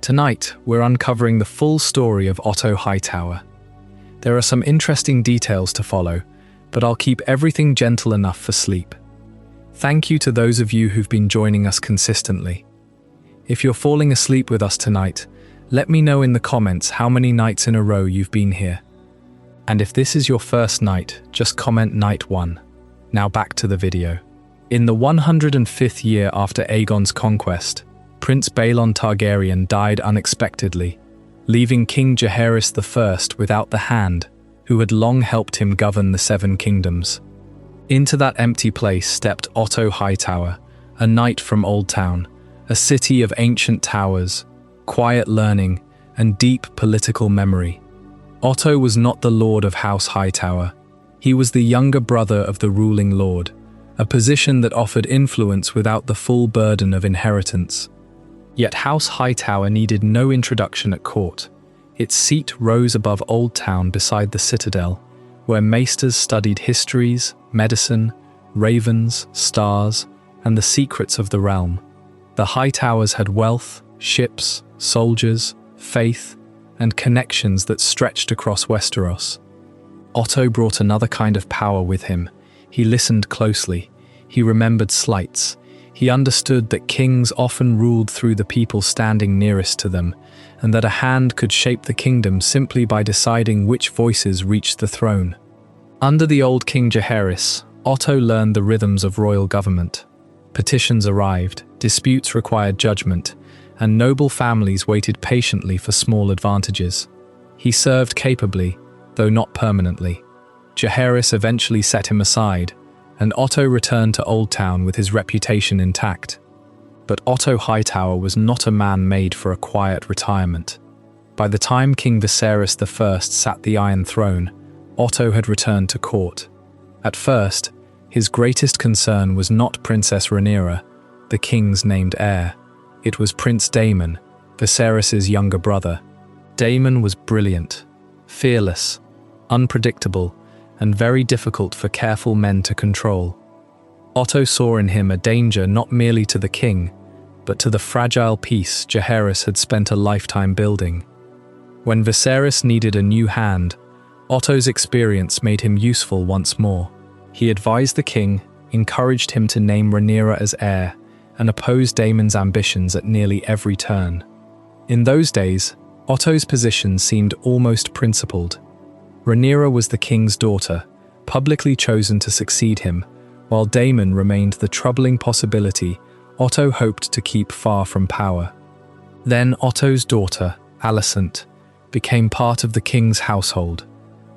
Tonight, we're uncovering the full story of Otto Hightower. There are some interesting details to follow, but I'll keep everything gentle enough for sleep. Thank you to those of you who've been joining us consistently. If you're falling asleep with us tonight, let me know in the comments how many nights in a row you've been here. And if this is your first night, just comment night 1. Now back to the video. In the 105th year after Aegon's conquest, Prince Balon Targaryen died unexpectedly, leaving King Jaehaerys I without the hand who had long helped him govern the Seven Kingdoms. Into that empty place stepped Otto Hightower, a knight from Oldtown, a city of ancient towers, quiet learning, and deep political memory. Otto was not the Lord of House Hightower. He was the younger brother of the ruling lord, a position that offered influence without the full burden of inheritance. Yet House Hightower needed no introduction at court. Its seat rose above Oldtown beside the citadel, where maesters studied histories, medicine, ravens, stars, and the secrets of the realm. The Hightowers had wealth, ships, soldiers, faith, and connections that stretched across Westeros. Otto brought another kind of power with him. He listened closely. He remembered slights. He understood that kings often ruled through the people standing nearest to them, and that a hand could shape the kingdom simply by deciding which voices reached the throne. Under the old King Jaehaerys, Otto learned the rhythms of royal government. Petitions arrived, disputes required judgment, and noble families waited patiently for small advantages. He served capably, though not permanently. Jaehaerys eventually set him aside, and Otto returned to Oldtown with his reputation intact. But Otto Hightower was not a man made for a quiet retirement. By the time King Viserys I sat the Iron Throne, Otto had returned to court. At first, his greatest concern was not Princess Rhaenyra, the king's named heir. It was Prince Daemon, Viserys' younger brother. Daemon was brilliant, fearless, unpredictable, and very difficult for careful men to control. Otto saw in him a danger not merely to the king, but to the fragile peace Jaehaerys had spent a lifetime building. When Viserys needed a new hand, Otto's experience made him useful once more. He advised the king, encouraged him to name Rhaenyra as heir, and opposed Daemon's ambitions at nearly every turn. In those days, Otto's position seemed almost principled. Rhaenyra was the king's daughter, publicly chosen to succeed him, while Daemon remained the troubling possibility Otto hoped to keep far from power. Then Otto's daughter, Alicent, became part of the king's household.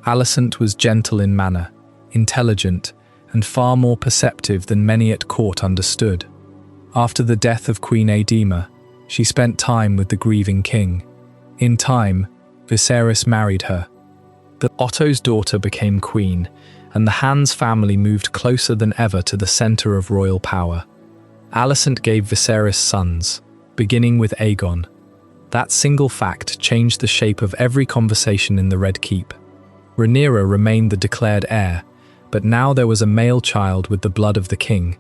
Alicent was gentle in manner, intelligent, and far more perceptive than many at court understood. After the death of Queen Aedema, she spent time with the grieving king. In time, Viserys married her. Otto's daughter became queen, and the Hans family moved closer than ever to the center of royal power. Alicent gave Viserys sons, beginning with Aegon. That single fact changed the shape of every conversation in the Red Keep. Rhaenyra remained the declared heir, but now there was a male child with the blood of the king.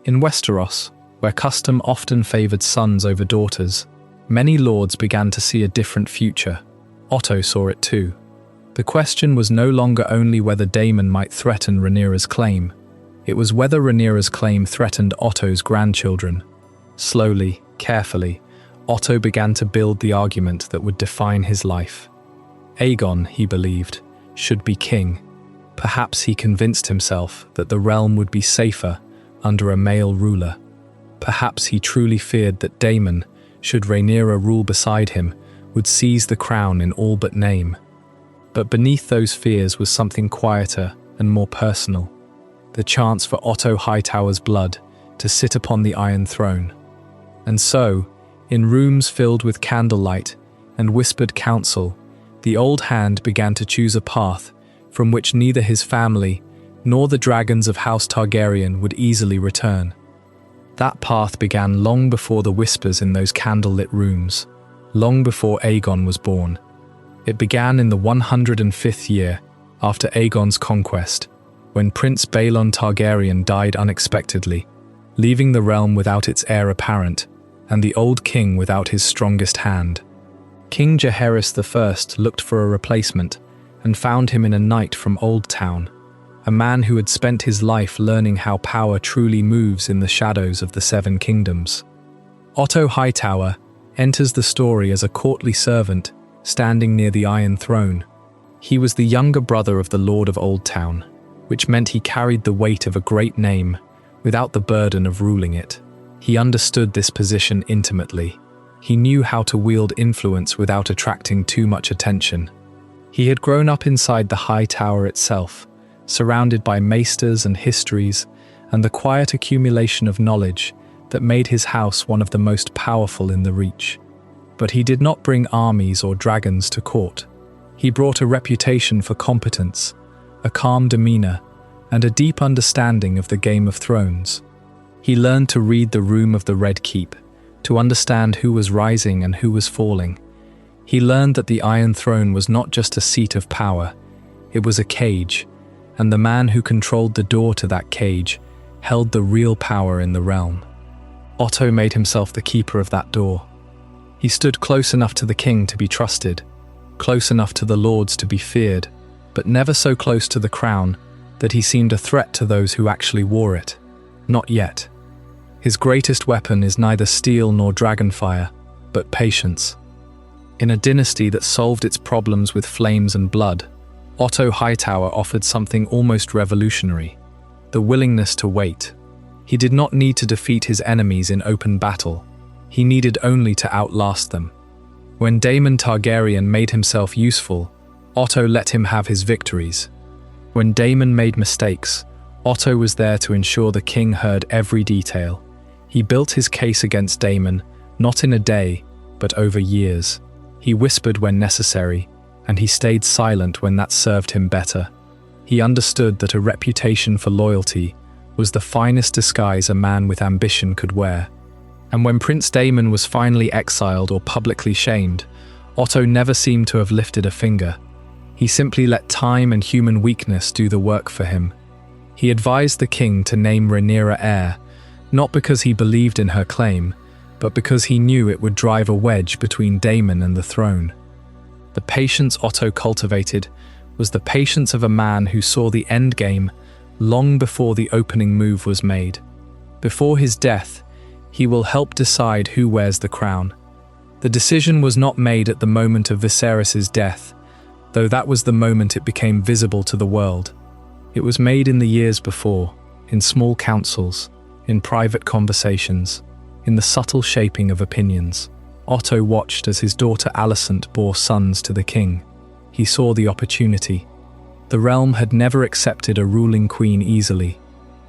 In Westeros, where custom often favored sons over daughters, many lords began to see a different future. Otto saw it too. The question was no longer only whether Daemon might threaten Rhaenyra's claim. It was whether Rhaenyra's claim threatened Otto's grandchildren. Slowly, carefully, Otto began to build the argument that would define his life. Aegon, he believed, should be king. Perhaps he convinced himself that the realm would be safer under a male ruler. Perhaps he truly feared that Daemon, should Rhaenyra rule beside him, would seize the crown in all but name. But beneath those fears was something quieter and more personal, the chance for Otto Hightower's blood to sit upon the Iron Throne. And so, in rooms filled with candlelight and whispered counsel, the old hand began to choose a path from which neither his family nor the dragons of House Targaryen would easily return. That path began long before the whispers in those candlelit rooms, long before Aegon was born. It began in the 105th year after Aegon's conquest, when Prince Balon Targaryen died unexpectedly, leaving the realm without its heir apparent, and the old king without his strongest hand. King Jaehaerys I looked for a replacement and found him in a knight from Oldtown, a man who had spent his life learning how power truly moves in the shadows of the Seven Kingdoms. Otto Hightower enters the story as a courtly servant standing near the Iron Throne. He was the younger brother of the Lord of Oldtown, which meant he carried the weight of a great name without the burden of ruling it. He understood this position intimately. He knew how to wield influence without attracting too much attention. He had grown up inside the High Tower itself, surrounded by maesters and histories, and the quiet accumulation of knowledge that made his house one of the most powerful in the Reach. But he did not bring armies or dragons to court. He brought a reputation for competence, a calm demeanor, and a deep understanding of the Game of Thrones. He learned to read the room of the Red Keep, to understand who was rising and who was falling. He learned that the Iron Throne was not just a seat of power, it was a cage, and the man who controlled the door to that cage held the real power in the realm. Otto made himself the keeper of that door. He stood close enough to the king to be trusted, close enough to the lords to be feared, but never so close to the crown that he seemed a threat to those who actually wore it. Not yet. His greatest weapon is neither steel nor dragonfire, but patience. In a dynasty that solved its problems with flames and blood, Otto Hightower offered something almost revolutionary: the willingness to wait. He did not need to defeat his enemies in open battle. He needed only to outlast them. When Daemon Targaryen made himself useful, Otto let him have his victories. When Daemon made mistakes, Otto was there to ensure the king heard every detail. He built his case against Daemon, not in a day, but over years. He whispered when necessary, and he stayed silent when that served him better. He understood that a reputation for loyalty was the finest disguise a man with ambition could wear. And when Prince Daemon was finally exiled or publicly shamed, Otto never seemed to have lifted a finger. He simply let time and human weakness do the work for him. He advised the king to name Rhaenyra heir, not because he believed in her claim, but because he knew it would drive a wedge between Daemon and the throne. The patience Otto cultivated was the patience of a man who saw the endgame long before the opening move was made. Before his death, he will help decide who wears the crown. The decision was not made at the moment of Viserys' death, though that was the moment it became visible to the world. It was made in the years before, in small councils, in private conversations, in the subtle shaping of opinions. Otto watched as his daughter Alicent bore sons to the king. He saw the opportunity. The realm had never accepted a ruling queen easily.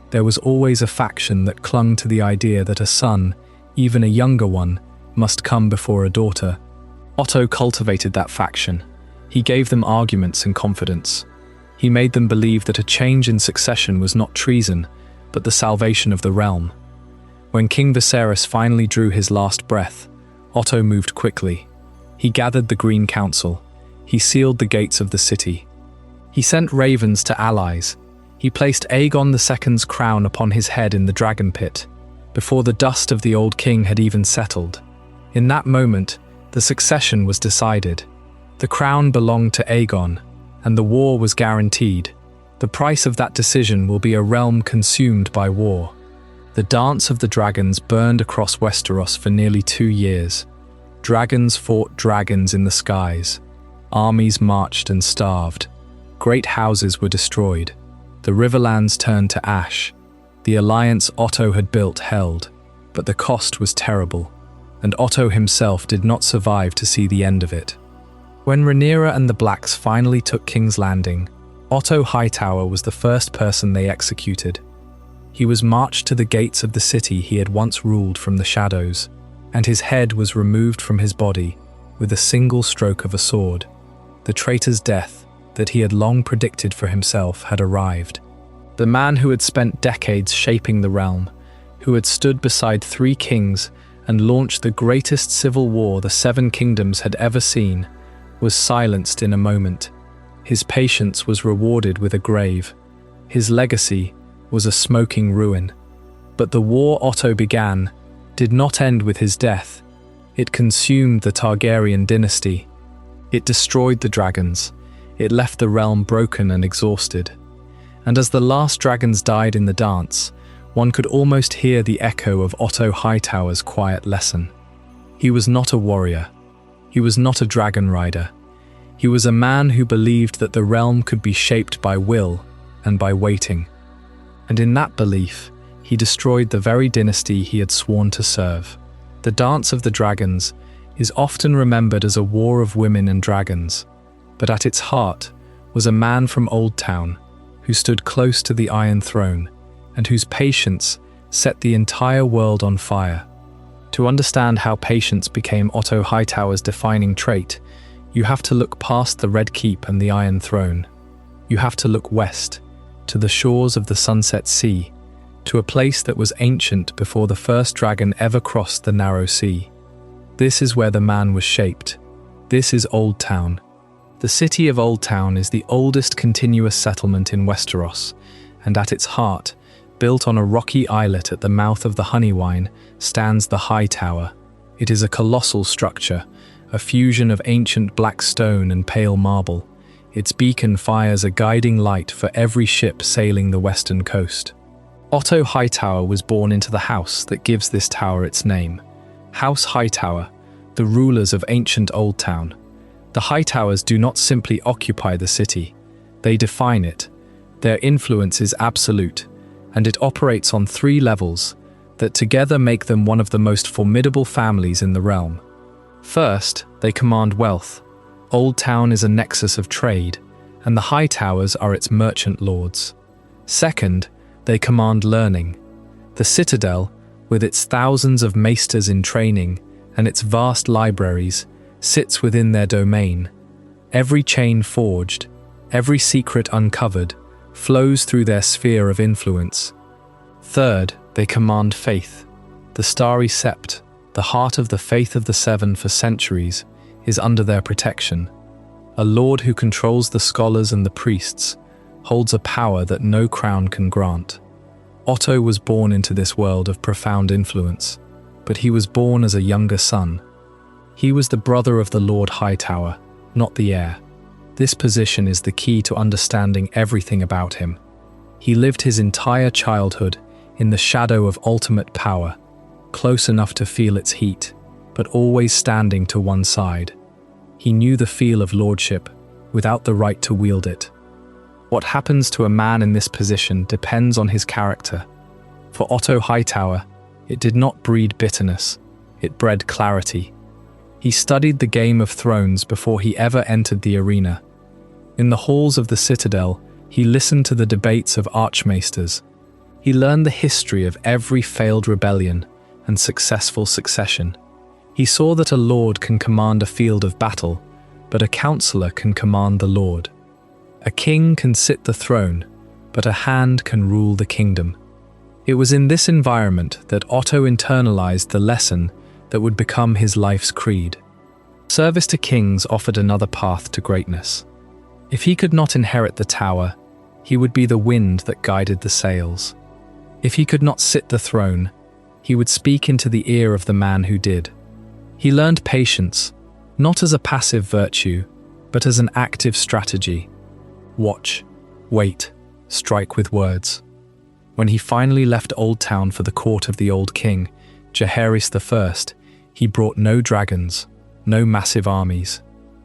There was always a faction that clung to the idea that a son, even a younger one, must come before a daughter. Otto cultivated that faction. He gave them arguments and confidence. He made them believe that a change in succession was not treason, but the salvation of the realm. When King Viserys finally drew his last breath, Otto moved quickly. He gathered the Green Council. He sealed the gates of the city. He sent ravens to allies. He placed Aegon II's crown upon his head in the Dragon Pit, before the dust of the old king had even settled. In that moment, the succession was decided. The crown belonged to Aegon, and the war was guaranteed. The price of that decision will be a realm consumed by war. The dance of the dragons burned across Westeros for nearly 2 years. Dragons fought dragons in the skies. Armies marched and starved. Great houses were destroyed. The riverlands turned to ash. The alliance Otto had built held, but the cost was terrible, and Otto himself did not survive to see the end of it. When Rhaenyra and the Blacks finally took King's Landing, Otto Hightower was the first person they executed. He was marched to the gates of the city he had once ruled from the shadows, and his head was removed from his body with a single stroke of a sword. The traitor's death that he had long predicted for himself had arrived. The man who had spent decades shaping the realm, who had stood beside 3 kings and launched the greatest civil war the 7 kingdoms had ever seen, was silenced in a moment. His patience was rewarded with a grave. His legacy was a smoking ruin. But the war Otto began did not end with his death. It consumed the Targaryen dynasty. It destroyed the dragons. It left the realm broken and exhausted. And as the last dragons died in the dance, one could almost hear the echo of Otto Hightower's quiet lesson. He was not a warrior. He was not a dragon rider. He was a man who believed that the realm could be shaped by will and by waiting. And in that belief, he destroyed the very dynasty he had sworn to serve. The Dance of the Dragons is often remembered as a war of women and dragons, but at its heart was a man from Oldtown who stood close to the Iron Throne and whose patience set the entire world on fire. To understand how patience became Otto Hightower's defining trait, you have to look past the Red Keep and the Iron Throne. You have to look west, to the shores of the Sunset Sea, to a place that was ancient before the first dragon ever crossed the narrow sea. This is where the man was shaped. This is Oldtown. The city of Oldtown is the oldest continuous settlement in Westeros, and at its heart, built on a rocky islet at the mouth of the Honeywine, stands the High Tower. It is a colossal structure, a fusion of ancient black stone and pale marble. Its beacon fires a guiding light for every ship sailing the western coast. Otto Hightower was born into the house that gives this tower its name. House Hightower, the rulers of ancient Oldtown. The Hightowers do not simply occupy the city, they define it. Their influence is absolute, and it operates on 3 levels that together make them one of the most formidable families in the realm. First, they command wealth. Oldtown is a nexus of trade, and the Hightowers are its merchant lords. Second, they command learning. The Citadel, with its thousands of maesters in training and its vast libraries, sits within their domain. Every chain forged, every secret uncovered, flows through their sphere of influence. Third, they command faith. The Starry Sept, the heart of the faith of the Seven for centuries, is under their protection. A lord who controls the scholars and the priests holds a power that no crown can grant. Otto was born into this world of profound influence, but he was born as a younger son. He was the brother of the Lord Hightower, not the heir. This position is the key to understanding everything about him. He lived his entire childhood in the shadow of ultimate power, close enough to feel its heat, but always standing to one side. He knew the feel of lordship without the right to wield it. What happens to a man in this position depends on his character. For Otto Hightower, it did not breed bitterness, it bred clarity. He studied the Game of Thrones before he ever entered the arena. In the halls of the Citadel, he listened to the debates of archmaesters. He learned the history of every failed rebellion and successful succession. He saw that a lord can command a field of battle, but a counselor can command the lord. A king can sit the throne, but a hand can rule the kingdom. It was in this environment that Otto internalized the lesson that would become his life's creed. Service to kings offered another path to greatness. If he could not inherit the tower, he would be the wind that guided the sails. If he could not sit the throne, he would speak into the ear of the man who did. He learned patience, not as a passive virtue, but as an active strategy. Watch, wait, strike with words. When he finally left Oldtown for the court of the old king, Viserys I, he brought no dragons, no massive armies.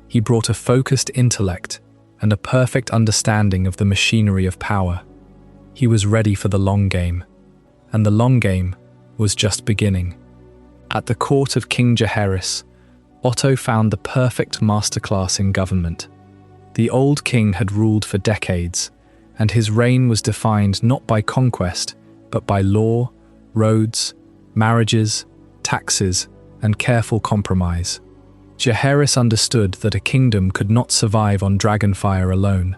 He brought a focused intellect and a perfect understanding of the machinery of power. He was ready for the long game, and the long game was just beginning. At the court of King Viserys, Otto found the perfect masterclass in government. The old king had ruled for decades, and his reign was defined not by conquest, but by law, roads, marriages, taxes, and careful compromise. Viserys understood that a kingdom could not survive on dragonfire alone.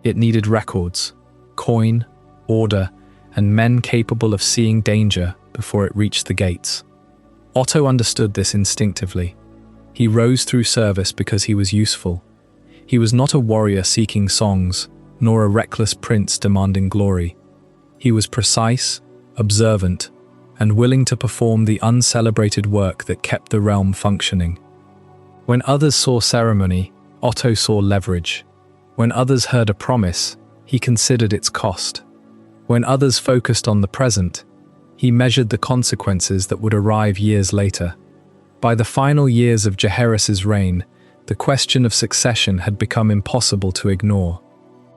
It needed records, coin, order, and men capable of seeing danger before it reached the gates. Otto understood this instinctively. He rose through service because he was useful. He was not a warrior seeking songs, nor a reckless prince demanding glory. He was precise, observant, and willing to perform the uncelebrated work that kept the realm functioning. When others saw ceremony, Otto saw leverage. When others heard a promise, he considered its cost. When others focused on the present, he measured the consequences that would arrive years later. By the final years of Jaehaerys's reign, the question of succession had become impossible to ignore.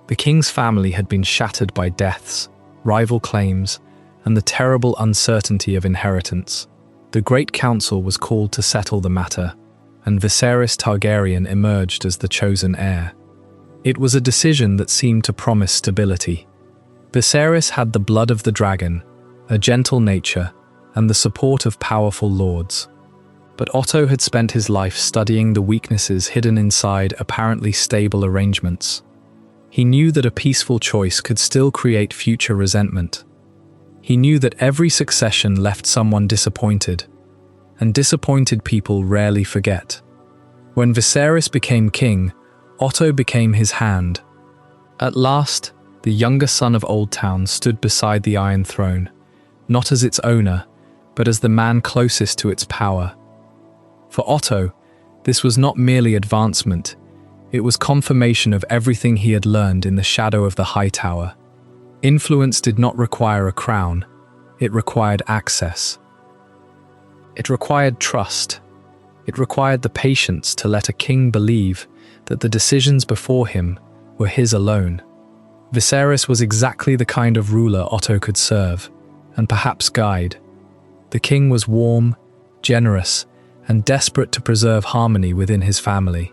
The king's family had been shattered by deaths, rival claims, and the terrible uncertainty of inheritance. The Great Council was called to settle the matter, and Viserys Targaryen emerged as the chosen heir. It was a decision that seemed to promise stability. Viserys had the blood of the dragon, a gentle nature, and the support of powerful lords. But Otto had spent his life studying the weaknesses hidden inside apparently stable arrangements. He knew that a peaceful choice could still create future resentment. He knew that every succession left someone disappointed, and disappointed people rarely forget. When Viserys became king, Otto became his hand. At last, the younger son of Oldtown stood beside the Iron Throne, not as its owner, but as the man closest to its power. For Otto, this was not merely advancement, it was confirmation of everything he had learned in the shadow of the Hightower. Influence did not require a crown, it required access. It required trust. It required the patience to let a king believe that the decisions before him were his alone. Viserys was exactly the kind of ruler Otto could serve, and perhaps guide. The king was warm, generous, and desperate to preserve harmony within his family.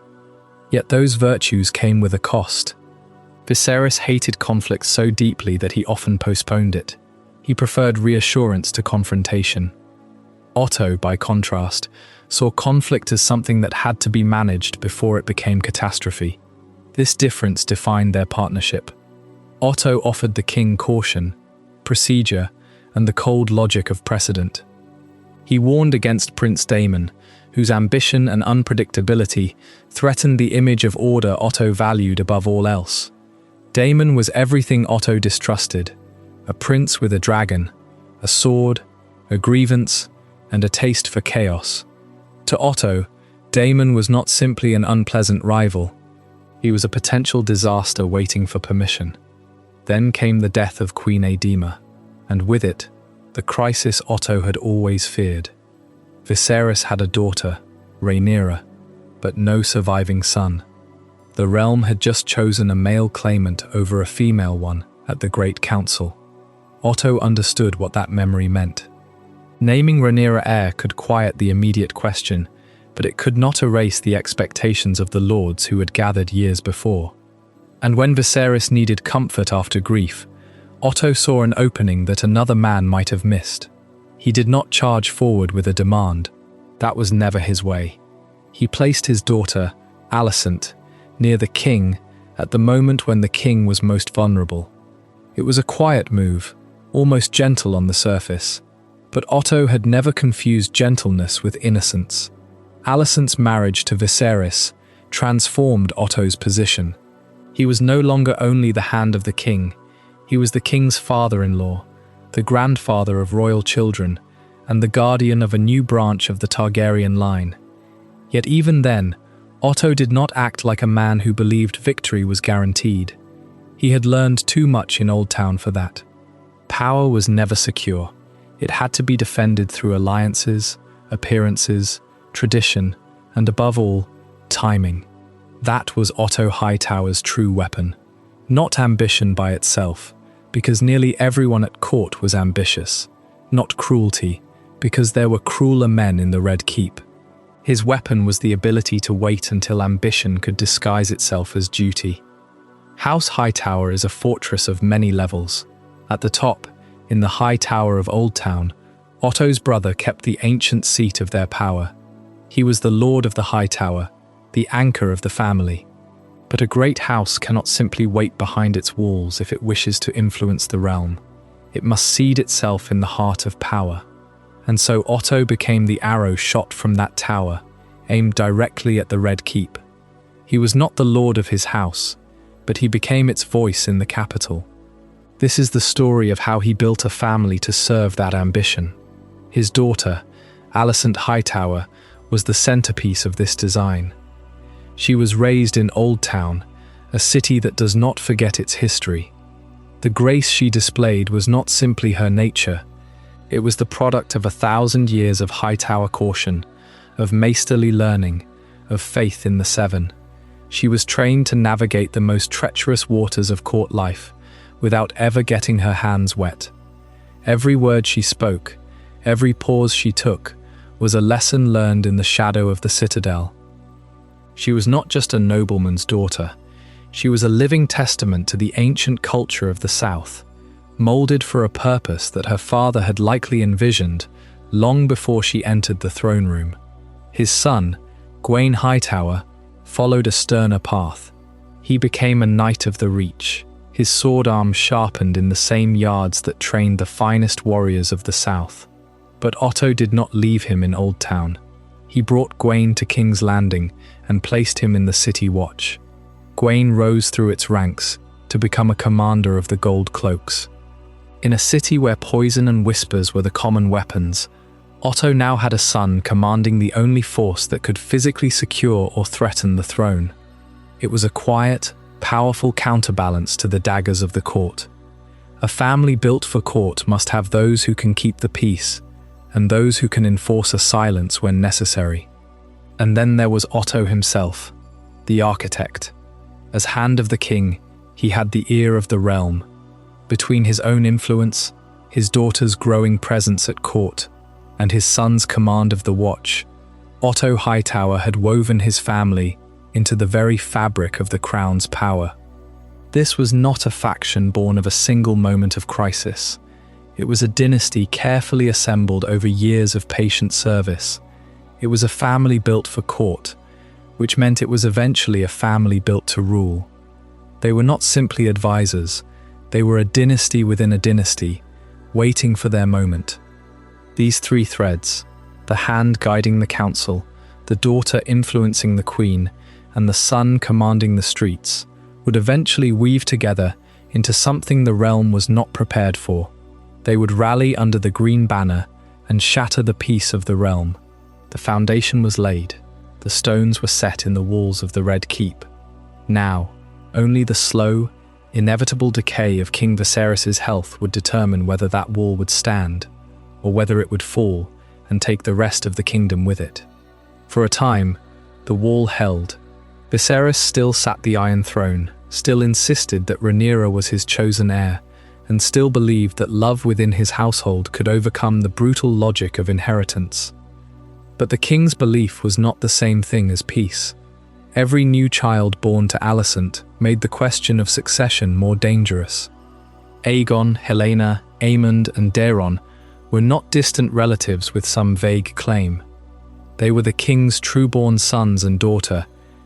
Yet those virtues came with a cost. Viserys hated conflict so deeply that he often postponed it. He preferred reassurance to confrontation. Otto, by contrast, saw conflict as something that had to be managed before it became catastrophe. This difference defined their partnership. Otto offered the king caution, procedure, and the cold logic of precedent. He warned against Prince Daemon, whose ambition and unpredictability threatened the image of order Otto valued above all else. Daemon was everything Otto distrusted: a prince with a dragon, a sword, a grievance, and a taste for chaos. To Otto, Daemon was not simply an unpleasant rival. He was a potential disaster waiting for permission. Then came the death of Queen Aedema, and with it, the crisis Otto had always feared. Viserys had a daughter, Rhaenyra, but no surviving son. The realm had just chosen a male claimant over a female one at the Great Council. Otto understood what that memory meant. Naming Rhaenyra heir could quiet the immediate question, but it could not erase the expectations of the lords who had gathered years before. And when Viserys needed comfort after grief, Otto saw an opening that another man might have missed. He did not charge forward with a demand. That was never his way. He placed his daughter, Alicent, near the king at the moment when the king was most vulnerable. It was a quiet move, almost gentle on the surface, but Otto had never confused gentleness with innocence. Alicent's marriage to Viserys transformed Otto's position. He was no longer only the hand of the king, he was the king's father-in-law, the grandfather of royal children, and the guardian of a new branch of the Targaryen line. Yet even then, Otto did not act like a man who believed victory was guaranteed. He had learned too much in Oldtown for that. Power was never secure. It had to be defended through alliances, appearances, tradition, and above all, timing. That was Otto Hightower's true weapon. Not ambition by itself, because nearly everyone at court was ambitious. Not cruelty, because there were crueler men in the Red Keep. His weapon was the ability to wait until ambition could disguise itself as duty. House Hightower is a fortress of many levels. At the top, in the High Tower of Oldtown, Otto's brother kept the ancient seat of their power. He was the lord of the High Tower, the anchor of the family. But a great house cannot simply wait behind its walls if it wishes to influence the realm. It must seed itself in the heart of power. And so Otto became the arrow shot from that tower, aimed directly at the Red Keep. He was not the lord of his house, but he became its voice in the capital. This is the story of how he built a family to serve that ambition. His daughter, Alicent Hightower, was the centerpiece of this design. She was raised in Oldtown, a city that does not forget its history. The grace she displayed was not simply her nature, it was the product of 1,000 years of Hightower caution, of maesterly learning, of faith in the Seven. She was trained to navigate the most treacherous waters of court life, without ever getting her hands wet. Every word she spoke, every pause she took, was a lesson learned in the shadow of the citadel. She was not just a nobleman's daughter, she was a living testament to the ancient culture of the South, molded for a purpose that her father had likely envisioned long before she entered the throne room. His son, Gwaine Hightower, followed a sterner path. He became a Knight of the Reach, his sword arm sharpened in the same yards that trained the finest warriors of the South. But Otto did not leave him in Oldtown. He brought Gwaine to King's Landing and placed him in the city watch. Gwaine rose through its ranks to become a commander of the Gold Cloaks. In a city where poison and whispers were the common weapons, Otto now had a son commanding the only force that could physically secure or threaten the throne. It was a quiet, powerful counterbalance to the daggers of the court. A family built for court must have those who can keep the peace, and those who can enforce a silence when necessary. And then there was Otto himself, the architect. As Hand of the King, he had the ear of the realm. Between his own influence, his daughter's growing presence at court, and his son's command of the watch, Otto Hightower had woven his family into the very fabric of the crown's power. This was not a faction born of a single moment of crisis. It was a dynasty carefully assembled over years of patient service. It was a family built for court, which meant it was eventually a family built to rule. They were not simply advisors, they were a dynasty within a dynasty, waiting for their moment. These three threads, the hand guiding the council, the daughter influencing the queen, and the son commanding the streets, would eventually weave together into something the realm was not prepared for. They would rally under the green banner and shatter the peace of the realm. The foundation was laid, the stones were set in the walls of the Red Keep. Now, only the slow, inevitable decay of King Viserys' health would determine whether that wall would stand, or whether it would fall and take the rest of the kingdom with it. For a time, the wall held. Viserys still sat the Iron Throne, still insisted that Rhaenyra was his chosen heir, and still believed that love within his household could overcome the brutal logic of inheritance. But the king's belief was not the same thing as peace. Every new child born to Alicent made the question of succession more dangerous. Aegon, Helena, Aemond, and Daeron were not distant relatives with some vague claim. They were the king's true-born sons and daughter,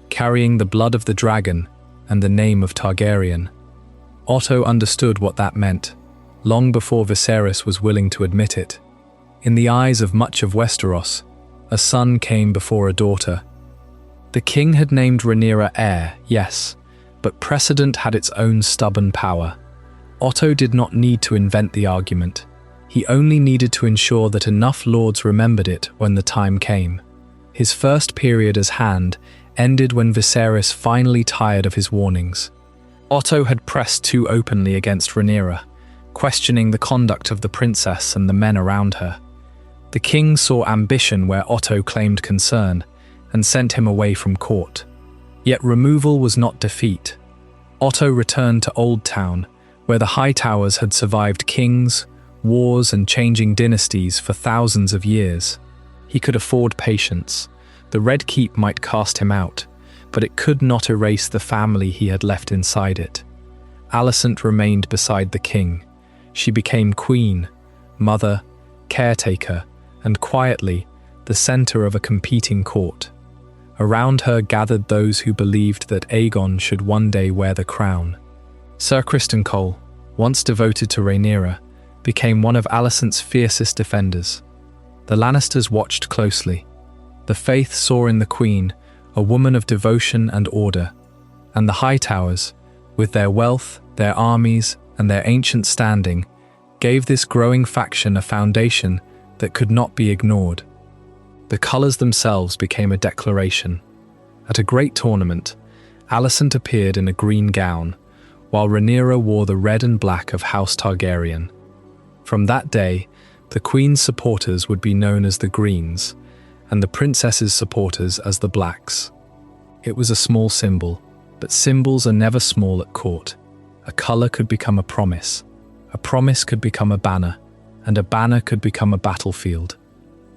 carrying the blood of the dragon and the name of Targaryen. Otto understood what that meant, long before Viserys was willing to admit it. In the eyes of much of Westeros, a son came before a daughter. The king had named Rhaenyra heir, yes, but precedent had its own stubborn power. Otto did not need to invent the argument. He only needed to ensure that enough lords remembered it when the time came. His first period as Hand ended when Viserys finally tired of his warnings. Otto had pressed too openly against Rhaenyra, questioning the conduct of the princess and the men around her. The king saw ambition where Otto claimed concern, and sent him away from court. Yet removal was not defeat. Otto returned to Oldtown, where the Hightowers had survived kings, wars, and changing dynasties for thousands of years. He could afford patience. The Red Keep might cast him out, but it could not erase the family he had left inside it. Alicent remained beside the king. She became queen, mother, caretaker, and quietly, the center of a competing court. Around her gathered those who believed that Aegon should one day wear the crown. Sir Criston Cole, once devoted to Rhaenyra, became one of Alicent's fiercest defenders. The Lannisters watched closely. The Faith saw in the Queen a woman of devotion and order, and the Hightowers, with their wealth, their armies, and their ancient standing, gave this growing faction a foundation that could not be ignored. The colours themselves became a declaration. At a great tournament, Alicent appeared in a green gown, while Rhaenyra wore the red and black of House Targaryen. From that day, the Queen's supporters would be known as the Greens, and the Princess's supporters as the Blacks. It was a small symbol, but symbols are never small at court. A colour could become a promise could become a banner, and a banner could become a battlefield.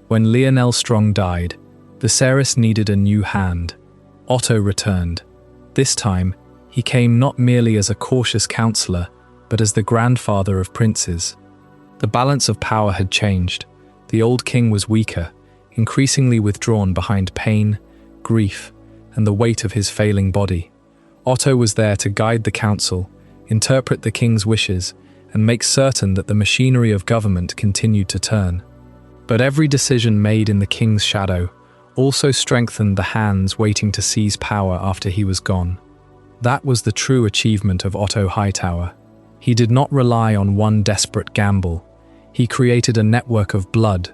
When Lionel Strong died, Viserys needed a new hand. Otto returned. This time, he came not merely as a cautious counsellor, but as the grandfather of princes. The balance of power had changed. The old king was weaker, increasingly withdrawn behind pain, grief, and the weight of his failing body. Otto was there to guide the council, interpret the king's wishes, and make certain that the machinery of government continued to turn. But every decision made in the king's shadow also strengthened the hands waiting to seize power after he was gone. That was the true achievement of Otto Hightower. He did not rely on one desperate gamble. He created a network of blood,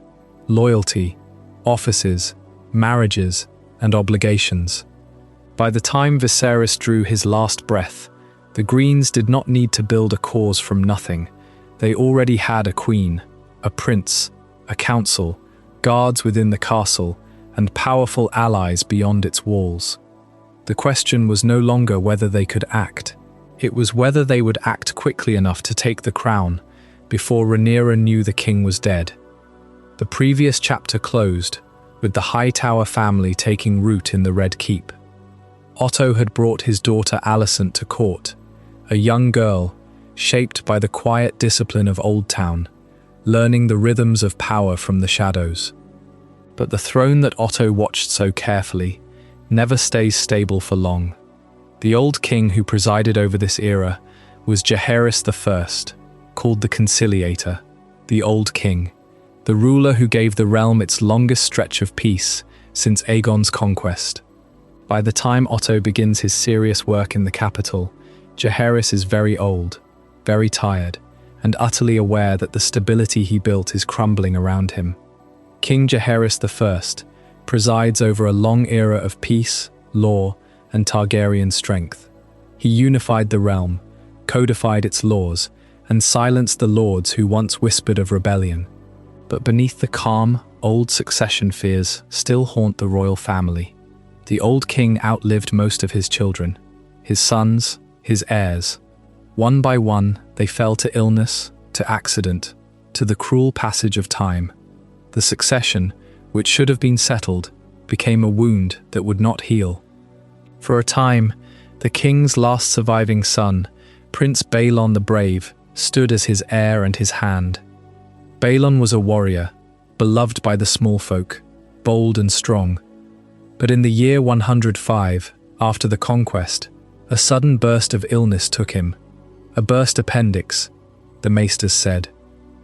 loyalty, offices, marriages, and obligations. By the time Viserys drew his last breath, the Greens did not need to build a cause from nothing. They already had a queen, a prince, a council, guards within the castle, and powerful allies beyond its walls. The question was no longer whether they could act. It was whether they would act quickly enough to take the crown before Rhaenyra knew the king was dead. The previous chapter closed, with the Hightower family taking root in the Red Keep. Otto had brought his daughter Alicent to court, a young girl, shaped by the quiet discipline of Oldtown, learning the rhythms of power from the shadows. But the throne that Otto watched so carefully never stays stable for long. The old king who presided over this era was Jaehaerys I, called the Conciliator, the Old King, the ruler who gave the realm its longest stretch of peace since Aegon's conquest. By the time Otto begins his serious work in the capital, Jaehaerys is very old, very tired, and utterly aware that the stability he built is crumbling around him. King Jaehaerys I presides over a long era of peace, law, and Targaryen strength. He unified the realm, codified its laws, and silenced the lords who once whispered of rebellion. But beneath the calm, old succession fears still haunt the royal family. The old king outlived most of his children, his sons, his heirs. One by one, they fell to illness, to accident, to the cruel passage of time. The succession, which should have been settled, became a wound that would not heal. For a time, the king's last surviving son, Prince Balon the Brave, stood as his heir and his hand. Balon was a warrior, beloved by the small folk, bold and strong. But in the year 105, after the conquest, a sudden burst of illness took him. A burst appendix, the maesters said.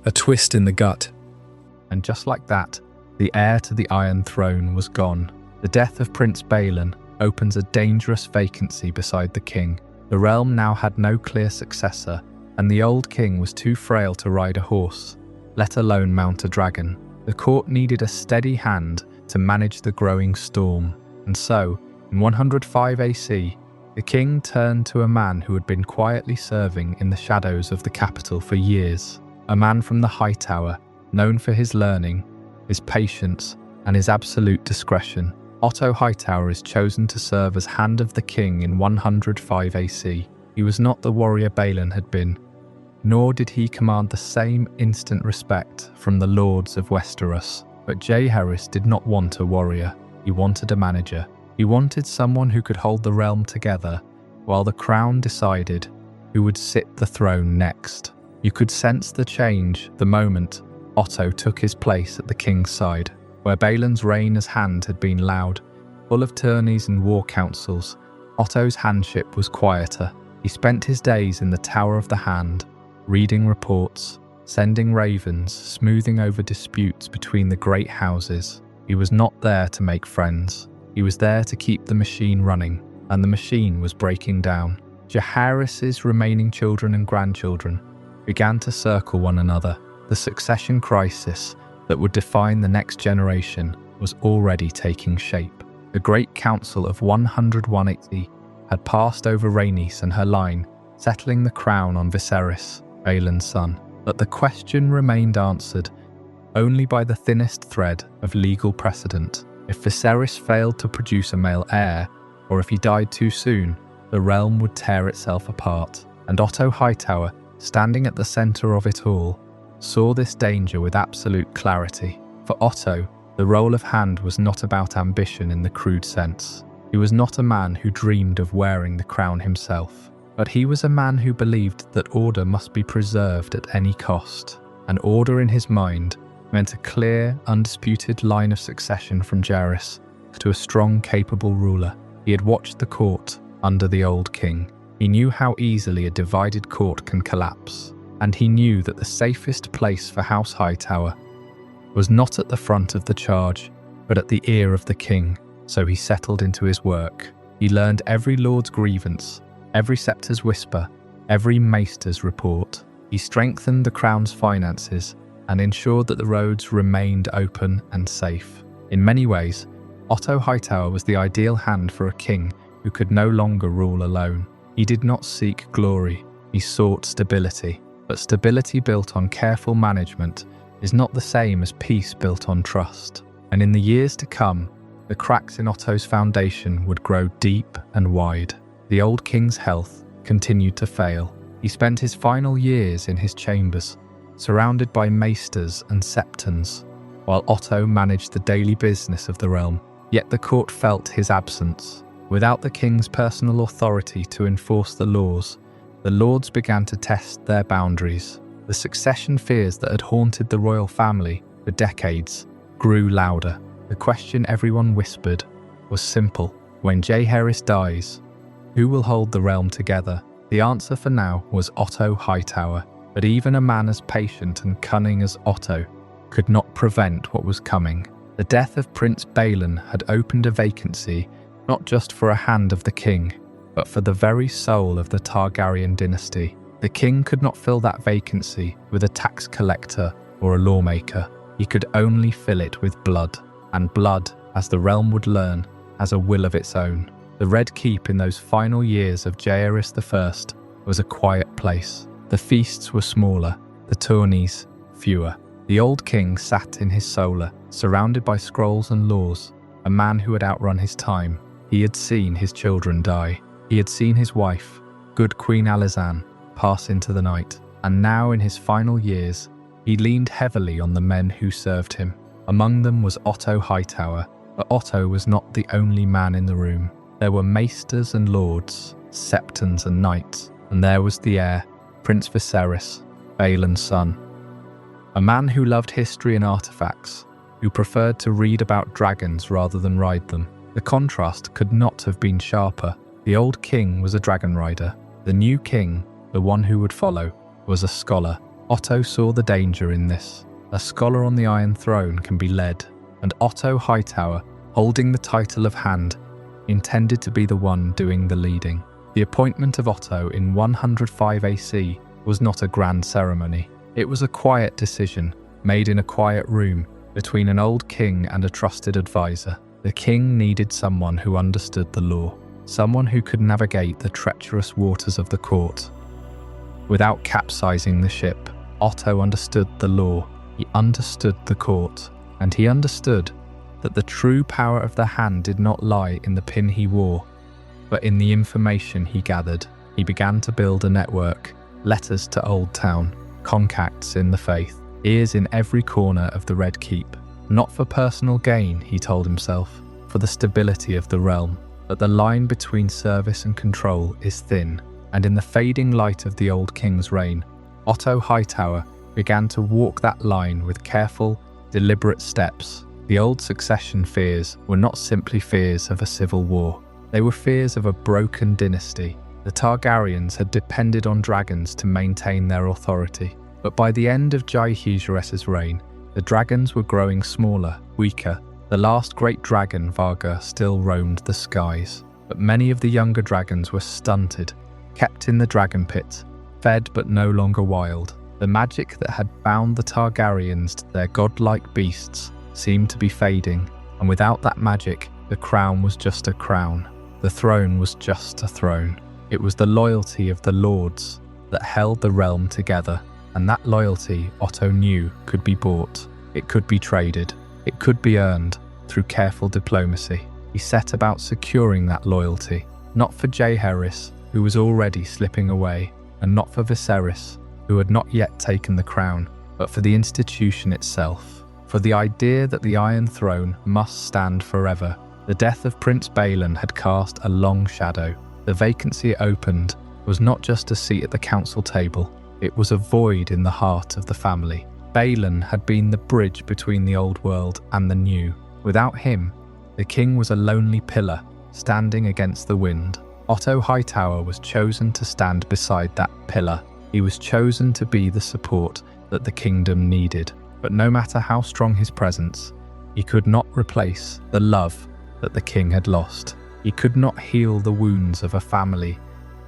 A twist in the gut. And just like that, the heir to the Iron Throne was gone. The death of Prince Balon opens a dangerous vacancy beside the king. The realm now had no clear successor, and the old king was too frail to ride a horse, let alone mount a dragon. The court needed a steady hand to manage the growing storm. And so, in 105 AC, the king turned to a man who had been quietly serving in the shadows of the capital for years. A man from the Hightower, known for his learning, his patience, and his absolute discretion. Otto Hightower is chosen to serve as Hand of the King in 105 AC. He was not the warrior Balon had been, nor did he command the same instant respect from the lords of Westeros. But Jaehaerys did not want a warrior, he wanted a manager. He wanted someone who could hold the realm together, while the crown decided who would sit the throne next. You could sense the change the moment Otto took his place at the king's side. Where Balon's reign as Hand had been loud, full of tourneys and war councils, Otto's handship was quieter. He spent his days in the Tower of the Hand, reading reports, sending ravens, smoothing over disputes between the great houses. He was not there to make friends. He was there to keep the machine running, and the machine was breaking down. Jaehaerys' remaining children and grandchildren began to circle one another. The succession crisis that would define the next generation was already taking shape. The Great Council of 180 had passed over Rhaenys and her line, settling the crown on Viserys, Aegon's son. But the question remained answered only by the thinnest thread of legal precedent. If Viserys failed to produce a male heir, or if he died too soon, the realm would tear itself apart. And Otto Hightower, standing at the centre of it all, saw this danger with absolute clarity. For Otto, the role of hand was not about ambition in the crude sense. He was not a man who dreamed of wearing the crown himself, but he was a man who believed that order must be preserved at any cost. And order in his mind meant a clear, undisputed line of succession from Jaehaerys to a strong, capable ruler. He had watched the court under the old king. He knew how easily a divided court can collapse, and he knew that the safest place for House Hightower was not at the front of the charge, but at the ear of the king. So he settled into his work. He learned every lord's grievance, every scepter's whisper, every maester's report. He strengthened the crown's finances and ensured that the roads remained open and safe. In many ways, Otto Hightower was the ideal hand for a king who could no longer rule alone. He did not seek glory, he sought stability. But stability built on careful management is not the same as peace built on trust. And in the years to come, the cracks in Otto's foundation would grow deep and wide. The old king's health continued to fail. He spent his final years in his chambers, surrounded by maesters and septons, while Otto managed the daily business of the realm. Yet the court felt his absence. Without the king's personal authority to enforce the laws, the lords began to test their boundaries. The succession fears that had haunted the royal family for decades grew louder. The question everyone whispered was simple. When Jaehaerys dies, who will hold the realm together? The answer for now was Otto Hightower, but even a man as patient and cunning as Otto could not prevent what was coming. The death of Prince Balon had opened a vacancy not just for a hand of the king, but for the very soul of the Targaryen dynasty. The king could not fill that vacancy with a tax collector or a lawmaker. He could only fill it with blood. And blood, as the realm would learn, has a will of its own. The Red Keep in those final years of Jaehaerys I was a quiet place. The feasts were smaller, the tourneys fewer. The old king sat in his solar, surrounded by scrolls and laws, a man who had outrun his time. He had seen his children die. He had seen his wife, good Queen Alicent, pass into the night. And now in his final years, he leaned heavily on the men who served him. Among them was Otto Hightower, but Otto was not the only man in the room. There were maesters and lords, septons and knights, and there was the heir, Prince Viserys, Balon's son. A man who loved history and artifacts, who preferred to read about dragons rather than ride them. The contrast could not have been sharper. The old king was a dragon rider. The new king, the one who would follow, was a scholar. Otto saw the danger in this. A scholar on the Iron Throne can be led, and Otto Hightower, holding the title of hand, intended to be the one doing the leading. The appointment of Otto in 105 AC was not a grand ceremony. It was a quiet decision, made in a quiet room, between an old king and a trusted advisor. The king needed someone who understood the law, someone who could navigate the treacherous waters of the court without capsizing the ship. Otto understood the law. He understood the court, and he understood that the true power of the hand did not lie in the pin he wore, but in the information he gathered. He began to build a network, letters to Oldtown, contacts in the faith, ears in every corner of the Red Keep. Not for personal gain, he told himself, for the stability of the realm. But the line between service and control is thin, and in the fading light of the old king's reign, Otto Hightower began to walk that line with careful, deliberate steps. The old succession fears were not simply fears of a civil war. They were fears of a broken dynasty. The Targaryens had depended on dragons to maintain their authority. But by the end of Jaehaerys' reign, the dragons were growing smaller, weaker. The last great dragon, Varga, still roamed the skies. But many of the younger dragons were stunted, kept in the dragon pit, fed but no longer wild. The magic that had bound the Targaryens to their godlike beasts seemed to be fading, and without that magic, the crown was just a crown. The throne was just a throne. It was the loyalty of the lords that held the realm together, and that loyalty Otto knew could be bought. It could be traded. It could be earned through careful diplomacy. He set about securing that loyalty, not for Jaehaerys, who was already slipping away, and not for Viserys, who had not yet taken the crown, but for the institution itself, for the idea that the Iron Throne must stand forever. The death of Prince Balon had cast a long shadow. The vacancy it opened was not just a seat at the council table, it was a void in the heart of the family. Balon had been the bridge between the old world and the new. Without him, the king was a lonely pillar, standing against the wind. Otto Hightower was chosen to stand beside that pillar. He was chosen to be the support that the kingdom needed. But no matter how strong his presence, he could not replace the love that the king had lost. He could not heal the wounds of a family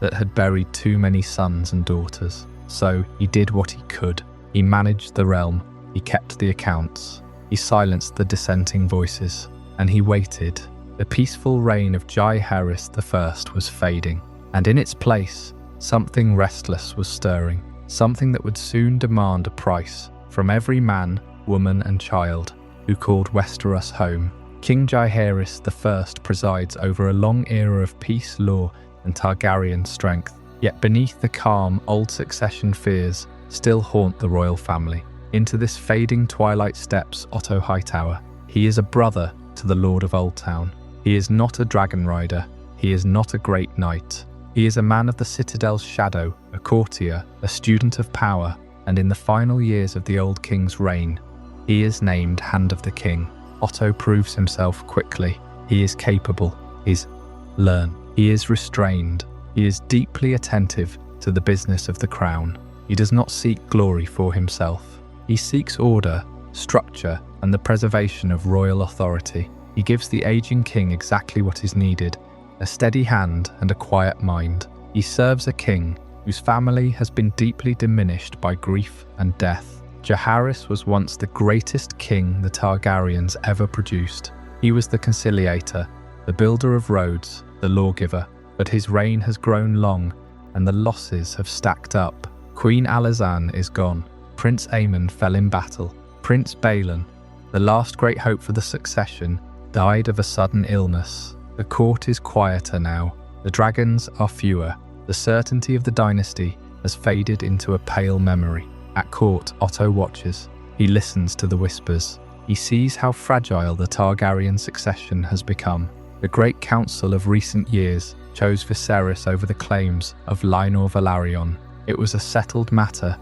that had buried too many sons and daughters. So he did what he could. He managed the realm, he kept the accounts, he silenced the dissenting voices, and he waited. The peaceful reign of Jaehaerys I was fading, and in its place, something restless was stirring, something that would soon demand a price from every man, woman and child who called Westeros home. King Jaehaerys I presides over a long era of peace, law and Targaryen strength, yet beneath the calm, old succession fears still haunt the royal family. Into this fading twilight steps Otto Hightower. He is a brother to the Lord of Oldtown. He is not a dragon rider. He is not a great knight. He is a man of the Citadel's shadow, a courtier, a student of power, and in the final years of the old king's reign, he is named Hand of the King. Otto proves himself quickly. He is capable. He is restrained. He is deeply attentive to the business of the crown. He does not seek glory for himself. He seeks order, structure, and the preservation of royal authority. He gives the aging king exactly what is needed, a steady hand and a quiet mind. He serves a king whose family has been deeply diminished by grief and death. Jaehaerys was once the greatest king the Targaryens ever produced. He was the conciliator, the builder of roads, the lawgiver, but his reign has grown long and the losses have stacked up. Queen Alicent is gone. Prince Aemon fell in battle. Prince Balon, the last great hope for the succession, died of a sudden illness. The court is quieter now. The dragons are fewer. The certainty of the dynasty has faded into a pale memory. At court, Otto watches. He listens to the whispers. He sees how fragile the Targaryen succession has become. The great council of recent years chose Viserys over the claims of Laenor Velaryon. It was a settled matter,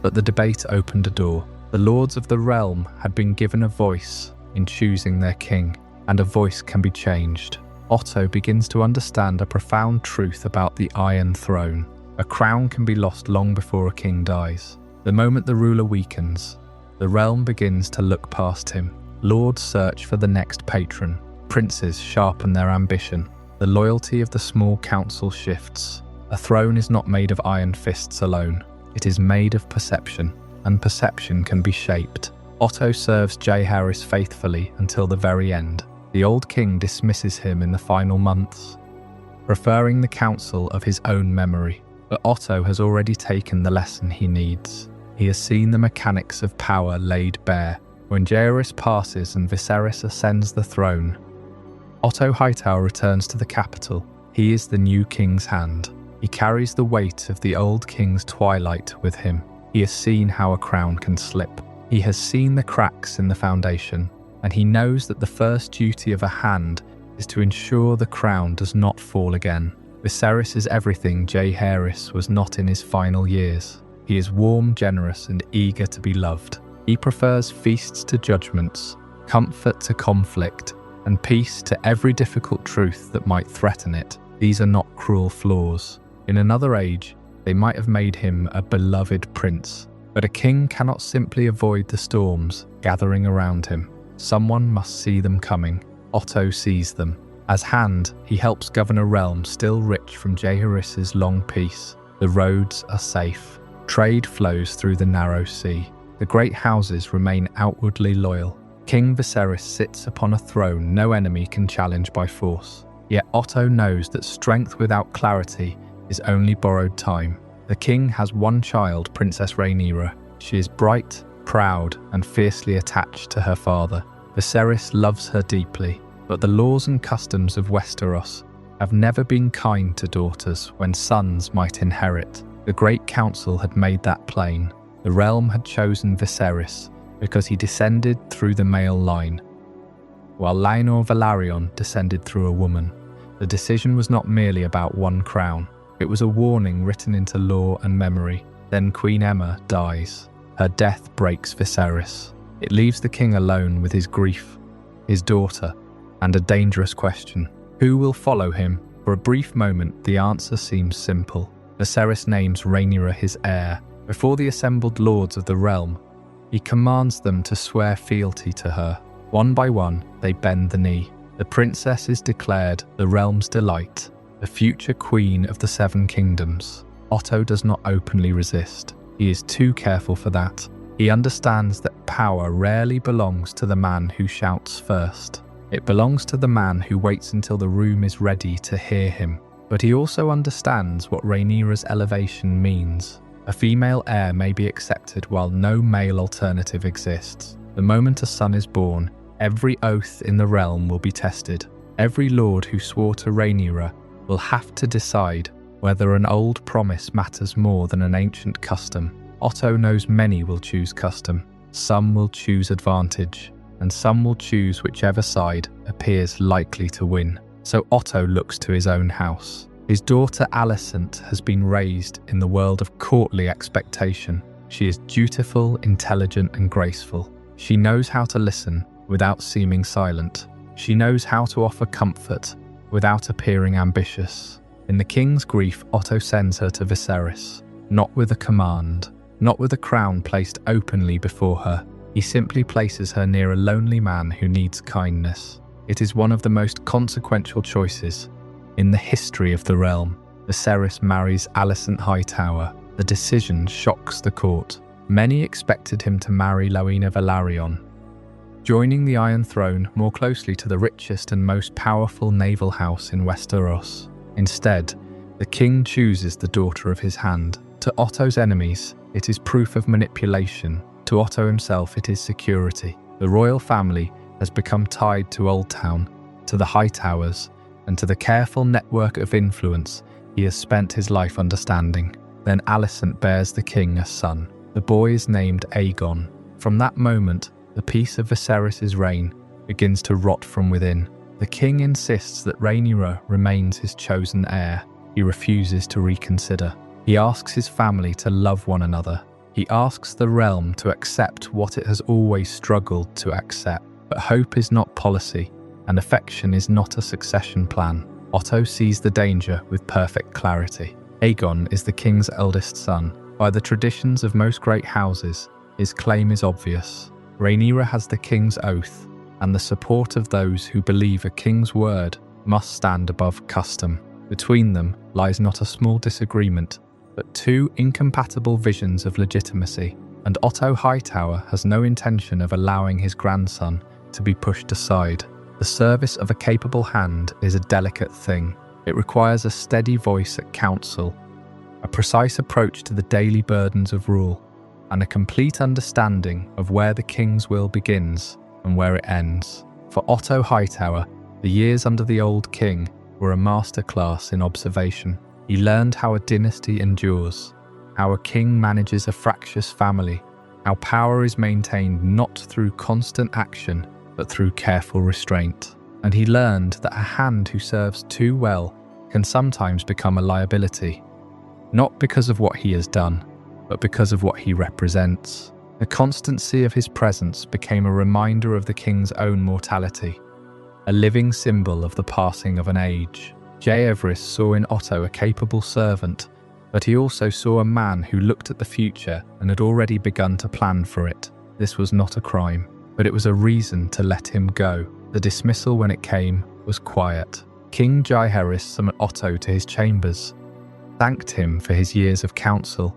but the debate opened a door. The lords of the realm had been given a voice in choosing their king, and a voice can be changed. Otto begins to understand a profound truth about the Iron Throne. A crown can be lost long before a king dies. The moment the ruler weakens, the realm begins to look past him. Lords search for the next patron. Princes sharpen their ambition. The loyalty of the small council shifts. A throne is not made of iron fists alone. It is made of perception, and perception can be shaped. Otto serves Jaehaerys faithfully until the very end. The old king dismisses him in the final months, preferring the council of his own memory. But Otto has already taken the lesson he needs. He has seen the mechanics of power laid bare. When Jaehaerys passes and Viserys ascends the throne, Otto Hightower returns to the capital. He is the new king's hand. He carries the weight of the old king's twilight with him. He has seen how a crown can slip. He has seen the cracks in the foundation, and he knows that the first duty of a hand is to ensure the crown does not fall again. Viserys is everything Jaehaerys was not in his final years. He is warm, generous, and eager to be loved. He prefers feasts to judgments, comfort to conflict, and peace to every difficult truth that might threaten it. These are not cruel flaws. In another age, they might have made him a beloved prince. But a king cannot simply avoid the storms gathering around him. Someone must see them coming. Otto sees them. As Hand, he helps govern a realm still rich from Jaehaerys' long peace. The roads are safe. Trade flows through the narrow sea. The great houses remain outwardly loyal. King Viserys sits upon a throne no enemy can challenge by force. Yet Otto knows that strength without clarity is only borrowed time. The king has one child, Princess Rhaenyra. She is bright, proud, and fiercely attached to her father. Viserys loves her deeply, but the laws and customs of Westeros have never been kind to daughters when sons might inherit. The Great Council had made that plain. The realm had chosen Viserys because he descended through the male line, while Laenor Velaryon descended through a woman. The decision was not merely about one crown. It was a warning written into law and memory. Then Queen Aemma dies. Her death breaks Viserys. It leaves the king alone with his grief, his daughter, and a dangerous question. Who will follow him? For a brief moment, the answer seems simple. Viserys names Rhaenyra his heir. Before the assembled lords of the realm, he commands them to swear fealty to her. One by one, they bend the knee. The princess is declared the realm's delight, the future queen of the Seven Kingdoms. Otto does not openly resist. He is too careful for that. He understands that power rarely belongs to the man who shouts first. It belongs to the man who waits until the room is ready to hear him. But he also understands what Rhaenyra's elevation means. A female heir may be accepted while no male alternative exists. The moment a son is born, every oath in the realm will be tested. Every lord who swore to Rhaenyra will have to decide whether an old promise matters more than an ancient custom. Otto knows many will choose custom, some will choose advantage, and some will choose whichever side appears likely to win. So Otto looks to his own house. His daughter Alicent has been raised in the world of courtly expectation. She is dutiful, intelligent, and graceful. She knows how to listen without seeming silent. She knows how to offer comfort without appearing ambitious. In the king's grief, Otto sends her to Viserys, not with a command, not with a crown placed openly before her. He simply places her near a lonely man who needs kindness. It is one of the most consequential choices in the history of the realm. Viserys marries Alicent Hightower. The decision shocks the court. Many expected him to marry Laenor Velaryon, joining the Iron Throne more closely to the richest and most powerful naval house in Westeros. Instead, the king chooses the daughter of his hand. To Otto's enemies, it is proof of manipulation. To Otto himself, it is security. The royal family has become tied to Oldtown, to the Hightowers, and to the careful network of influence he has spent his life understanding. Then Alicent bears the king a son. The boy is named Aegon. From that moment, the peace of Viserys' reign begins to rot from within. The king insists that Rhaenyra remains his chosen heir. He refuses to reconsider. He asks his family to love one another. He asks the realm to accept what it has always struggled to accept. But hope is not policy, and affection is not a succession plan. Otto sees the danger with perfect clarity. Aegon is the king's eldest son. By the traditions of most great houses, his claim is obvious. Rhaenyra has the king's oath, and the support of those who believe a king's word must stand above custom. Between them lies not a small disagreement, but two incompatible visions of legitimacy, and Otto Hightower has no intention of allowing his grandson to be pushed aside. The service of a capable hand is a delicate thing. It requires a steady voice at council, a precise approach to the daily burdens of rule, and a complete understanding of where the king's will begins and where it ends. For Otto Hightower, the years under the old king were a masterclass in observation. He learned how a dynasty endures, how a king manages a fractious family, how power is maintained not through constant action, but through careful restraint. And he learned that a hand who serves too well can sometimes become a liability, not because of what he has done, but because of what he represents. The constancy of his presence became a reminder of the king's own mortality, a living symbol of the passing of an age. Jaehaerys saw in Otto a capable servant, but he also saw a man who looked at the future and had already begun to plan for it. This was not a crime, but it was a reason to let him go. The dismissal, when it came, was quiet. King Jaehaerys summoned Otto to his chambers, thanked him for his years of counsel,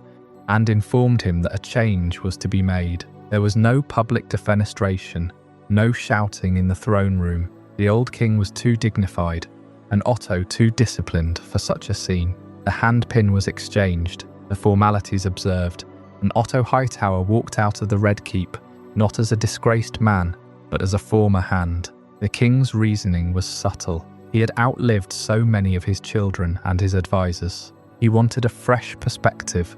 and informed him that a change was to be made. There was no public defenestration, no shouting in the throne room. The old king was too dignified, and Otto too disciplined for such a scene. The handpin was exchanged, the formalities observed, and Otto Hightower walked out of the Red Keep, not as a disgraced man, but as a former hand. The king's reasoning was subtle. He had outlived so many of his children and his advisors. He wanted a fresh perspective,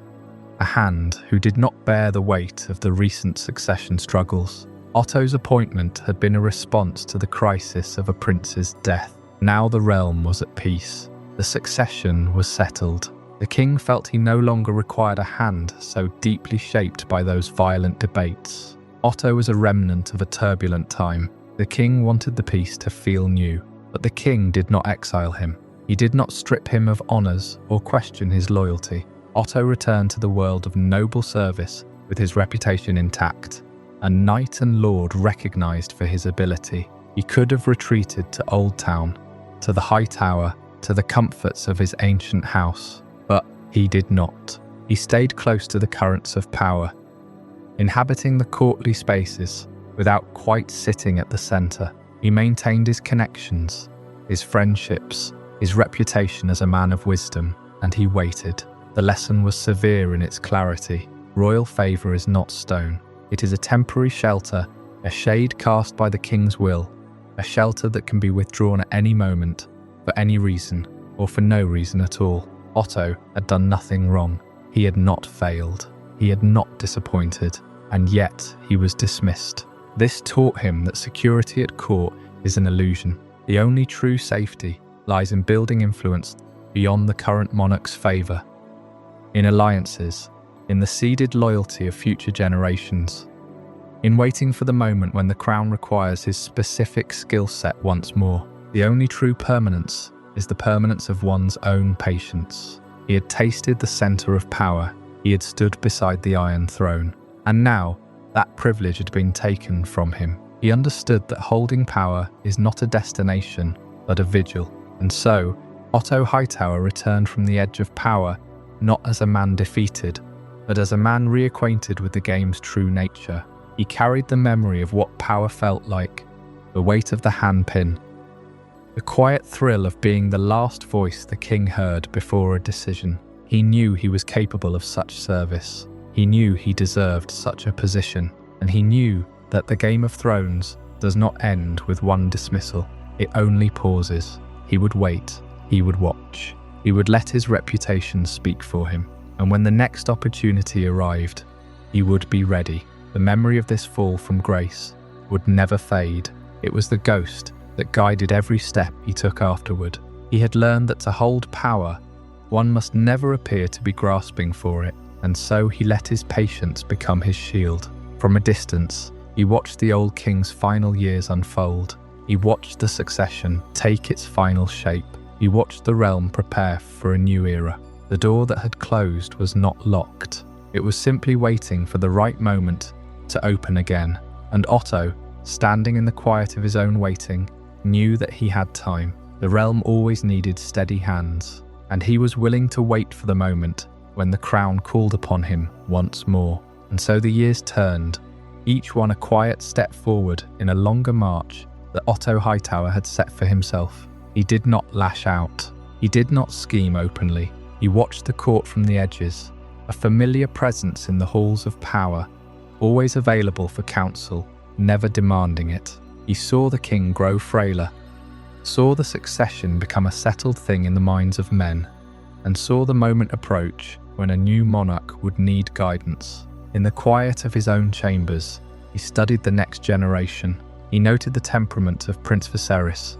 a hand who did not bear the weight of the recent succession struggles. Otto's appointment had been a response to the crisis of a prince's death. Now the realm was at peace. The succession was settled. The king felt he no longer required a hand so deeply shaped by those violent debates. Otto was a remnant of a turbulent time. The king wanted the peace to feel new, but the king did not exile him. He did not strip him of honours or question his loyalty. Otto returned to the world of noble service with his reputation intact, a knight and lord recognised for his ability. He could have retreated to Oldtown, to the High Tower, to the comforts of his ancient house, but he did not. He stayed close to the currents of power, inhabiting the courtly spaces without quite sitting at the centre. He maintained his connections, his friendships, his reputation as a man of wisdom, and he waited. The lesson was severe in its clarity. Royal favour is not stone. It is a temporary shelter, a shade cast by the king's will, a shelter that can be withdrawn at any moment, for any reason, or for no reason at all. Otto had done nothing wrong. He had not failed. He had not disappointed, and yet he was dismissed. This taught him that security at court is an illusion. The only true safety lies in building influence beyond the current monarch's favour, in alliances, in the seeded loyalty of future generations, in waiting for the moment when the crown requires his specific skill set once more. The only true permanence is the permanence of one's own patience. He had tasted the centre of power. He had stood beside the Iron Throne, and now that privilege had been taken from him. He understood that holding power is not a destination, but a vigil. And so, Otto Hightower returned from the edge of power, not as a man defeated, but as a man reacquainted with the game's true nature. He carried the memory of what power felt like, the weight of the handpin, the quiet thrill of being the last voice the king heard before a decision. He knew he was capable of such service. He knew he deserved such a position, and he knew that the Game of Thrones does not end with one dismissal. It only pauses. He would wait. He would watch. He would let his reputation speak for him. And when the next opportunity arrived, he would be ready. The memory of this fall from grace would never fade. It was the ghost that guided every step he took afterward. He had learned that to hold power, one must never appear to be grasping for it, and so he let his patience become his shield. From a distance, he watched the old king's final years unfold. He watched the succession take its final shape. He watched the realm prepare for a new era. The door that had closed was not locked. It was simply waiting for the right moment to open again. And Otto, standing in the quiet of his own waiting, knew that he had time. The realm always needed steady hands, and he was willing to wait for the moment when the crown called upon him once more. And so the years turned, each one a quiet step forward in a longer march that Otto Hightower had set for himself. He did not lash out. He did not scheme openly. He watched the court from the edges, a familiar presence in the halls of power, always available for counsel, never demanding it. He saw the king grow frailer, saw the succession become a settled thing in the minds of men, and saw the moment approach when a new monarch would need guidance. In the quiet of his own chambers, he studied the next generation. He noted the temperament of Prince Viserys,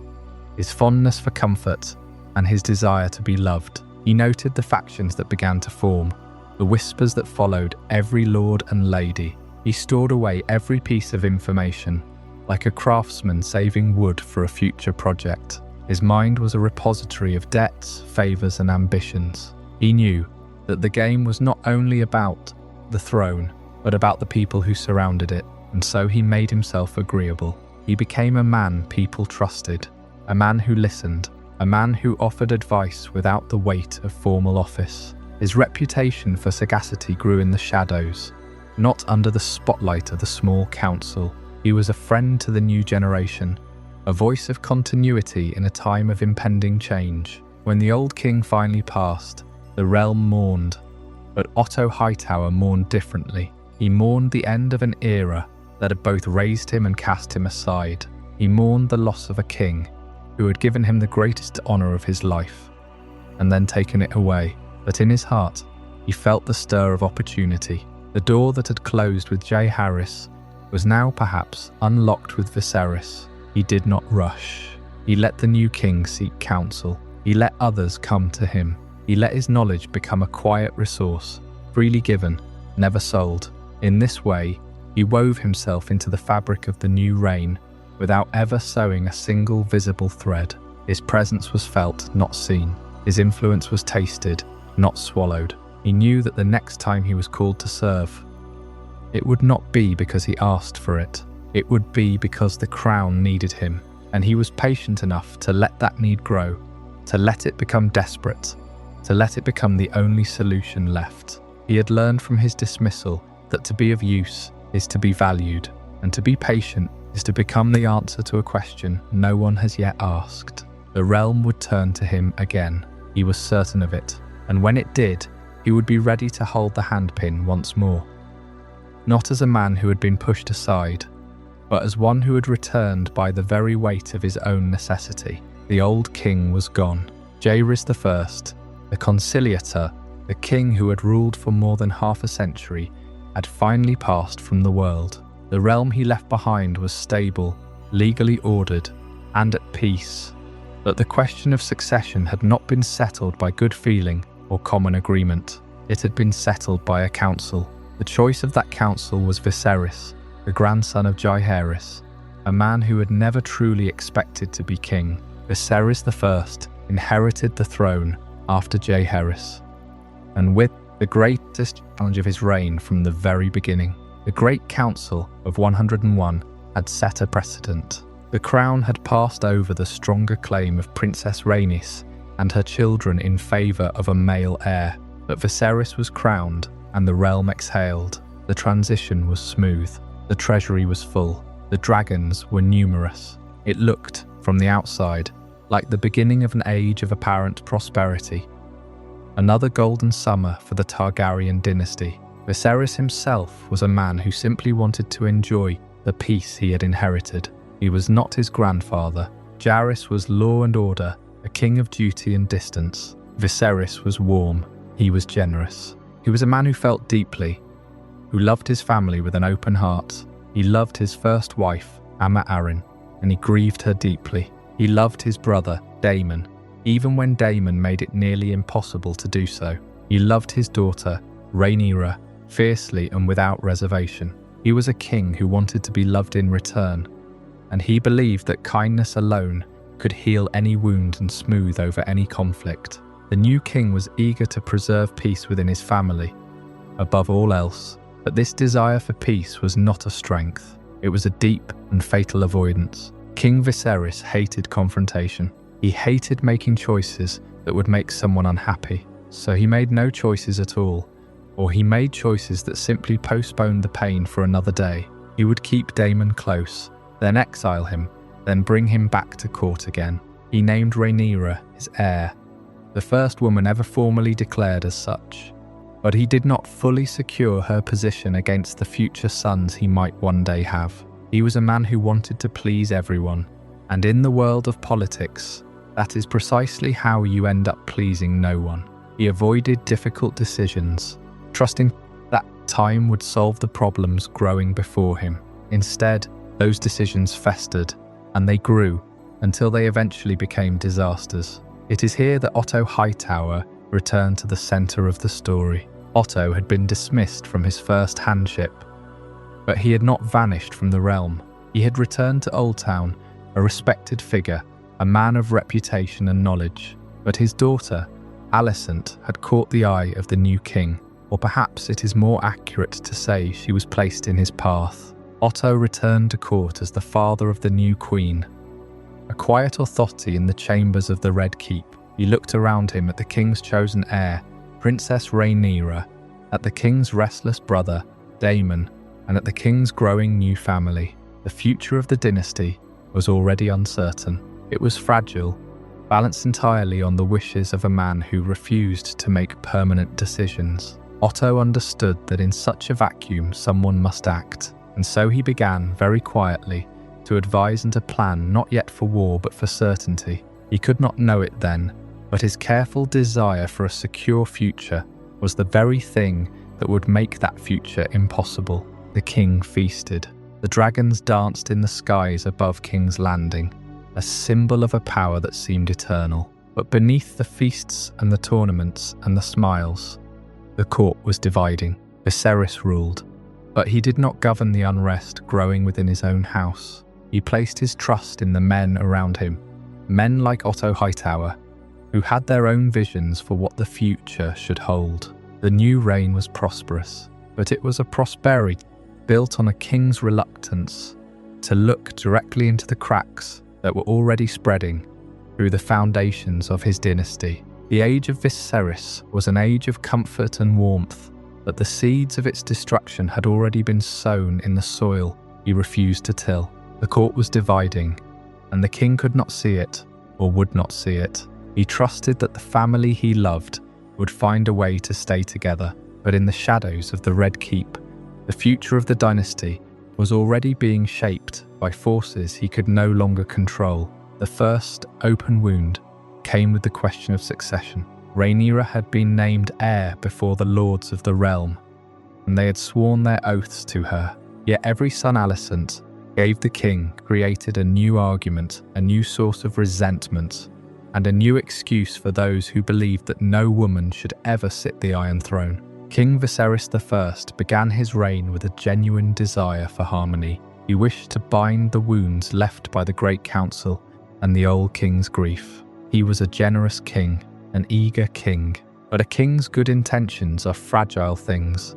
his fondness for comfort, and his desire to be loved. He noted the factions that began to form, the whispers that followed every lord and lady. He stored away every piece of information, like a craftsman saving wood for a future project. His mind was a repository of debts, favours, and ambitions. He knew that the game was not only about the throne, but about the people who surrounded it, and so he made himself agreeable. He became a man people trusted, a man who listened, a man who offered advice without the weight of formal office. His reputation for sagacity grew in the shadows, not under the spotlight of the small council. He was a friend to the new generation, a voice of continuity in a time of impending change. When the old king finally passed, the realm mourned, but Otto Hightower mourned differently. He mourned the end of an era that had both raised him and cast him aside. He mourned the loss of a king who had given him the greatest honour of his life, and then taken it away. But in his heart, he felt the stir of opportunity. The door that had closed with Jaehaerys was now perhaps unlocked with Viserys. He did not rush. He let the new king seek counsel. He let others come to him. He let his knowledge become a quiet resource, freely given, never sold. In this way, he wove himself into the fabric of the new reign without ever sewing a single visible thread. His presence was felt, not seen. His influence was tasted, not swallowed. He knew that the next time he was called to serve, it would not be because he asked for it. It would be because the crown needed him, and he was patient enough to let that need grow, to let it become desperate, to let it become the only solution left. He had learned from his dismissal that to be of use is to be valued, and to be patient is to become the answer to a question no one has yet asked. The realm would turn to him again. He was certain of it, and when it did, he would be ready to hold the handpin once more. Not as a man who had been pushed aside, but as one who had returned by the very weight of his own necessity. The old king was gone. Jaehaerys I, the conciliator, the king who had ruled for more than half a century, had finally passed from the world. The realm he left behind was stable, legally ordered, and at peace. But the question of succession had not been settled by good feeling or common agreement. It had been settled by a council. The choice of that council was Viserys, the grandson of Jaehaerys, a man who had never truly expected to be king. Viserys I inherited the throne after Jaehaerys, and with the greatest challenge of his reign from the very beginning. The Great Council of 101 had set a precedent. The crown had passed over the stronger claim of Princess Rhaenys and her children in favour of a male heir, but Viserys was crowned and the realm exhaled. The transition was smooth. The treasury was full. The dragons were numerous. It looked, from the outside, like the beginning of an age of apparent prosperity. Another golden summer for the Targaryen dynasty. Viserys himself was a man who simply wanted to enjoy the peace he had inherited. He was not his grandfather. Jaehaerys was law and order, a king of duty and distance. Viserys was warm. He was generous. He was a man who felt deeply, who loved his family with an open heart. He loved his first wife, Amma Arryn, and he grieved her deeply. He loved his brother, Daemon, even when Daemon made it nearly impossible to do so. He loved his daughter, Rhaenyra, fiercely and without reservation. He was a king who wanted to be loved in return, and he believed that kindness alone could heal any wound and smooth over any conflict. The new king was eager to preserve peace within his family, above all else, but this desire for peace was not a strength. It was a deep and fatal avoidance. King Viserys hated confrontation. He hated making choices that would make someone unhappy, so he made no choices at all, or he made choices that simply postponed the pain for another day. He would keep Daemon close, then exile him, then bring him back to court again. He named Rhaenyra his heir, the first woman ever formally declared as such, but he did not fully secure her position against the future sons he might one day have. He was a man who wanted to please everyone, and in the world of politics, that is precisely how you end up pleasing no one. He avoided difficult decisions, trusting that time would solve the problems growing before him. Instead, those decisions festered, and they grew until they eventually became disasters. It is here that Otto Hightower returned to the centre of the story. Otto had been dismissed from his First Handship, but he had not vanished from the realm. He had returned to Oldtown, a respected figure, a man of reputation and knowledge. But his daughter, Alicent, had caught the eye of the new king, or perhaps it is more accurate to say she was placed in his path. Otto returned to court as the father of the new queen. A quiet authority in the chambers of the Red Keep, he looked around him at the king's chosen heir, Princess Rhaenyra, at the king's restless brother, Daemon, and at the king's growing new family. The future of the dynasty was already uncertain. It was fragile, balanced entirely on the wishes of a man who refused to make permanent decisions. Otto understood that in such a vacuum someone must act, and so he began, very quietly, to advise and to plan not yet for war but for certainty. He could not know it then, but his careful desire for a secure future was the very thing that would make that future impossible. The king feasted. The dragons danced in the skies above King's Landing, a symbol of a power that seemed eternal. But beneath the feasts and the tournaments and the smiles, the court was dividing. Viserys ruled, but he did not govern the unrest growing within his own house. He placed his trust in the men around him, men like Otto Hightower, who had their own visions for what the future should hold. The new reign was prosperous, but it was a prosperity built on a king's reluctance to look directly into the cracks that were already spreading through the foundations of his dynasty. The age of Viserys was an age of comfort and warmth, but the seeds of its destruction had already been sown in the soil he refused to till. The court was dividing, and the king could not see it, or would not see it. He trusted that the family he loved would find a way to stay together, but in the shadows of the Red Keep, the future of the dynasty was already being shaped by forces he could no longer control. The first open wound came with the question of succession. Rhaenyra had been named heir before the lords of the realm, and they had sworn their oaths to her. Yet every son Alicent gave the king created a new argument, a new source of resentment, and a new excuse for those who believed that no woman should ever sit the Iron Throne. King Viserys I began his reign with a genuine desire for harmony. He wished to bind the wounds left by the Great Council and the old king's grief. He was a generous king, an eager king, but a king's good intentions are fragile things,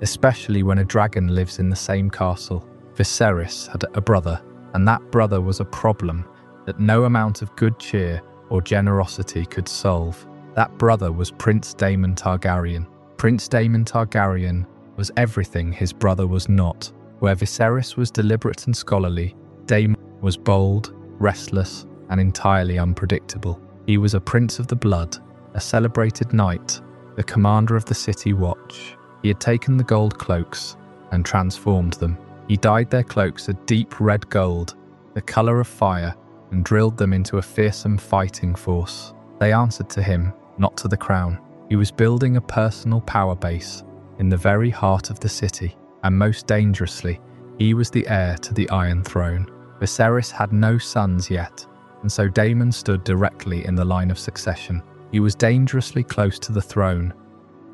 especially when a dragon lives in the same castle. Viserys had a brother, and that brother was a problem that no amount of good cheer or generosity could solve. That brother was Prince Daemon Targaryen. Prince Daemon Targaryen was everything his brother was not. Where Viserys was deliberate and scholarly, Daemon was bold, restless, and entirely unpredictable. He was a prince of the blood, a celebrated knight, the commander of the city watch. He had taken the gold cloaks and transformed them. He dyed their cloaks a deep red gold, the colour of fire, and drilled them into a fearsome fighting force. They answered to him, not to the crown. He was building a personal power base in the very heart of the city, and most dangerously, he was the heir to the Iron Throne. Viserys had no sons yet, and so Daemon stood directly in the line of succession. He was dangerously close to the throne,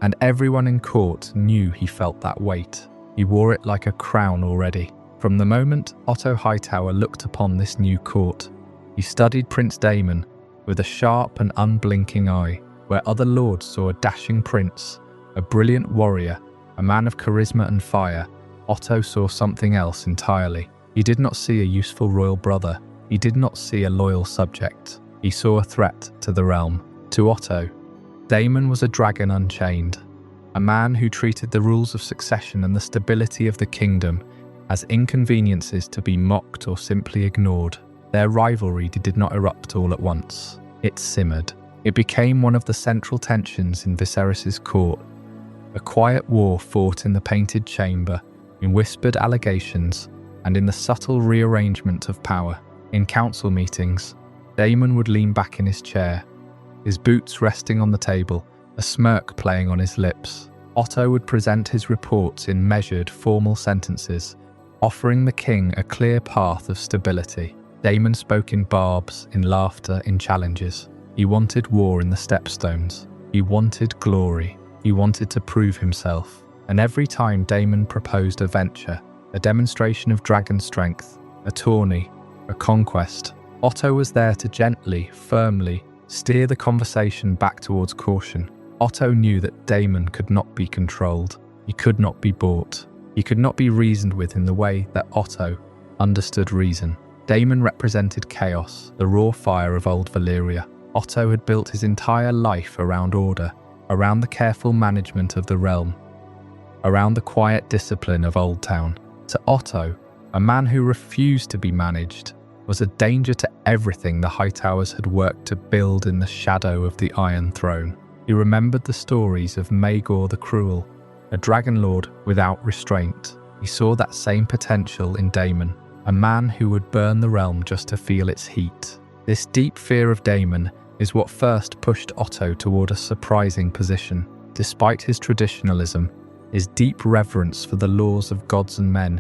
and everyone in court knew he felt that weight. He wore it like a crown already. From the moment Otto Hightower looked upon this new court, he studied Prince Daemon with a sharp and unblinking eye. Where other lords saw a dashing prince, a brilliant warrior, a man of charisma and fire, Otto saw something else entirely. He did not see a useful royal brother. He did not see a loyal subject. He saw a threat to the realm. To Otto, Daemon was a dragon unchained, a man who treated the rules of succession and the stability of the kingdom as inconveniences to be mocked or simply ignored. Their rivalry did not erupt all at once. It simmered. It became one of the central tensions in Viserys's court, a quiet war fought in the painted chamber, in whispered allegations, and in the subtle rearrangement of power. In council meetings, Daemon would lean back in his chair, his boots resting on the table, a smirk playing on his lips. Otto would present his reports in measured, formal sentences, offering the king a clear path of stability. Daemon spoke in barbs, in laughter, in challenges. He wanted war in the stepstones. He wanted glory. He wanted to prove himself. And every time Daemon proposed a venture, a demonstration of dragon strength, a tourney, a conquest, Otto was there to gently, firmly steer the conversation back towards caution. Otto knew that Daemon could not be controlled. He could not be bought. He could not be reasoned with in the way that Otto understood reason. Daemon represented chaos, the raw fire of old Valyria. Otto had built his entire life around order, around the careful management of the realm, around the quiet discipline of Oldtown. To Otto, a man who refused to be managed, was a danger to everything the Hightowers had worked to build in the shadow of the Iron Throne. He remembered the stories of Maegor the Cruel, a dragon lord without restraint. He saw that same potential in Daemon, a man who would burn the realm just to feel its heat. This deep fear of Daemon is what first pushed Otto toward a surprising position. Despite his traditionalism, his deep reverence for the laws of gods and men,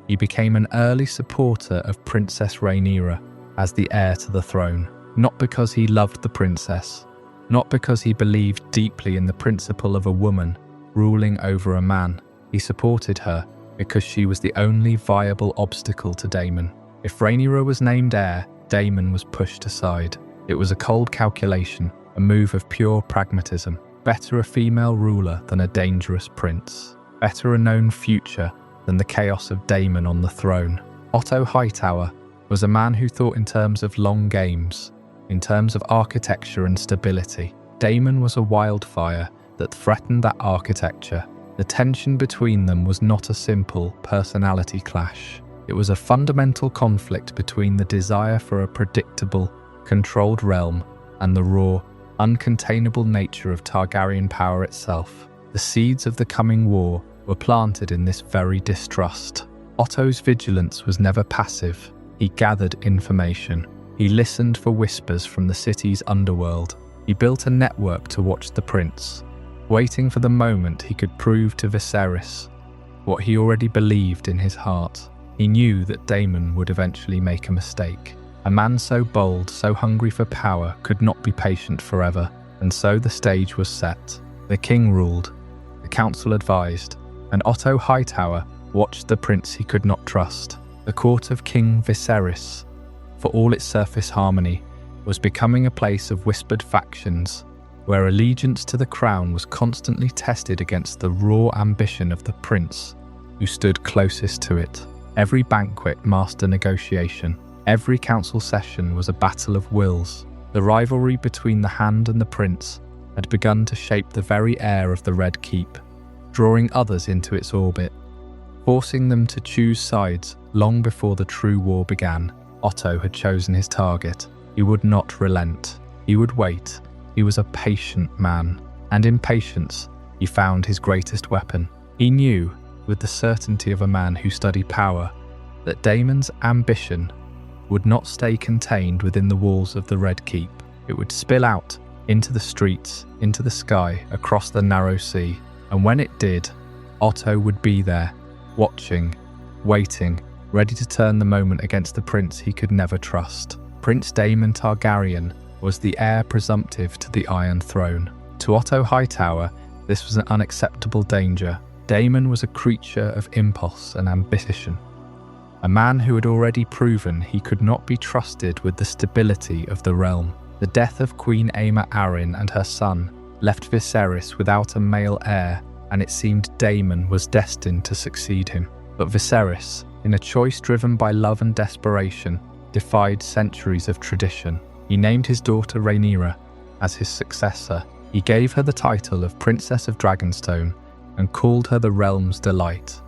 he became an early supporter of Princess Rhaenyra as the heir to the throne. Not because he loved the princess, not because he believed deeply in the principle of a woman ruling over a man. He supported her because she was the only viable obstacle to Daemon. If Rhaenyra was named heir, Daemon was pushed aside. It was a cold calculation, a move of pure pragmatism. Better a female ruler than a dangerous prince. Better a known future than the chaos of Daemon on the throne. Otto Hightower was a man who thought in terms of long games, in terms of architecture and stability. Daemon was a wildfire that threatened that architecture. The tension between them was not a simple personality clash. It was a fundamental conflict between the desire for a predictable, controlled realm and the raw, uncontainable nature of Targaryen power itself. The seeds of the coming war were planted in this very distrust. Otto's vigilance was never passive. He gathered information. He listened for whispers from the city's underworld. He built a network to watch the prince, waiting for the moment he could prove to Viserys what he already believed in his heart. He knew that Daemon would eventually make a mistake. A man so bold, so hungry for power, could not be patient forever, and so the stage was set. The king ruled, the council advised, and Otto Hightower watched the prince he could not trust. The court of King Viserys, for all its surface harmony, was becoming a place of whispered factions, where allegiance to the crown was constantly tested against the raw ambition of the prince who stood closest to it. Every banquet masked a negotiation. Every council session was a battle of wills. The rivalry between the Hand and the Prince had begun to shape the very air of the Red Keep, drawing others into its orbit, forcing them to choose sides long before the true war began. Otto had chosen his target. He would not relent. He would wait. He was a patient man, and in patience he found his greatest weapon. He knew, with the certainty of a man who studied power, that Daemon's ambition would not stay contained within the walls of the Red Keep. It would spill out into the streets, into the sky, across the narrow sea. And when it did, Otto would be there, watching, waiting, ready to turn the moment against the prince he could never trust. Prince Daemon Targaryen was the heir presumptive to the Iron Throne. To Otto Hightower, this was an unacceptable danger. Daemon was a creature of impulse and ambition, a man who had already proven he could not be trusted with the stability of the realm. The death of Queen Aemma Arryn and her son left Viserys without a male heir, and it seemed Daemon was destined to succeed him. But Viserys, in a choice driven by love and desperation, defied centuries of tradition. He named his daughter Rhaenyra as his successor. He gave her the title of Princess of Dragonstone and called her the realm's delight.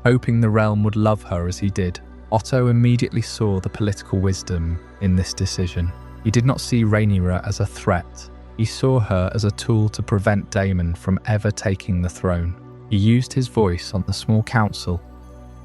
Hoping the realm would love her as he did, Otto immediately saw the political wisdom in this decision. He did not see Rhaenyra as a threat. He saw her as a tool to prevent Daemon from ever taking the throne. He used his voice on the small council,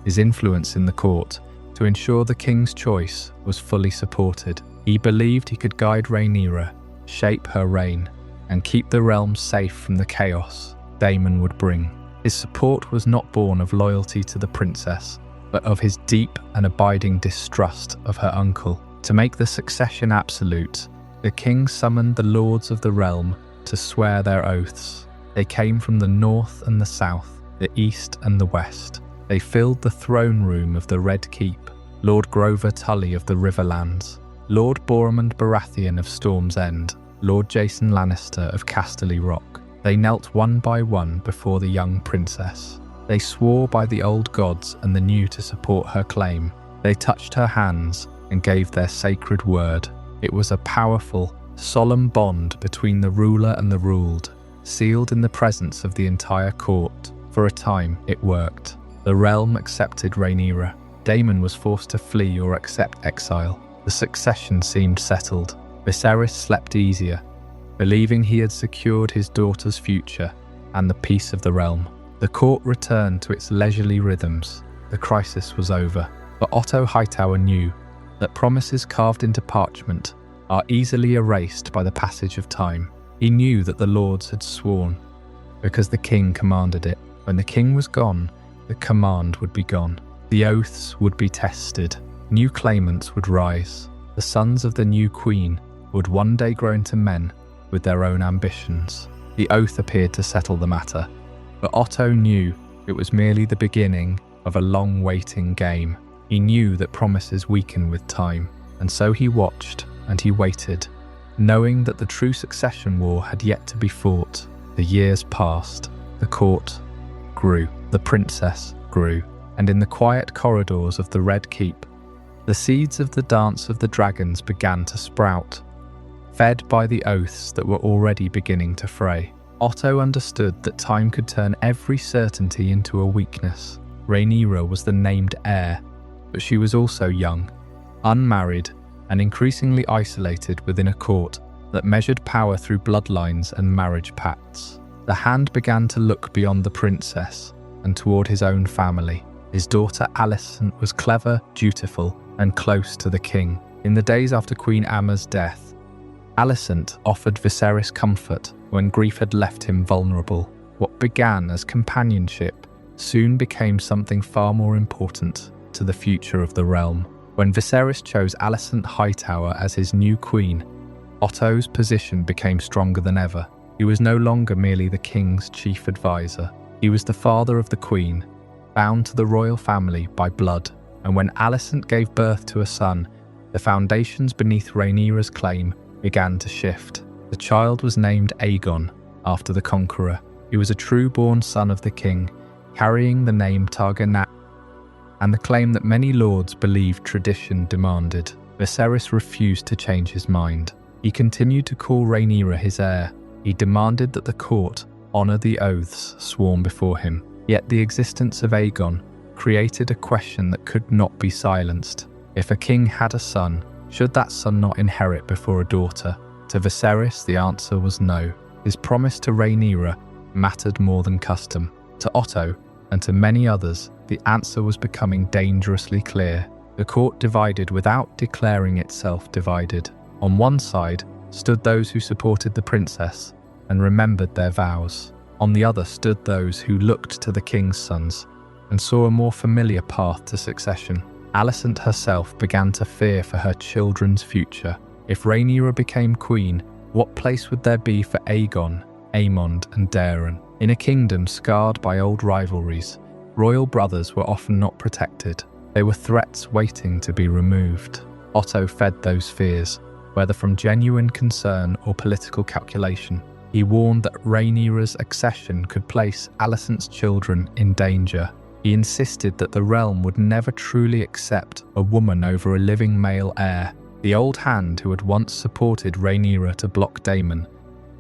his influence in the court, to ensure the king's choice was fully supported. He believed he could guide Rhaenyra, shape her reign, and keep the realm safe from the chaos Daemon would bring. His support was not born of loyalty to the princess, but of his deep and abiding distrust of her uncle. To make the succession absolute, the king summoned the lords of the realm to swear their oaths. They came from the north and the south, the east and the west. They filled the throne room of the Red Keep. Lord Grover Tully of the Riverlands, Lord Bormund Baratheon of Storm's End, Lord Jason Lannister of Casterly Rock. They knelt one by one before the young princess. They swore by the old gods and the new to support her claim. They touched her hands and gave their sacred word. It was a powerful, solemn bond between the ruler and the ruled, sealed in the presence of the entire court. For a time, it worked. The realm accepted Rhaenyra. Daemon was forced to flee or accept exile. The succession seemed settled. Viserys slept easier, believing he had secured his daughter's future and the peace of the realm. The court returned to its leisurely rhythms. The crisis was over. But Otto Hightower knew that promises carved into parchment are easily erased by the passage of time. He knew that the lords had sworn, because the king commanded it. When the king was gone, the command would be gone. The oaths would be tested. New claimants would rise. The sons of the new queen would one day grow into men with their own ambitions. The oath appeared to settle the matter, but Otto knew it was merely the beginning of a long-waiting game. He knew that promises weaken with time, and so he watched and he waited, knowing that the true succession war had yet to be fought. The years passed. The court grew. The princess grew. And in the quiet corridors of the Red Keep, the seeds of the Dance of the Dragons began to sprout, fed by the oaths that were already beginning to fray. Otto understood that time could turn every certainty into a weakness. Rhaenyra was the named heir, but she was also young, unmarried, and increasingly isolated within a court that measured power through bloodlines and marriage pacts. The hand began to look beyond the princess and toward his own family. His daughter Alicent was clever, dutiful, and close to the king. In the days after Queen Aemma's death, Alicent offered Viserys comfort when grief had left him vulnerable. What began as companionship soon became something far more important to the future of the realm. When Viserys chose Alicent Hightower as his new queen, Otto's position became stronger than ever. He was no longer merely the king's chief advisor. He was the father of the queen, bound to the royal family by blood. And when Alicent gave birth to a son, the foundations beneath Rhaenyra's claim began to shift. The child was named Aegon, after the conqueror. He was a true-born son of the king, carrying the name Targaryen and the claim that many lords believed tradition demanded. Viserys refused to change his mind. He continued to call Rhaenyra his heir. He demanded that the court honour the oaths sworn before him. Yet the existence of Aegon created a question that could not be silenced. If a king had a son, should that son not inherit before a daughter? To Viserys, the answer was no. His promise to Rhaenyra mattered more than custom. To Otto, and to many others, the answer was becoming dangerously clear. The court divided without declaring itself divided. On one side stood those who supported the princess and remembered their vows. On the other stood those who looked to the king's sons and saw a more familiar path to succession. Alicent herself began to fear for her children's future. If Rhaenyra became queen, what place would there be for Aegon, Aemond, and Daeron? In a kingdom scarred by old rivalries, royal brothers were often not protected. They were threats waiting to be removed. Otto fed those fears, whether from genuine concern or political calculation. He warned that Rhaenyra's accession could place Alicent's children in danger. He insisted that the realm would never truly accept a woman over a living male heir. The old hand who had once supported Rhaenyra to block Daemon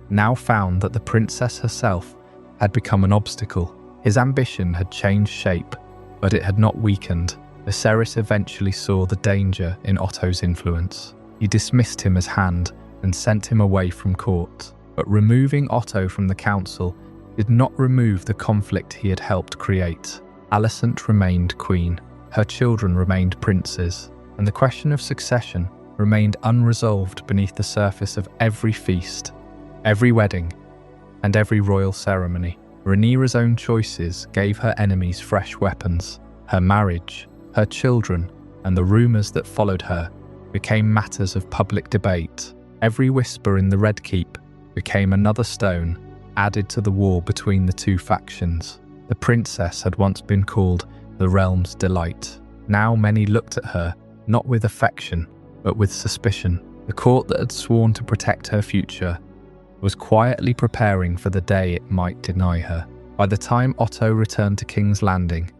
now found that the princess herself had become an obstacle. His ambition had changed shape, but it had not weakened. Viserys eventually saw the danger in Otto's influence. He dismissed him as hand and sent him away from court. But removing Otto from the council did not remove the conflict he had helped create. Alicent remained queen, her children remained princes, and the question of succession remained unresolved beneath the surface of every feast, every wedding, and every royal ceremony. Rhaenyra's own choices gave her enemies fresh weapons. Her marriage, her children, and the rumours that followed her became matters of public debate. Every whisper in the Red Keep became another stone added to the war between the two factions. The princess had once been called the realm's delight. Now many looked at her, not with affection, but with suspicion. The court that had sworn to protect her future was quietly preparing for the day it might deny her. By the time Otto returned to King's Landing,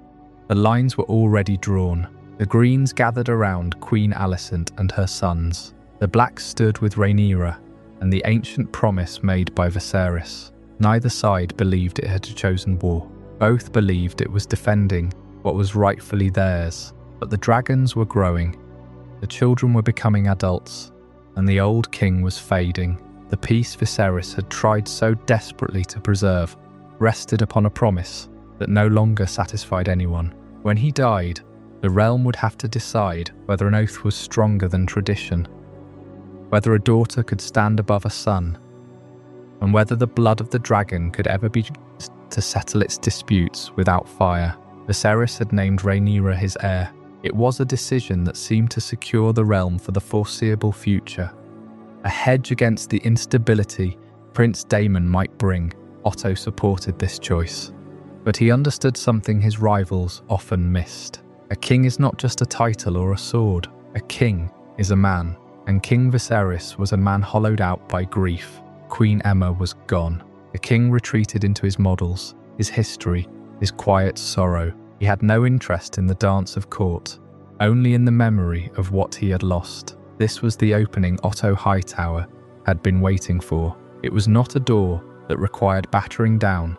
the lines were already drawn. The Greens gathered around Queen Alicent and her sons. The Blacks stood with Rhaenyra and the ancient promise made by Viserys. Neither side believed it had chosen war. Both believed it was defending what was rightfully theirs. But the dragons were growing, the children were becoming adults, and the old king was fading. The peace Viserys had tried so desperately to preserve rested upon a promise that no longer satisfied anyone. When he died, the realm would have to decide whether an oath was stronger than tradition, whether a daughter could stand above a son, and whether the blood of the dragon could ever be used to settle its disputes without fire. Viserys had named Rhaenyra his heir. It was a decision that seemed to secure the realm for the foreseeable future. A hedge against the instability Prince Daemon might bring. Otto supported this choice. But he understood something his rivals often missed. A king is not just a title or a sword. A king is a man. And King Viserys was a man hollowed out by grief. Queen Aemma was gone. The king retreated into his models, his history, his quiet sorrow. He had no interest in the dance of court, only in the memory of what he had lost. This was the opening Otto Hightower had been waiting for. It was not a door that required battering down,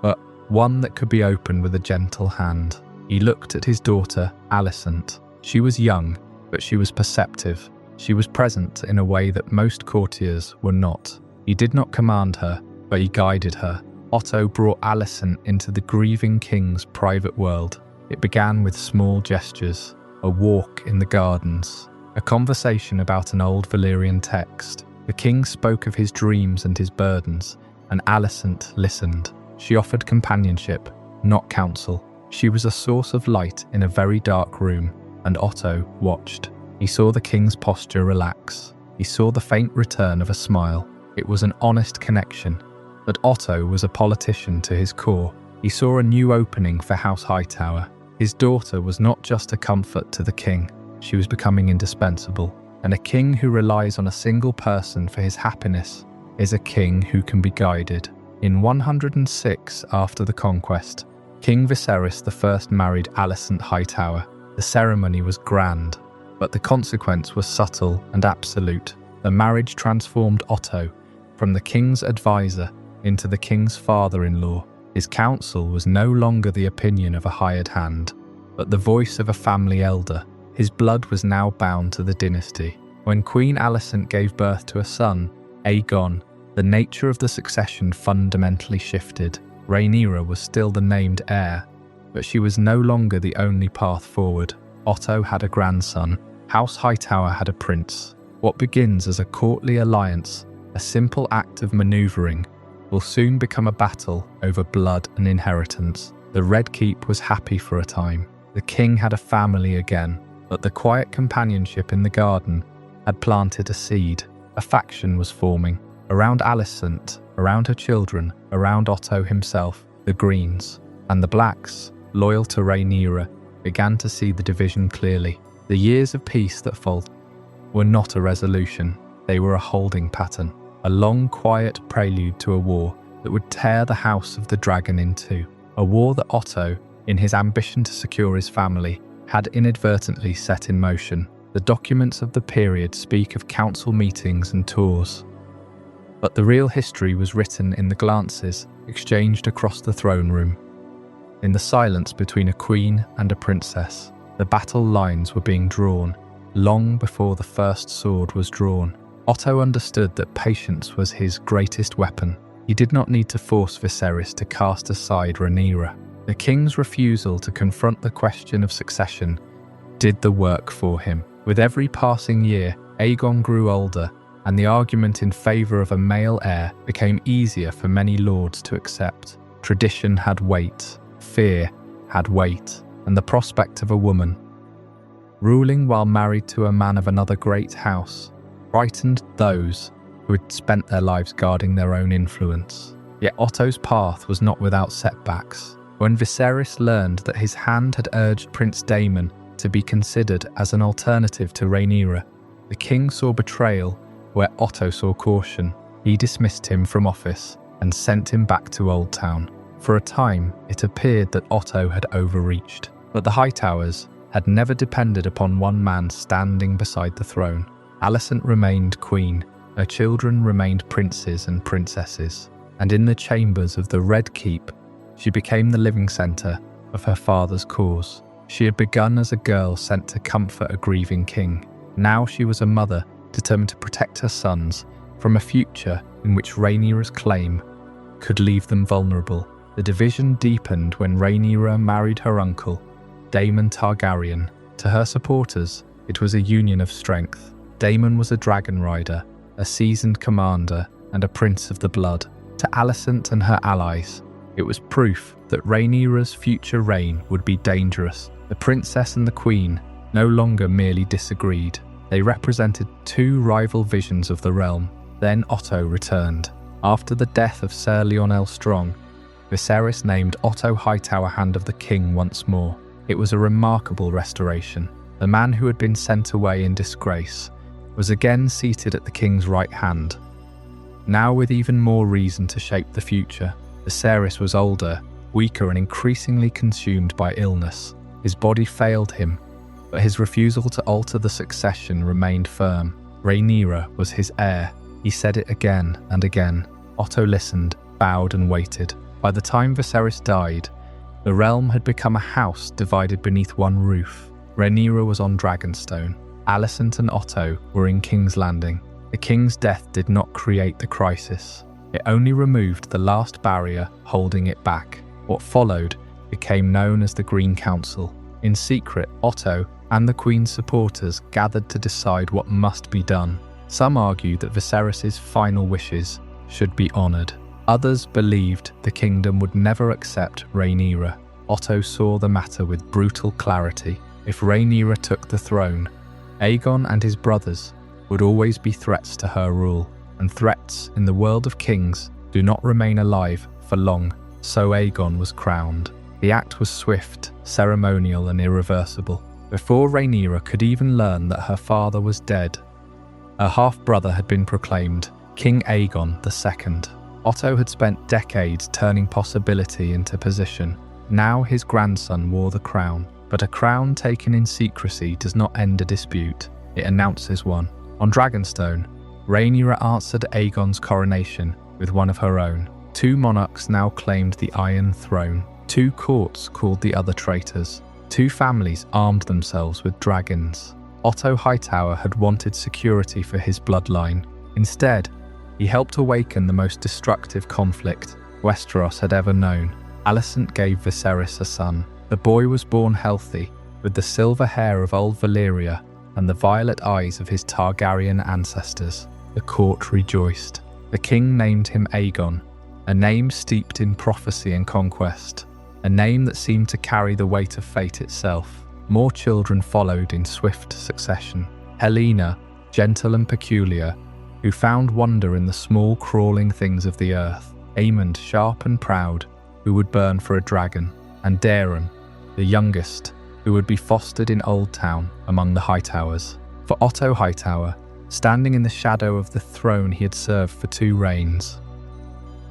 but one that could be opened with a gentle hand. He looked at his daughter, Alicent. She was young, but she was perceptive. She was present in a way that most courtiers were not. He did not command her, but he guided her. Otto brought Alicent into the grieving king's private world. It began with small gestures, a walk in the gardens, a conversation about an old Valyrian text. The king spoke of his dreams and his burdens, and Alicent listened. She offered companionship, not counsel. She was a source of light in a very dark room, and Otto watched. He saw the king's posture relax. He saw the faint return of a smile. It was an honest connection. But Otto was a politician to his core. He saw a new opening for House Hightower. His daughter was not just a comfort to the king, she was becoming indispensable. And a king who relies on a single person for his happiness is a king who can be guided. In 106 after the conquest, King Viserys I married Alicent Hightower. The ceremony was grand, but the consequence was subtle and absolute. The marriage transformed Otto from the king's advisor into the king's father-in-law. His counsel was no longer the opinion of a hired hand, but the voice of a family elder. His blood was now bound to the dynasty. When Queen Alicent gave birth to a son, Aegon, the nature of the succession fundamentally shifted. Rhaenyra was still the named heir, but she was no longer the only path forward. Otto had a grandson. House Hightower had a prince. What begins as a courtly alliance, a simple act of maneuvering, will soon become a battle over blood and inheritance. The Red Keep was happy for a time. The king had a family again, but the quiet companionship in the garden had planted a seed. A faction was forming. Around Alicent, around her children, around Otto himself, the Greens and the Blacks, loyal to Rhaenyra, began to see the division clearly. The years of peace that followed were not a resolution, they were a holding pattern. A long, quiet prelude to a war that would tear the House of the Dragon in two. A war that Otto, in his ambition to secure his family, had inadvertently set in motion. The documents of the period speak of council meetings and tours. But the real history was written in the glances exchanged across the throne room. In the silence between a queen and a princess, the battle lines were being drawn, long before the first sword was drawn. Otto understood that patience was his greatest weapon. He did not need to force Viserys to cast aside Rhaenyra. The king's refusal to confront the question of succession did the work for him. With every passing year, Aegon grew older, and the argument in favour of a male heir became easier for many lords to accept. Tradition had weight, fear had weight, and the prospect of a woman ruling while married to a man of another great house frightened those who had spent their lives guarding their own influence. Yet Otto's path was not without setbacks. When Viserys learned that his hand had urged Prince Daemon to be considered as an alternative to Rhaenyra, the king saw betrayal where Otto saw caution. He dismissed him from office and sent him back to Oldtown. For a time, it appeared that Otto had overreached, but the Hightowers had never depended upon one man standing beside the throne. Alicent remained queen, her children remained princes and princesses, and in the chambers of the Red Keep, she became the living centre of her father's cause. She had begun as a girl sent to comfort a grieving king. Now she was a mother determined to protect her sons from a future in which Rhaenyra's claim could leave them vulnerable. The division deepened when Rhaenyra married her uncle, Daemon Targaryen. To her supporters, it was a union of strength. Daemon was a dragon rider, a seasoned commander, and a prince of the blood. To Alicent and her allies, it was proof that Rhaenyra's future reign would be dangerous. The princess and the queen no longer merely disagreed. They represented two rival visions of the realm. Then Otto returned. After the death of Ser Lionel Strong, Viserys named Otto Hightower Hand of the King once more. It was a remarkable restoration. The man who had been sent away in disgrace was again seated at the king's right hand, now with even more reason to shape the future. Viserys was older, weaker, and increasingly consumed by illness. His body failed him, but his refusal to alter the succession remained firm. Rhaenyra was his heir. He said it again and again. Otto listened, bowed, and waited. By the time Viserys died, the realm had become a house divided beneath one roof. Rhaenyra was on Dragonstone. Alicent and Otto were in King's Landing. The king's death did not create the crisis. It only removed the last barrier holding it back. What followed became known as the Green Council. In secret, Otto and the Queen's supporters gathered to decide what must be done. Some argued that Viserys' final wishes should be honoured. Others believed the kingdom would never accept Rhaenyra. Otto saw the matter with brutal clarity. If Rhaenyra took the throne, Aegon and his brothers would always be threats to her rule, and threats in the world of kings do not remain alive for long. So Aegon was crowned. The act was swift, ceremonial, and irreversible. Before Rhaenyra could even learn that her father was dead, her half-brother had been proclaimed King Aegon II. Otto had spent decades turning possibility into position. Now his grandson wore the crown. But a crown taken in secrecy does not end a dispute, it announces one. On Dragonstone, Rhaenyra answered Aegon's coronation with one of her own. Two monarchs now claimed the Iron Throne. Two courts called the other traitors. Two families armed themselves with dragons. Otto Hightower had wanted security for his bloodline. Instead, he helped awaken the most destructive conflict Westeros had ever known. Alicent gave Viserys a son. The boy was born healthy, with the silver hair of old Valyria and the violet eyes of his Targaryen ancestors. The court rejoiced. The king named him Aegon, a name steeped in prophecy and conquest, a name that seemed to carry the weight of fate itself. More children followed in swift succession. Helena, gentle and peculiar, who found wonder in the small crawling things of the earth. Aemond, sharp and proud, who would burn for a dragon. And Daeron, the youngest, who would be fostered in Oldtown among the Hightowers. For Otto Hightower, standing in the shadow of the throne he had served for 2 reigns,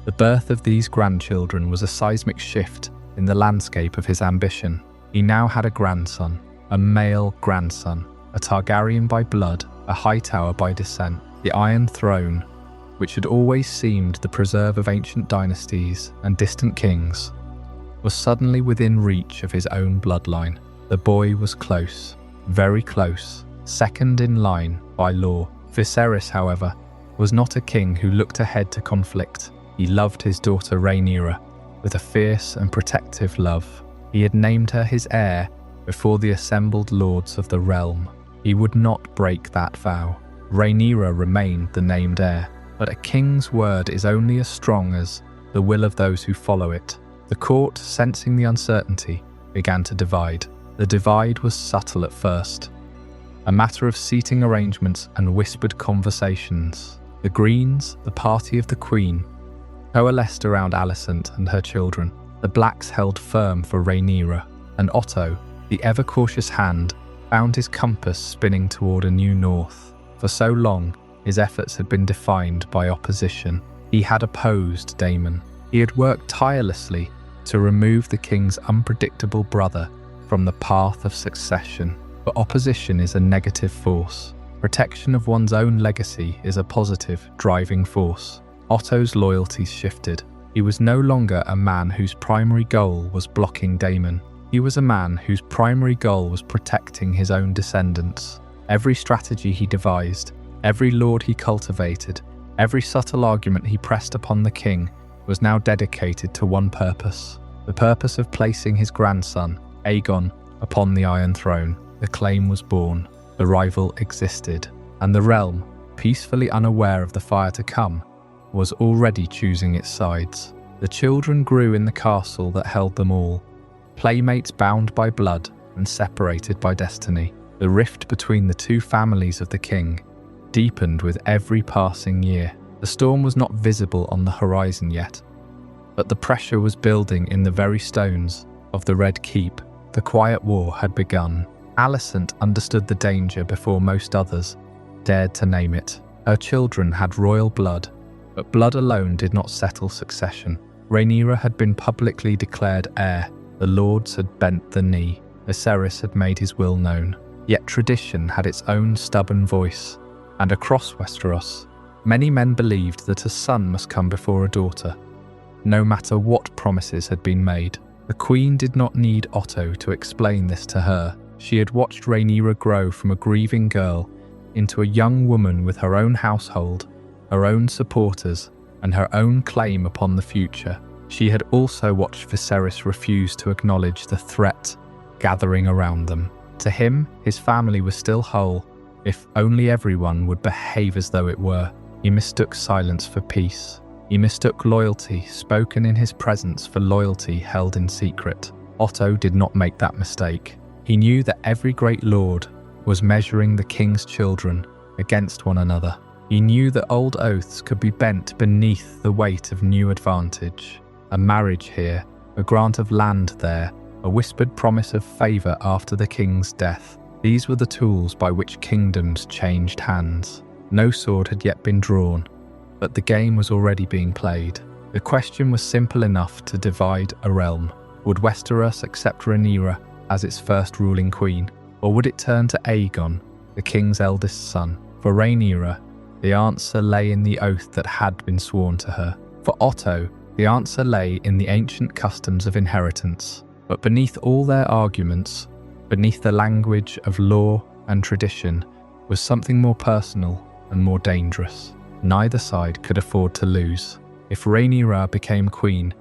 the birth of these grandchildren was a seismic shift in the landscape of his ambition. He now had a grandson, a male grandson, a Targaryen by blood, a Hightower by descent. The Iron Throne, which had always seemed the preserve of ancient dynasties and distant kings, was suddenly within reach of his own bloodline. The boy was close, very close, second in line by law. Viserys, however, was not a king who looked ahead to conflict. He loved his daughter Rhaenyra with a fierce and protective love. He had named her his heir before the assembled lords of the realm. He would not break that vow. Rhaenyra remained the named heir, but a king's word is only as strong as the will of those who follow it. The court, sensing the uncertainty, began to divide. The divide was subtle at first, a matter of seating arrangements and whispered conversations. The Greens, the party of the Queen, coalesced around Alicent and her children. The Blacks held firm for Rhaenyra, and Otto, the ever-cautious hand, found his compass spinning toward a new north. For so long, his efforts had been defined by opposition. He had opposed Daemon. He had worked tirelessly to remove the king's unpredictable brother from the path of succession. But opposition is a negative force. Protection of one's own legacy is a positive, driving force. Otto's loyalties shifted. He was no longer a man whose primary goal was blocking Daemon. He was a man whose primary goal was protecting his own descendants. Every strategy he devised, every lord he cultivated, every subtle argument he pressed upon the king was now dedicated to one purpose: the purpose of placing his grandson, Aegon, upon the Iron Throne. The claim was born, the rival existed, and the realm, peacefully unaware of the fire to come, was already choosing its sides. The children grew in the castle that held them all, playmates bound by blood and separated by destiny. The rift between the two families of the king deepened with every passing year. The storm was not visible on the horizon yet, but the pressure was building in the very stones of the Red Keep. The quiet war had begun. Alicent understood the danger before most others dared to name it. Her children had royal blood, but blood alone did not settle succession. Rhaenyra had been publicly declared heir. The lords had bent the knee. Viserys had made his will known. Yet tradition had its own stubborn voice, and across Westeros, many men believed that a son must come before a daughter, no matter what promises had been made. The queen did not need Otto to explain this to her. She had watched Rhaenyra grow from a grieving girl into a young woman with her own household, her own supporters, and her own claim upon the future. She had also watched Viserys refuse to acknowledge the threat gathering around them. To him, his family was still whole, if only everyone would behave as though it were. He mistook silence for peace. He mistook loyalty spoken in his presence for loyalty held in secret. Otto did not make that mistake. He knew that every great lord was measuring the king's children against one another. He knew that old oaths could be bent beneath the weight of new advantage. A marriage here, a grant of land there, a whispered promise of favour after the king's death. These were the tools by which kingdoms changed hands. No sword had yet been drawn, but the game was already being played. The question was simple enough to divide a realm. Would Westeros accept Rhaenyra as its first ruling queen, or would it turn to Aegon, the king's eldest son? For Rhaenyra, the answer lay in the oath that had been sworn to her. For Otto, the answer lay in the ancient customs of inheritance. But beneath all their arguments, beneath the language of law and tradition, was something more personal and more dangerous. Neither side could afford to lose. If Rhaenyra became queen,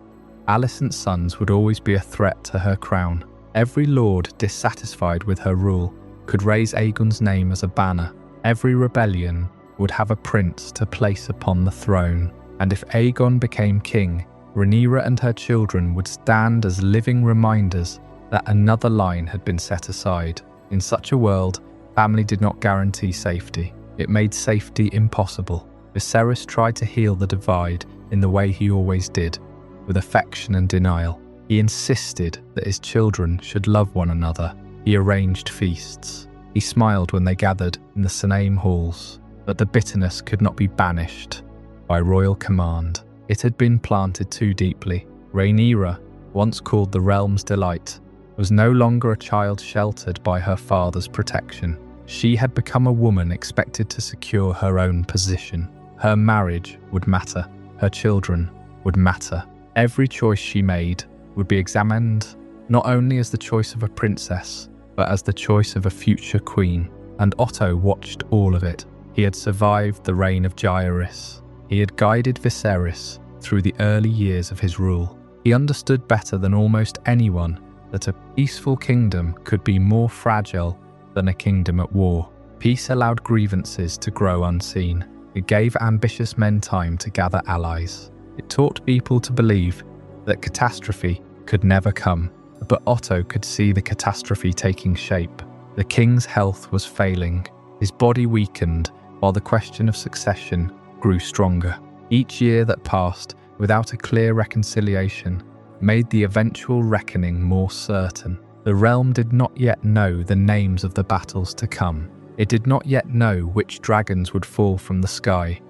Alicent's sons would always be a threat to her crown. Every lord dissatisfied with her rule could raise Aegon's name as a banner. Every rebellion would have a prince to place upon the throne. And if Aegon became king, Rhaenyra and her children would stand as living reminders that another line had been set aside. In such a world, family did not guarantee safety. It made safety impossible. Viserys tried to heal the divide in the way he always did, with affection and denial. He insisted that his children should love one another. He arranged feasts. He smiled when they gathered in the same halls. But the bitterness could not be banished by royal command. It had been planted too deeply. Rhaenyra, once called the realm's delight, was no longer a child sheltered by her father's protection. She had become a woman expected to secure her own position. Her marriage would matter. Her children would matter. Every choice she made would be examined not only as the choice of a princess, but as the choice of a future queen. And Otto watched all of it. He had survived the reign of Jaehaerys. He had guided Viserys through the early years of his rule. He understood better than almost anyone that a peaceful kingdom could be more fragile than a kingdom at war. Peace allowed grievances to grow unseen. It gave ambitious men time to gather allies. It taught people to believe that catastrophe could never come. But Otto could see the catastrophe taking shape. The king's health was failing. His body weakened, while the question of succession grew stronger. Each year that passed without a clear reconciliation made the eventual reckoning more certain. The realm did not yet know the names of the battles to come. It did not yet know which dragons would fall from the sky,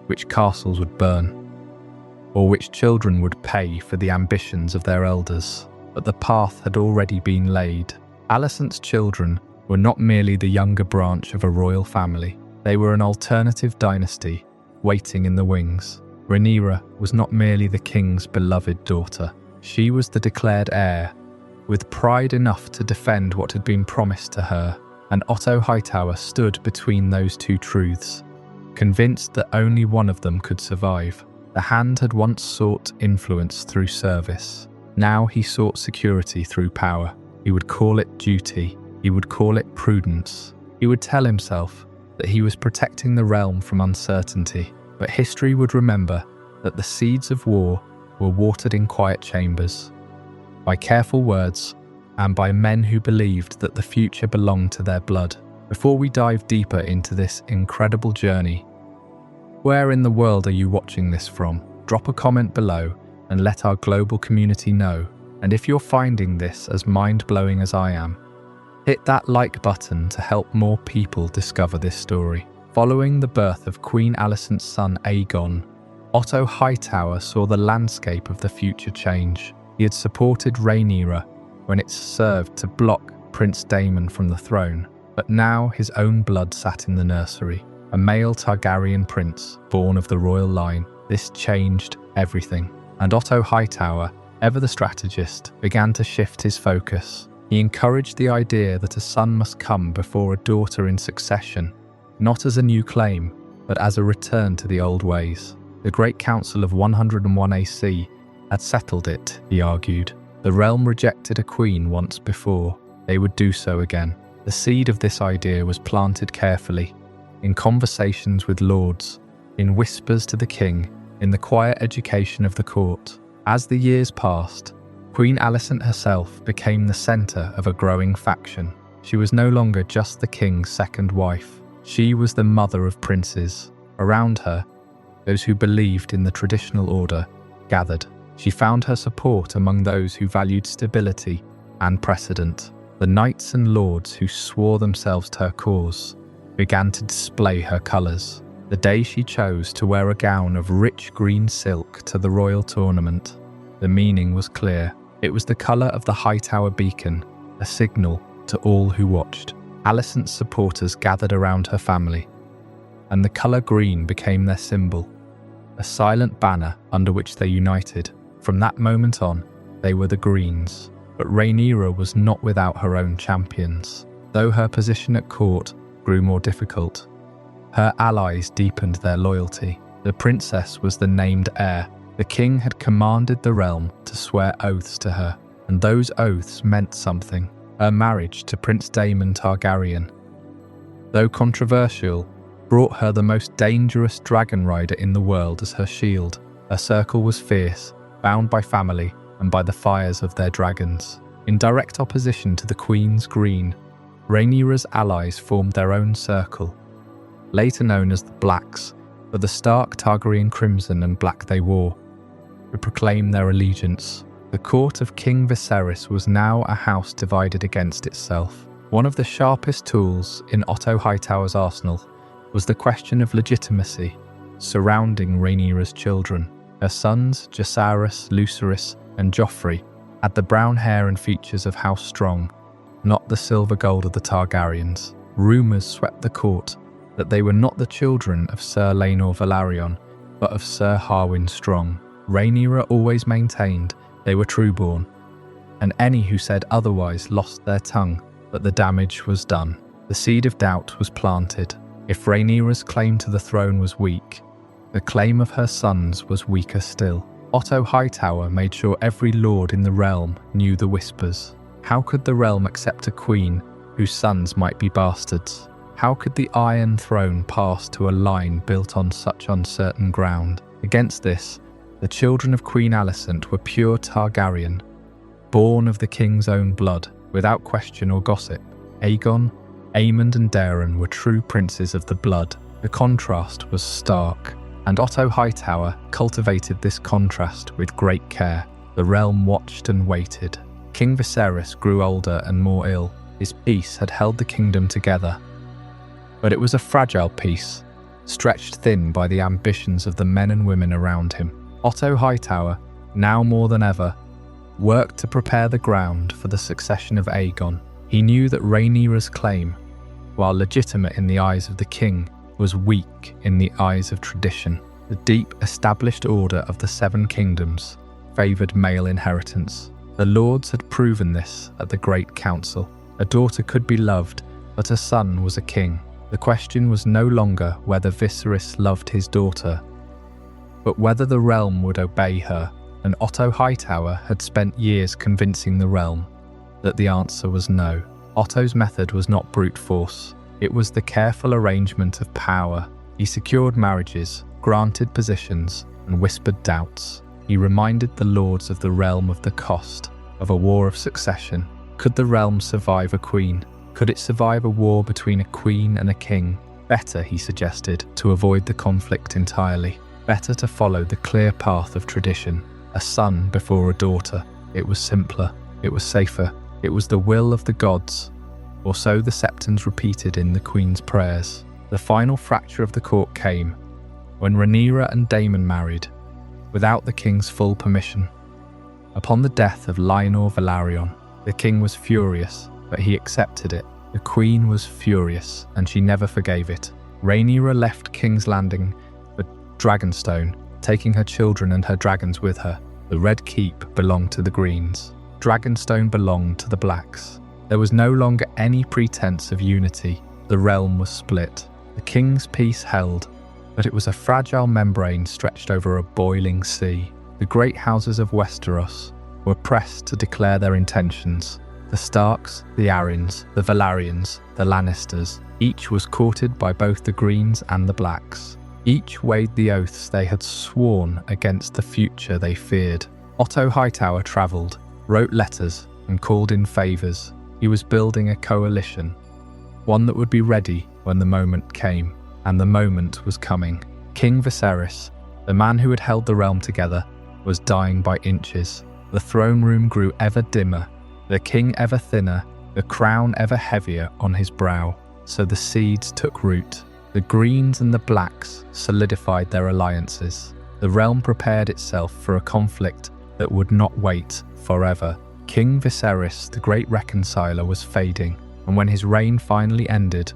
which castles would burn, or which children would pay for the ambitions of their elders. But the path had already been laid. Alicent's children were not merely the younger branch of a royal family. They were an alternative dynasty waiting in the wings. Rhaenyra was not merely the king's beloved daughter. She was the declared heir, with pride enough to defend what had been promised to her, and Otto Hightower stood between those two truths, convinced that only one of them could survive. The Hand had once sought influence through service. Now he sought security through power. He would call it duty. He would call it prudence. He would tell himself that he was protecting the realm from uncertainty. But history would remember that the seeds of war were watered in quiet chambers, by careful words, and by men who believed that the future belonged to their blood. Before we dive deeper into this incredible journey, where in the world are you watching this from? Drop a comment below and let our global community know. And if you're finding this as mind-blowing as I am, hit that like button to help more people discover this story. Following the birth of Queen Alicent's son Aegon, Otto Hightower saw the landscape of the future change. He had supported Rhaenyra when it served to block Prince Daemon from the throne, but now his own blood sat in the nursery. A male Targaryen prince, born of the royal line. This changed everything. And Otto Hightower, ever the strategist, began to shift his focus. He encouraged the idea that a son must come before a daughter in succession, not as a new claim, but as a return to the old ways. The Great Council of 101 AC had settled it, he argued. The realm rejected a queen once before. They would do so again. The seed of this idea was planted carefully, in conversations with lords, in whispers to the king, in the quiet education of the court. As the years passed, Queen Alicent herself became the centre of a growing faction. She was no longer just the king's second wife. She was the mother of princes. Around her, those who believed in the traditional order gathered. She found her support among those who valued stability and precedent. The knights and lords who swore themselves to her cause began to display her colours. The day she chose to wear a gown of rich green silk to the royal tournament, the meaning was clear. It was the colour of the Hightower beacon, a signal to all who watched. Alicent's supporters gathered around her family, and the colour green became their symbol, a silent banner under which they united. From that moment on, they were the Greens. But Rhaenyra was not without her own champions. Though her position at court grew more difficult, her allies deepened their loyalty. The princess was the named heir. The king had commanded the realm to swear oaths to her, and those oaths meant something. Her marriage to Prince Daemon Targaryen, though controversial, brought her the most dangerous dragon rider in the world as her shield. Her circle was fierce, bound by family and by the fires of their dragons. In direct opposition to the Queen's Green, Rhaenyra's allies formed their own circle, later known as the Blacks, for the stark Targaryen crimson and black they wore, to proclaim their allegiance. The court of King Viserys was now a house divided against itself. One of the sharpest tools in Otto Hightower's arsenal was the question of legitimacy surrounding Rhaenyra's children. Her sons, Jacaerys, Lucerys, and Joffrey, had the brown hair and features of House Strong, not the silver gold of the Targaryens. Rumours swept the court that they were not the children of Sir Laenor Velaryon, but of Sir Harwin Strong. Rhaenyra always maintained they were trueborn, and any who said otherwise lost their tongue, but the damage was done. The seed of doubt was planted. If Rhaenyra's claim to the throne was weak, the claim of her sons was weaker still. Otto Hightower made sure every lord in the realm knew the whispers. How could the realm accept a queen whose sons might be bastards? How could the Iron Throne pass to a line built on such uncertain ground? Against this, the children of Queen Alicent were pure Targaryen, born of the king's own blood, without question or gossip. Aegon, Aemond and Daeron were true princes of the blood. The contrast was stark, and Otto Hightower cultivated this contrast with great care. The realm watched and waited. King Viserys grew older and more ill. His peace had held the kingdom together, but it was a fragile peace, stretched thin by the ambitions of the men and women around him. Otto Hightower, now more than ever, worked to prepare the ground for the succession of Aegon. He knew that Rhaenyra's claim, while legitimate in the eyes of the king, was weak in the eyes of tradition. The deep, established order of the Seven Kingdoms favoured male inheritance. The lords had proven this at the Great Council. A daughter could be loved, but a son was a king. The question was no longer whether Viserys loved his daughter, but whether the realm would obey her, and Otto Hightower had spent years convincing the realm that the answer was no. Otto's method was not brute force. It was the careful arrangement of power. He secured marriages, granted positions, and whispered doubts. He reminded the lords of the realm of the cost of a war of succession. Could the realm survive a queen? Could it survive a war between a queen and a king? Better, he suggested, to avoid the conflict entirely. Better to follow the clear path of tradition. A son before a daughter. It was simpler. It was safer. It was the will of the gods. Or so the Septons repeated in the Queen's prayers. The final fracture of the court came when Rhaenyra and Daemon married, without the king's full permission. Upon the death of Lyonor Velaryon, the king was furious, but he accepted it. The queen was furious, and she never forgave it. Rhaenyra left King's Landing for Dragonstone, taking her children and her dragons with her. The Red Keep belonged to the Greens. Dragonstone belonged to the Blacks. There was no longer any pretense of unity. The realm was split. The king's peace held, but it was a fragile membrane stretched over a boiling sea. The great houses of Westeros were pressed to declare their intentions. The Starks, the Arryns, the Velaryons, the Lannisters, each was courted by both the Greens and the Blacks. Each weighed the oaths they had sworn against the future they feared. Otto Hightower travelled, wrote letters, and called in favours. He was building a coalition, one that would be ready when the moment came. And the moment was coming. King Viserys, the man who had held the realm together, was dying by inches. The throne room grew ever dimmer, the king ever thinner, the crown ever heavier on his brow. So the seeds took root. The Greens and the Blacks solidified their alliances. The realm prepared itself for a conflict that would not wait forever. King Viserys, the great reconciler, was fading, and when his reign finally ended,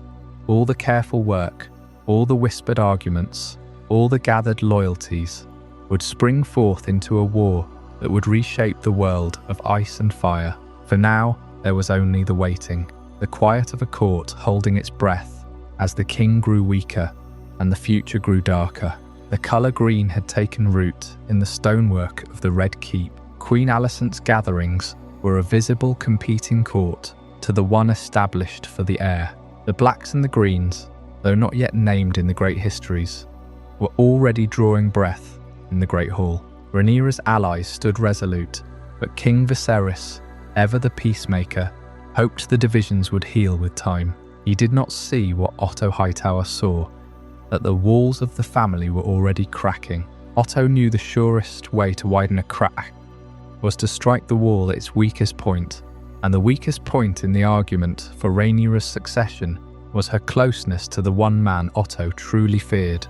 all the careful work, all the whispered arguments, all the gathered loyalties would spring forth into a war that would reshape the world of ice and fire. For now, there was only the waiting, the quiet of a court holding its breath as the king grew weaker and the future grew darker. The colour green had taken root in the stonework of the Red Keep. Queen Alicent's gatherings were a visible competing court to the one established for the heir. The Blacks and the Greens, though not yet named in the great histories, were already drawing breath in the Great Hall. Rhaenyra's allies stood resolute, but King Viserys, ever the peacemaker, hoped the divisions would heal with time. He did not see what Otto Hightower saw, that the walls of the family were already cracking. Otto knew the surest way to widen a crack was to strike the wall at its weakest point, and the weakest point in the argument for Rhaenyra's succession was her closeness to the one man Otto truly feared,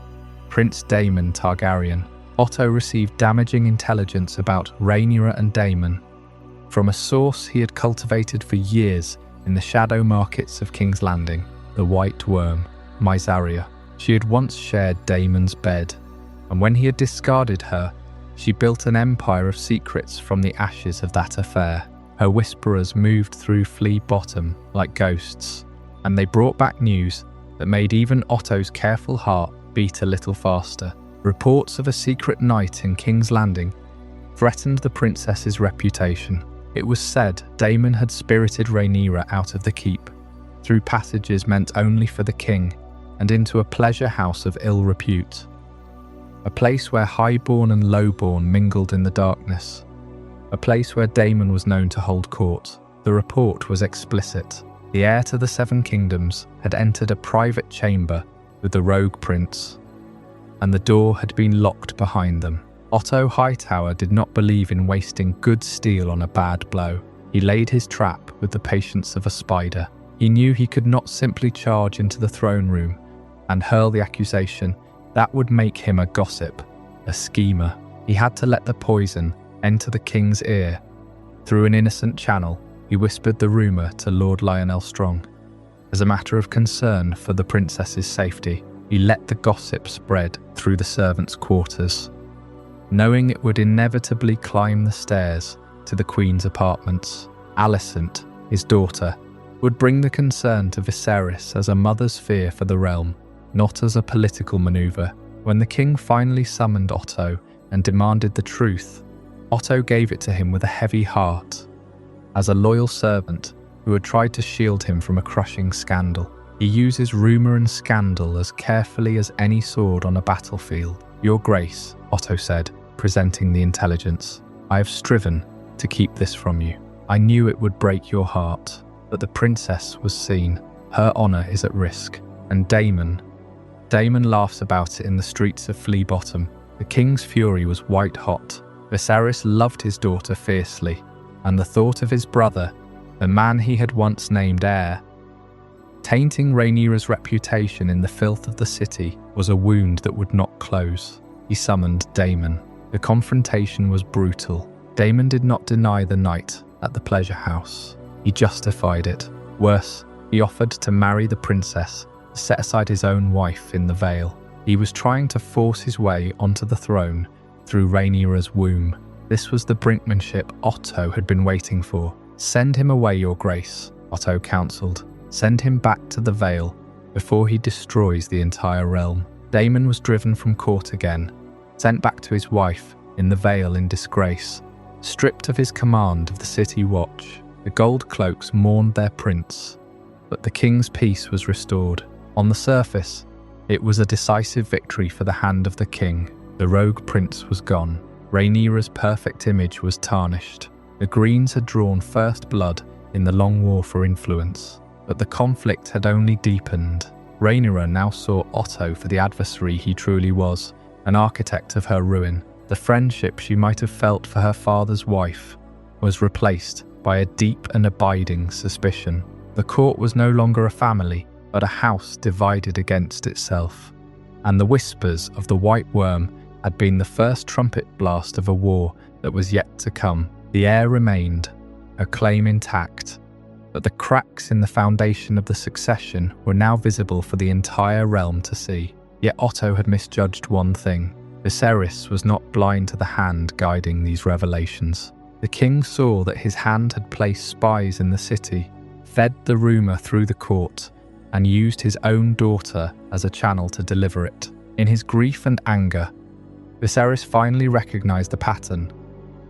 Prince Daemon Targaryen. Otto received damaging intelligence about Rhaenyra and Daemon from a source he had cultivated for years in the shadow markets of King's Landing, the White Worm, Mysaria. She had once shared Daemon's bed, and when he had discarded her, she built an empire of secrets from the ashes of that affair. Her whisperers moved through Flea Bottom like ghosts, and they brought back news that made even Otto's careful heart beat a little faster. Reports of a secret night in King's Landing threatened the princess's reputation. It was said Daemon had spirited Rhaenyra out of the keep, through passages meant only for the king, and into a pleasure house of ill repute, a place where highborn and lowborn mingled in the darkness, a place where Daemon was known to hold court. The report was explicit. The heir to the Seven Kingdoms had entered a private chamber with the rogue prince, and the door had been locked behind them. Otto Hightower did not believe in wasting good steel on a bad blow. He laid his trap with the patience of a spider. He knew he could not simply charge into the throne room and hurl the accusation. That would make him a gossip, a schemer. He had to let the poison enter the king's ear. Through an innocent channel, he whispered the rumour to Lord Lionel Strong, as a matter of concern for the princess's safety. he let the gossip spread through the servants' quarters. Knowing it would inevitably climb the stairs to the Queen's apartments, Alicent, his daughter, would bring the concern to Viserys as a mother's fear for the realm, not as a political maneuver. When the king finally summoned Otto and demanded the truth, Otto gave it to him with a heavy heart. As a loyal servant who had tried to shield him from a crushing scandal, he uses rumour and scandal as carefully as any sword on a battlefield. "Your Grace," Otto said, presenting the intelligence, "I have striven to keep this from you. I knew it would break your heart, but the princess was seen. Her honour is at risk. And Daemon laughs about it in the streets of Flea Bottom." The king's fury was white hot. Viserys loved his daughter fiercely, and the thought of his brother, the man he had once named heir, tainting Rhaenyra's reputation in the filth of the city, was a wound that would not close. He summoned Daemon. The confrontation was brutal. Daemon did not deny the night at the pleasure house. He justified it. Worse, he offered to marry the princess, to set aside his own wife in the Vale. He was trying to force his way onto the throne through Rhaenyra's womb. This was the brinkmanship Otto had been waiting for. "Send him away, Your Grace," Otto counselled. "Send him back to the Vale before he destroys the entire realm." Daemon was driven from court again, sent back to his wife in the Vale in disgrace. Stripped of his command of the city watch, the gold cloaks mourned their prince, but the king's peace was restored. On the surface, it was a decisive victory for the hand of the king. The rogue prince was gone. Rhaenyra's perfect image was tarnished. The Greens had drawn first blood in the long war for influence, but the conflict had only deepened. Rhaenyra now saw Otto for the adversary he truly was, an architect of her ruin. The friendship she might have felt for her father's wife was replaced by a deep and abiding suspicion. The court was no longer a family, but a house divided against itself. And the whispers of the White Worm had been the first trumpet blast of a war that was yet to come. The heir remained, her claim intact, but the cracks in the foundation of the succession were now visible for the entire realm to see. Yet Otto had misjudged one thing. Viserys was not blind to the hand guiding these revelations. The king saw that his hand had placed spies in the city, fed the rumour through the court, and used his own daughter as a channel to deliver it. In his grief and anger, Viserys finally recognised the pattern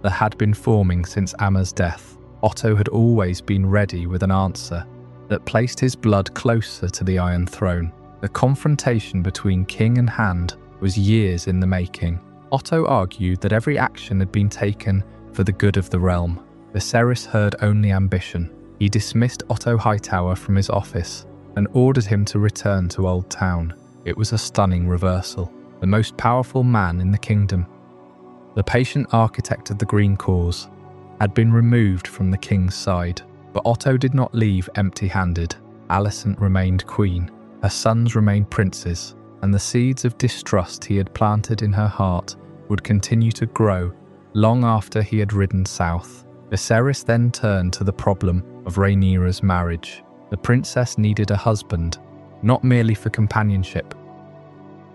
that had been forming since Aemma's death. Otto had always been ready with an answer that placed his blood closer to the Iron Throne. The confrontation between king and hand was years in the making. Otto argued that every action had been taken for the good of the realm. Viserys heard only ambition. He dismissed Otto Hightower from his office and ordered him to return to Oldtown. It was a stunning reversal. The most powerful man in the kingdom, the patient architect of the Green cause, had been removed from the king's side. But Otto did not leave empty-handed. Alicent remained queen, her sons remained princes, and the seeds of distrust he had planted in her heart would continue to grow long after he had ridden south. Viserys then turned to the problem of Rhaenyra's marriage. The princess needed a husband, not merely for companionship,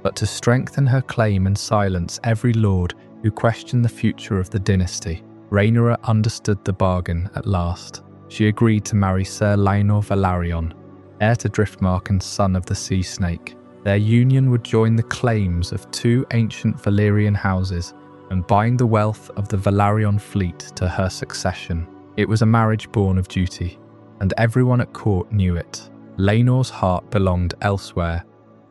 but to strengthen her claim and silence every lord who questioned the future of the dynasty. Rhaenyra understood the bargain at last. She agreed to marry Sir Laenor Velaryon, heir to Driftmark and son of the Sea Snake. Their union would join the claims of two ancient Valyrian houses and bind the wealth of the Velaryon fleet to her succession. It was a marriage born of duty, and everyone at court knew it. Laenor's heart belonged elsewhere,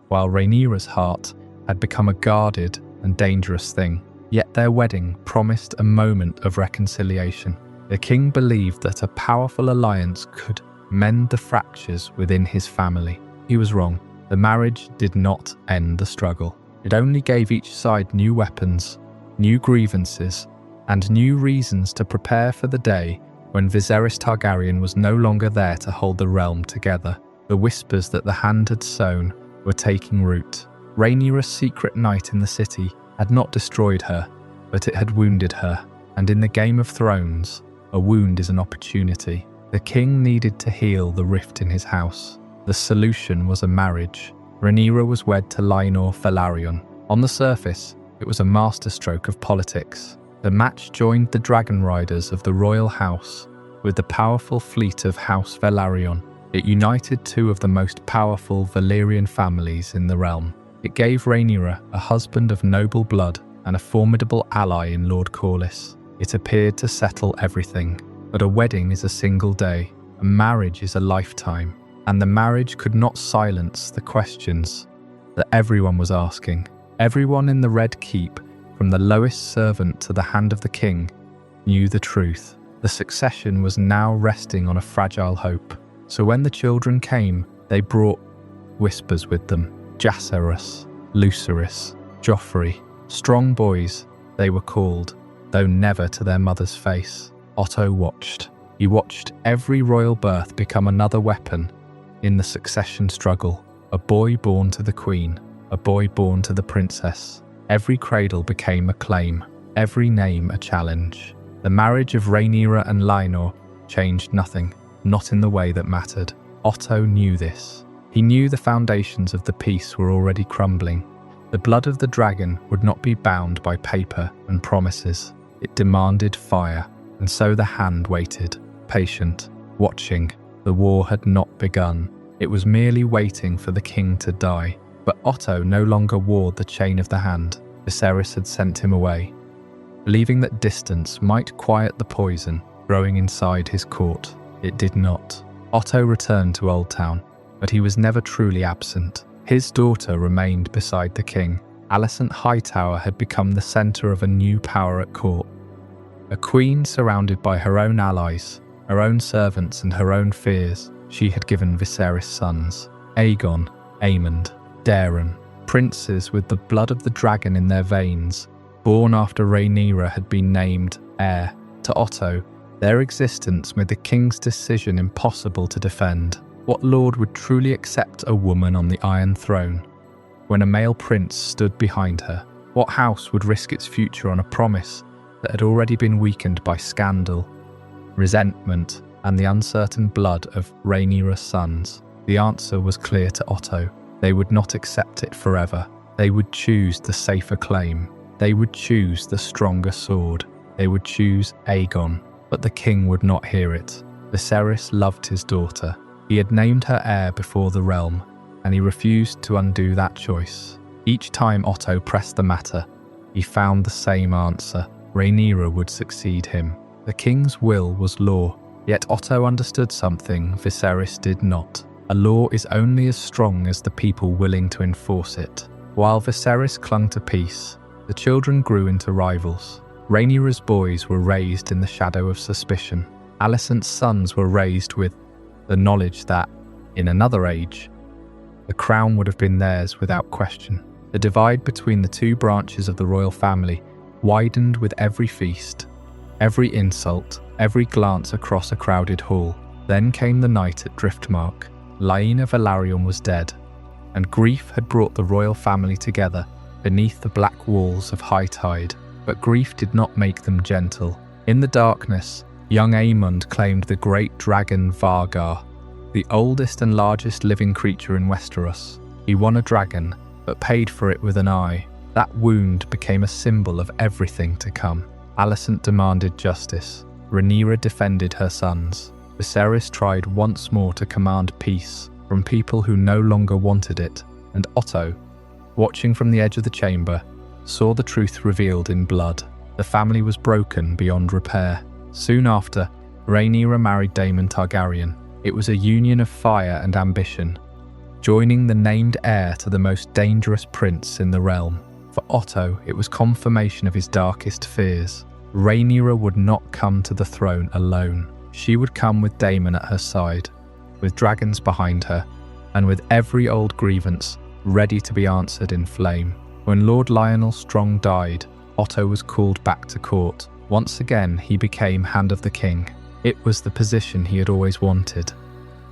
while Rhaenyra's heart had become a guarded and dangerous thing. Yet their wedding promised a moment of reconciliation. The king believed that a powerful alliance could mend the fractures within his family. He was wrong. The marriage did not end the struggle. It only gave each side new weapons, new grievances, and new reasons to prepare for the day when Viserys Targaryen was no longer there to hold the realm together. The whispers that the hand had sown were taking root. Rhaenyra's secret night in the city had not destroyed her, but it had wounded her. And in the Game of Thrones, a wound is an opportunity. The king needed to heal the rift in his house. The solution was a marriage. Rhaenyra was wed to Lyonor Velaryon. On the surface, it was a masterstroke of politics. The match joined the dragon riders of the royal house with the powerful fleet of House Velaryon. It united two of the most powerful Valyrian families in the realm. It gave Rhaenyra a husband of noble blood and a formidable ally in Lord Corlys. It appeared to settle everything. But a wedding is a single day, a marriage is a lifetime, and the marriage could not silence the questions that everyone was asking. Everyone in the Red Keep, from the lowest servant to the hand of the king, knew the truth. The succession was now resting on a fragile hope. So when the children came, they brought whispers with them. Jacaerys, Lucerys, Joffrey, strong boys, they were called, though never to their mother's face. Otto watched. He watched every royal birth become another weapon in the succession struggle. A boy born to the queen, a boy born to the princess. Every cradle became a claim, every name a challenge. The marriage of Rhaenyra and Lyonor changed nothing, not in the way that mattered. Otto knew this. He knew the foundations of the peace were already crumbling. The blood of the dragon would not be bound by paper and promises. It demanded fire, and so the hand waited, patient, watching. The war had not begun. It was merely waiting for the king to die. But Otto no longer wore the chain of the hand. Viserys had sent him away, believing that distance might quiet the poison growing inside his court. It did not. Otto returned to Oldtown, but he was never truly absent. His daughter remained beside the king. Alicent Hightower had become the centre of a new power at court. A queen surrounded by her own allies, her own servants and her own fears. She had given Viserys sons, Aegon, Aemond, Daeron, princes with the blood of the dragon in their veins, born after Rhaenyra had been named heir. To Otto, their existence made the king's decision impossible to defend. What lord would truly accept a woman on the Iron Throne when a male prince stood behind her? What house would risk its future on a promise that had already been weakened by scandal, resentment, and the uncertain blood of Rhaenyra's sons? The answer was clear to Otto. They would not accept it forever. They would choose the safer claim. They would choose the stronger sword. They would choose Aegon. But the king would not hear it. Viserys loved his daughter. He had named her heir before the realm, and he refused to undo that choice. Each time Otto pressed the matter, he found the same answer. Rhaenyra would succeed him. The king's will was law, yet Otto understood something Viserys did not. A law is only as strong as the people willing to enforce it. While Viserys clung to peace, the children grew into rivals. Rhaenyra's boys were raised in the shadow of suspicion. Alicent's sons were raised with the knowledge that, in another age, the crown would have been theirs without question. The divide between the two branches of the royal family widened with every feast, every insult, every glance across a crowded hall. Then came the night at Driftmark. Lyonor Velaryon was dead, and grief had brought the royal family together beneath the black walls of high tide. But grief did not make them gentle. In the darkness, young Aemond claimed the great dragon Vargar, the oldest and largest living creature in Westeros. He won a dragon, but paid for it with an eye. That wound became a symbol of everything to come. Alicent demanded justice. Rhaenyra defended her sons. Viserys tried once more to command peace from people who no longer wanted it, and Otto, watching from the edge of the chamber, saw the truth revealed in blood. The family was broken beyond repair. Soon after, Rhaenyra married Daemon Targaryen. It was a union of fire and ambition, joining the named heir to the most dangerous prince in the realm. For Otto, it was confirmation of his darkest fears. Rhaenyra would not come to the throne alone. She would come with Daemon at her side, with dragons behind her, and with every old grievance ready to be answered in flame. When Lord Lionel Strong died, Otto was called back to court. Once again, he became Hand of the King. It was the position he had always wanted,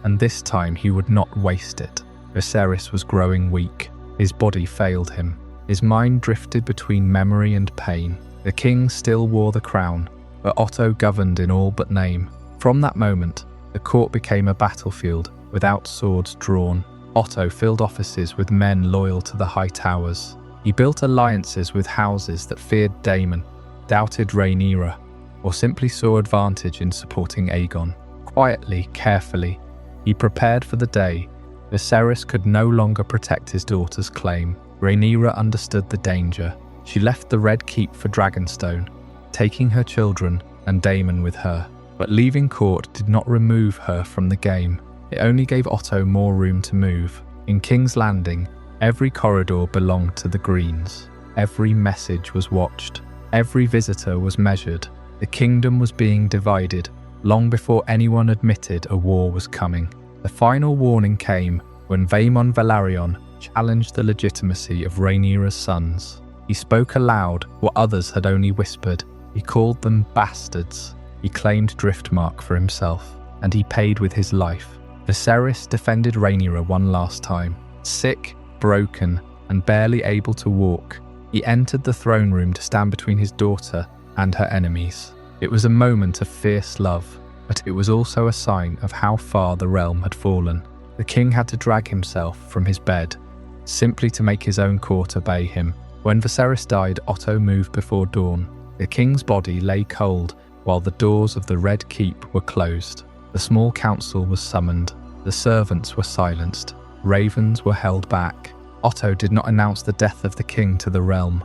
and this time he would not waste it. Viserys was growing weak. His body failed him. His mind drifted between memory and pain. The king still wore the crown, but Otto governed in all but name. From that moment, the court became a battlefield without swords drawn. Otto filled offices with men loyal to the Hightowers. He built alliances with houses that feared Daemon, doubted Rhaenyra, or simply saw advantage in supporting Aegon. Quietly, carefully, he prepared for the day Viserys could no longer protect his daughter's claim. Rhaenyra understood the danger. She left the Red Keep for Dragonstone, taking her children and Daemon with her. But leaving court did not remove her from the game. It only gave Otto more room to move. In King's Landing, every corridor belonged to the Greens. Every message was watched. Every visitor was measured. The kingdom was being divided long before anyone admitted a war was coming. The final warning came when Vaemon Velaryon challenged the legitimacy of Rhaenyra's sons. He spoke aloud what others had only whispered. He called them bastards. He claimed Driftmark for himself, and he paid with his life. Viserys defended Rhaenyra one last time. Sick, broken, and barely able to walk, he entered the throne room to stand between his daughter and her enemies. It was a moment of fierce love, but it was also a sign of how far the realm had fallen. The king had to drag himself from his bed, simply to make his own court obey him. When Viserys died, Otto moved before dawn. The king's body lay cold while the doors of the Red Keep were closed. The small council was summoned. The servants were silenced. Ravens were held back. Otto did not announce the death of the king to the realm,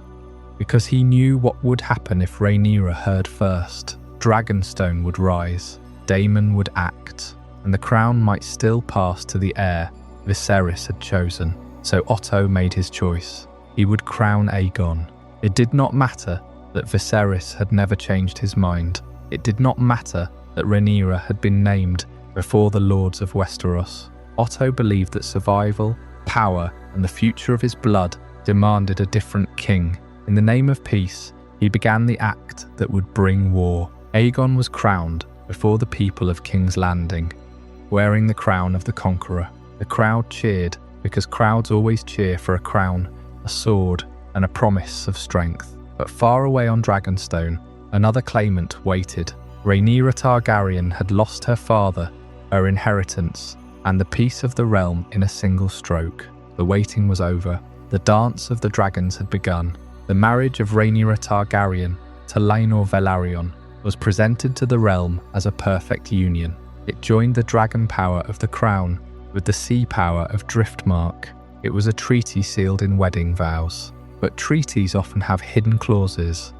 because he knew what would happen if Rhaenyra heard first. Dragonstone would rise, Daemon would act, and the crown might still pass to the heir Viserys had chosen. So Otto made his choice. He would crown Aegon. It did not matter that Viserys had never changed his mind. It did not matter that Rhaenyra had been named before the lords of Westeros. Otto believed that survival, power, and the future of his blood demanded a different king. In the name of peace, he began the act that would bring war. Aegon was crowned before the people of King's Landing, wearing the crown of the conqueror. The crowd cheered, because crowds always cheer for a crown, a sword, and a promise of strength. But far away on Dragonstone, another claimant waited. Rhaenyra Targaryen had lost her father, her inheritance, and the peace of the realm in a single stroke. The waiting was over. The dance of the dragons had begun. The marriage of Rhaenyra Targaryen to Laenor Velaryon was presented to the realm as a perfect union. It joined the dragon power of the crown with the sea power of Driftmark. It was a treaty sealed in wedding vows. But treaties often have hidden clauses,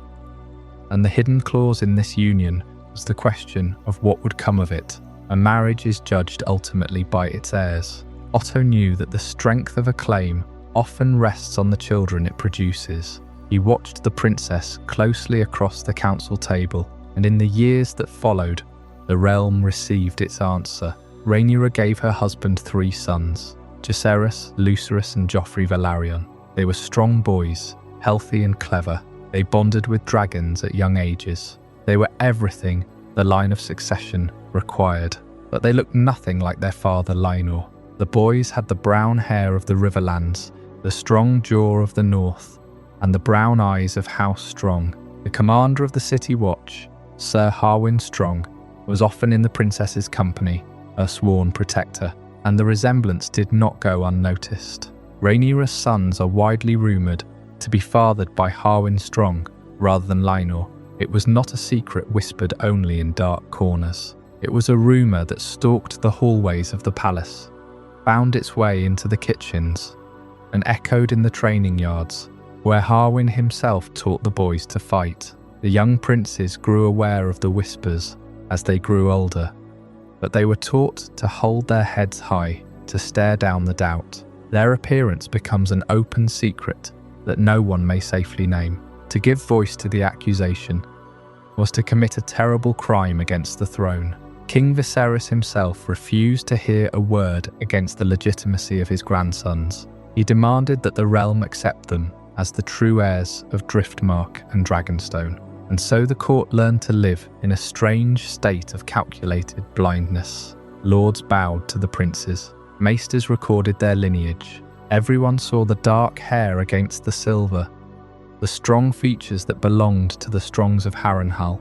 and the hidden clause in this union was the question of what would come of it. A marriage is judged ultimately by its heirs. Otto knew that the strength of a claim often rests on the children it produces. He watched the princess closely across the council table, and in the years that followed, the realm received its answer. Rhaenyra gave her husband 3 sons, Jacaerys, Lucerys, and Joffrey Velaryon. They were strong boys, healthy and clever. They bonded with dragons at young ages. They were everything the line of succession required, but they looked nothing like their father Laenor. The boys had the brown hair of the Riverlands, the strong jaw of the North, and the brown eyes of House Strong. The commander of the City Watch, Sir Harwin Strong, was often in the princess's company, her sworn protector, and the resemblance did not go unnoticed. Rhaenyra's sons are widely rumoured to be fathered by Harwin Strong rather than Laenor. It was not a secret whispered only in dark corners. It was a rumour that stalked the hallways of the palace, found its way into the kitchens, and echoed in the training yards, where Harwin himself taught the boys to fight. The young princes grew aware of the whispers as they grew older, but they were taught to hold their heads high, to stare down the doubt. Their appearance becomes an open secret that no one may safely name. To give voice to the accusation was to commit a terrible crime against the throne. King Viserys himself refused to hear a word against the legitimacy of his grandsons. He demanded that the realm accept them as the true heirs of Driftmark and Dragonstone. And so the court learned to live in a strange state of calculated blindness. Lords bowed to the princes. Maesters recorded their lineage. Everyone saw the dark hair against the silver, the strong features that belonged to the Strongs of Harrenhal.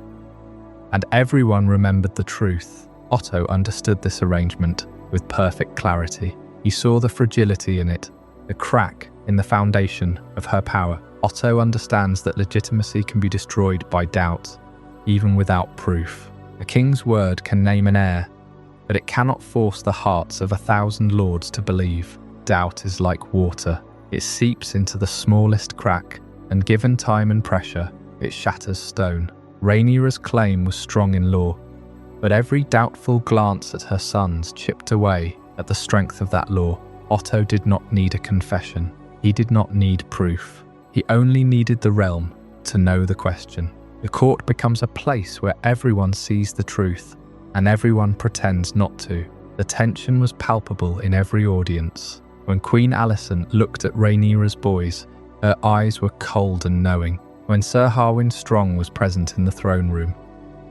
And everyone remembered the truth. Otto understood this arrangement with perfect clarity. He saw the fragility in it, the crack in the foundation of her power. Otto understands that legitimacy can be destroyed by doubt, even without proof. A king's word can name an heir, but it cannot force the hearts of 1,000 lords to believe. Doubt is like water. It seeps into the smallest crack, and given time and pressure, it shatters stone. Rhaenyra's claim was strong in law, but every doubtful glance at her sons chipped away at the strength of that law. Otto did not need a confession. He did not need proof. He only needed the realm to know the question. The court becomes a place where everyone sees the truth, and everyone pretends not to. The tension was palpable in every audience. When Queen Alicent looked at Rhaenyra's boys, her eyes were cold and knowing. When Sir Harwin Strong was present in the throne room,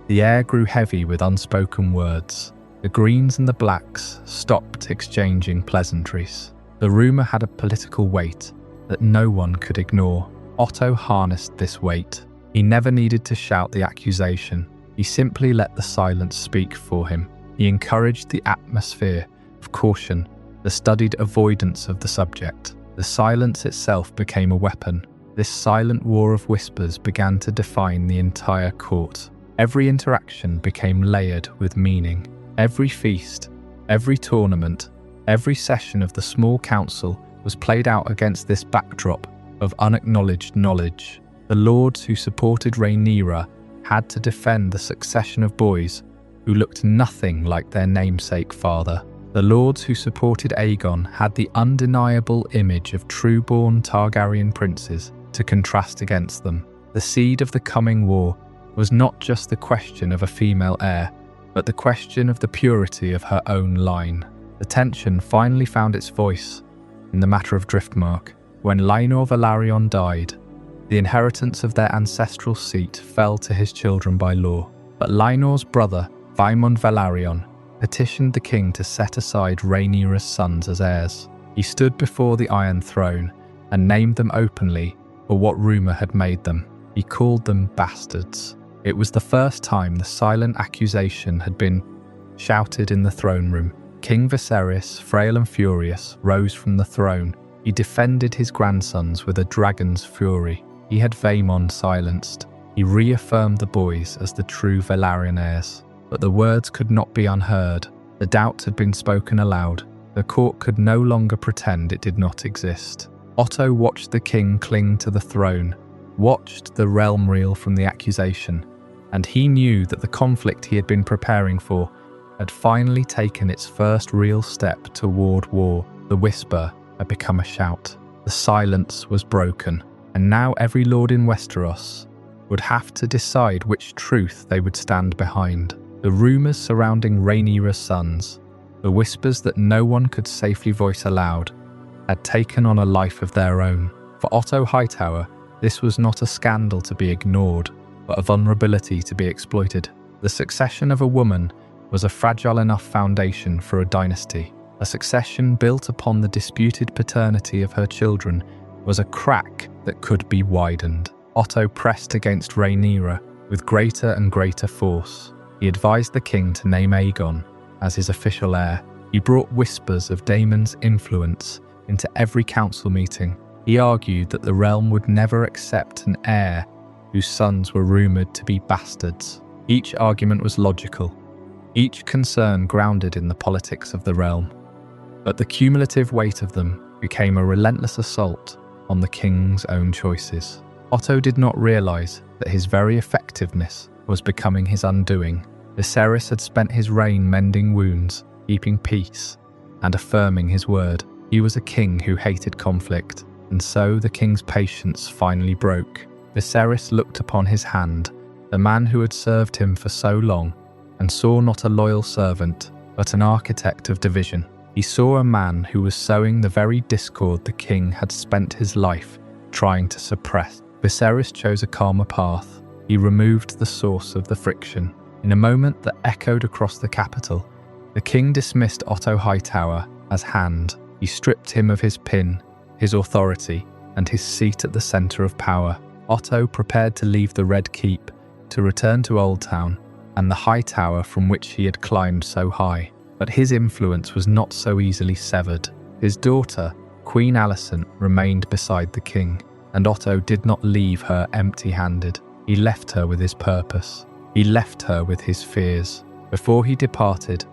the air grew heavy with unspoken words. The Greens and the Blacks stopped exchanging pleasantries. The rumour had a political weight that no one could ignore. Otto harnessed this weight. He never needed to shout the accusation. He simply let the silence speak for him. He encouraged the atmosphere of caution, the studied avoidance of the subject. The silence itself became a weapon. This silent war of whispers began to define the entire court. Every interaction became layered with meaning. Every feast, every tournament, every session of the small council was played out against this backdrop of unacknowledged knowledge. The lords who supported Rhaenyra had to defend the succession of boys who looked nothing like their namesake father. The lords who supported Aegon had the undeniable image of true-born Targaryen princes to contrast against them. The seed of the coming war was not just the question of a female heir, but the question of the purity of her own line. The tension finally found its voice in the matter of Driftmark. When Laenor Velaryon died, the inheritance of their ancestral seat fell to his children by law. But Laenor's brother, Vaemond Velaryon, petitioned the king to set aside Rhaenyra's sons as heirs. He stood before the Iron Throne and named them openly for what rumour had made them. He called them bastards. It was the first time the silent accusation had been shouted in the throne room. King Viserys, frail and furious, rose from the throne. He defended his grandsons with a dragon's fury. He had Vaemond silenced. He reaffirmed the boys as the true Velaryon heirs. But the words could not be unheard. The doubt had been spoken aloud. The court could no longer pretend it did not exist. Otto watched the king cling to the throne, watched the realm reel from the accusation, and he knew that the conflict he had been preparing for had finally taken its first real step toward war. The whisper had become a shout. The silence was broken, and now every lord in Westeros would have to decide which truth they would stand behind. The rumours surrounding Rhaenyra's sons, the whispers that no one could safely voice aloud, had taken on a life of their own. For Otto Hightower, this was not a scandal to be ignored, but a vulnerability to be exploited. The succession of a woman was a fragile enough foundation for a dynasty. A succession built upon the disputed paternity of her children was a crack that could be widened. Otto pressed against Rhaenyra with greater and greater force. He advised the king to name Aegon as his official heir. He brought whispers of Daemon's influence into every council meeting. He argued that the realm would never accept an heir whose sons were rumoured to be bastards. Each argument was logical, each concern grounded in the politics of the realm. But the cumulative weight of them became a relentless assault on the king's own choices. Otto did not realise that his very effectiveness was becoming his undoing. Viserys had spent his reign mending wounds, keeping peace, and affirming his word. He was a king who hated conflict, and so the king's patience finally broke. Viserys looked upon his hand, the man who had served him for so long, and saw not a loyal servant, but an architect of division. He saw a man who was sowing the very discord the king had spent his life trying to suppress. Viserys chose a calmer path. He removed the source of the friction. In a moment that echoed across the capital, the king dismissed Otto Hightower as Hand. He stripped him of his pin, his authority, and his seat at the centre of power. Otto prepared to leave the Red Keep, to return to Oldtown and the high tower from which he had climbed so high. But his influence was not so easily severed. His daughter, Queen Alicent, remained beside the king, and Otto did not leave her empty-handed. He left her with his purpose. He left her with his fears. Before he departed,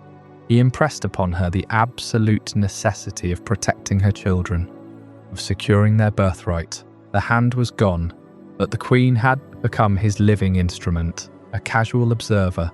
he impressed upon her the absolute necessity of protecting her children, of securing their birthright. The hand was gone, but the queen had become his living instrument. A casual observer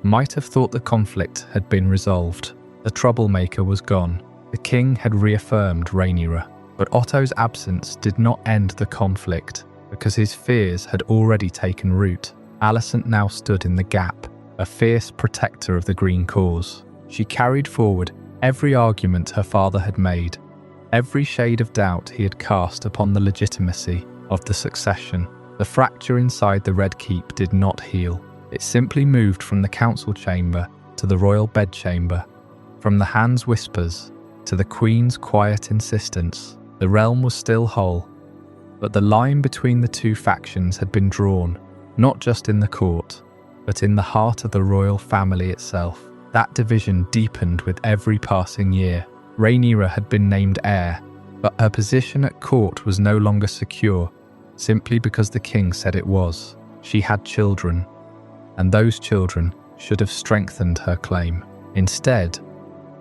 might have thought the conflict had been resolved. The troublemaker was gone. The king had reaffirmed Rhaenyra. But Otto's absence did not end the conflict, because his fears had already taken root. Alicent now stood in the gap, a fierce protector of the Green cause. She carried forward every argument her father had made, every shade of doubt he had cast upon the legitimacy of the succession. The fracture inside the Red Keep did not heal. It simply moved from the council chamber to the royal bedchamber, from the hand's whispers to the queen's quiet insistence. The realm was still whole, but the line between the two factions had been drawn, not just in the court, but in the heart of the royal family itself. That division deepened with every passing year. Rhaenyra had been named heir, but her position at court was no longer secure, simply because the king said it was. She had children, and those children should have strengthened her claim. Instead,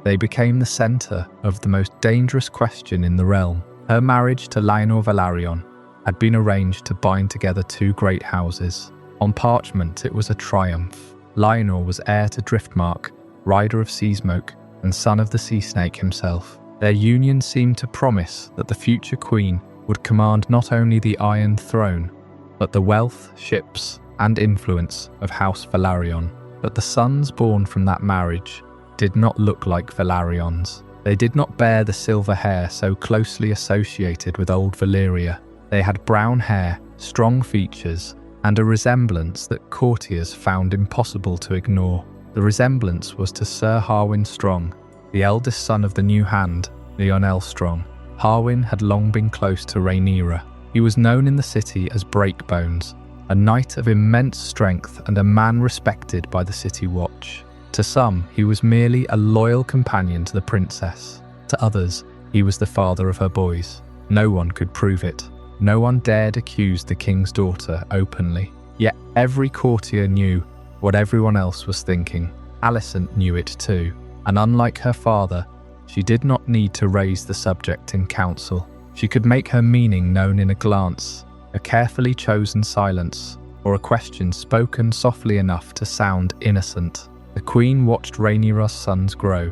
they became the centre of the most dangerous question in the realm. Her marriage to Lyonor Velaryon had been arranged to bind together two great houses. On parchment, it was a triumph. Lyonor was heir to Driftmark, rider of Seasmoke, and son of the Sea Snake himself. Their union seemed to promise that the future queen would command not only the Iron Throne, but the wealth, ships, and influence of House Velaryon. But the sons born from that marriage did not look like Velaryons. They did not bear the silver hair so closely associated with old Valyria. They had brown hair, strong features, and a resemblance that courtiers found impossible to ignore. The resemblance was to Sir Harwin Strong, the eldest son of the new hand, Lionel Strong. Harwin had long been close to Rhaenyra. He was known in the city as Breakbones, a knight of immense strength and a man respected by the City Watch. To some, he was merely a loyal companion to the princess. To others, he was the father of her boys. No one could prove it. No one dared accuse the king's daughter openly. Yet every courtier knew what everyone else was thinking. Alicent knew it too, and unlike her father, she did not need to raise the subject in council. She could make her meaning known in a glance, a carefully chosen silence, or a question spoken softly enough to sound innocent. The queen watched Rhaenyra's sons grow,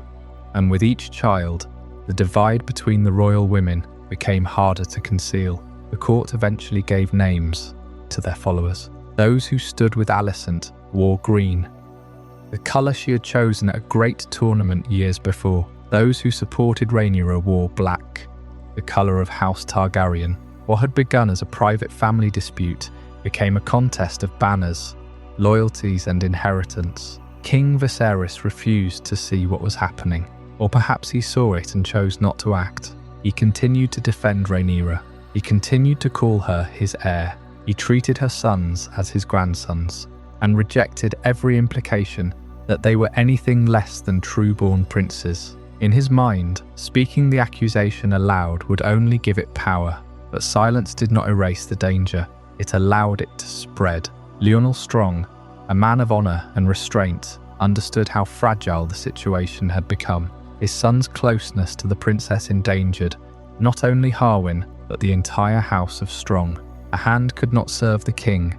and with each child, the divide between the royal women became harder to conceal. The court eventually gave names to their followers. Those who stood with Alicent wore green, the colour she had chosen at a great tournament years before. Those who supported Rhaenyra wore black, the colour of House Targaryen. What had begun as a private family dispute became a contest of banners, loyalties and inheritance. King Viserys refused to see what was happening, or perhaps he saw it and chose not to act. He continued to defend Rhaenyra. He continued to call her his heir. He treated her sons as his grandsons, and rejected every implication that they were anything less than true-born princes. In his mind, speaking the accusation aloud would only give it power, but silence did not erase the danger. It allowed it to spread. Lionel Strong, a man of honour and restraint, understood how fragile the situation had become. His son's closeness to the princess endangered not only Harwin, but the entire house of Strong. A hand could not serve the king,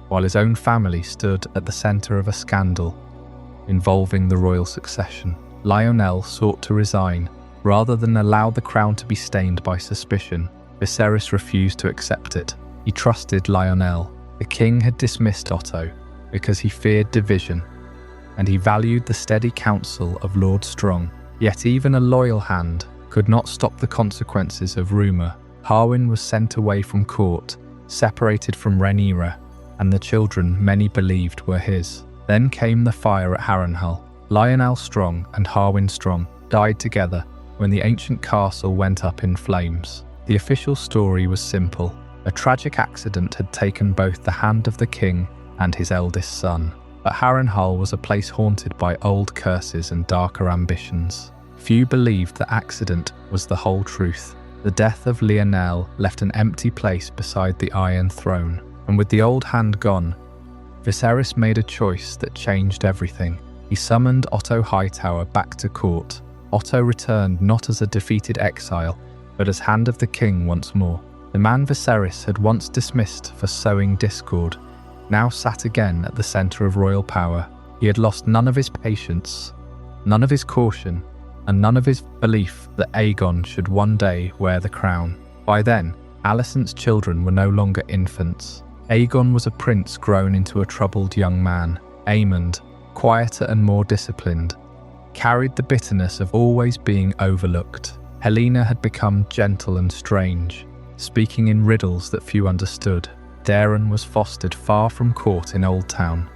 while his own family stood at the centre of a scandal involving the royal succession. Lionel sought to resign, rather than allow the crown to be stained by suspicion. Viserys refused to accept it. He trusted Lionel. The king had dismissed Otto because he feared division, and he valued the steady counsel of Lord Strong. Yet even a loyal hand could not stop the consequences of rumour. Harwin was sent away from court, separated from Rhaenyra, and the children many believed were his. Then came the fire at Harrenhal. Lionel Strong and Harwin Strong died together when the ancient castle went up in flames. The official story was simple. A tragic accident had taken both the hand of the king and his eldest son. But Harrenhal was a place haunted by old curses and darker ambitions. Few believed the accident was the whole truth. The death of Lionel left an empty place beside the Iron Throne, and with the old hand gone, Viserys made a choice that changed everything. He summoned Otto Hightower back to court. Otto returned not as a defeated exile, but as Hand of the King once more. The man Viserys had once dismissed for sowing discord now sat again at the centre of royal power. He had lost none of his patience, none of his caution, and none of his belief that Aegon should one day wear the crown. By then, Alicent's children were no longer infants. Aegon was a prince grown into a troubled young man. Aemond, quieter and more disciplined, carried the bitterness of always being overlooked. Helena had become gentle and strange, speaking in riddles that few understood. Daeron was fostered far from court in Oldtown.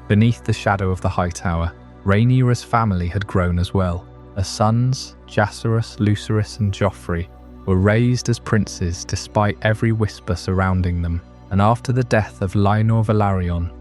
Beneath the shadow of the Hightower, Rhaenyra's family had grown as well. Her sons, Jacaerys, Lucerys and Joffrey, were raised as princes despite every whisper surrounding them. And after the death of Lyonor Velaryon,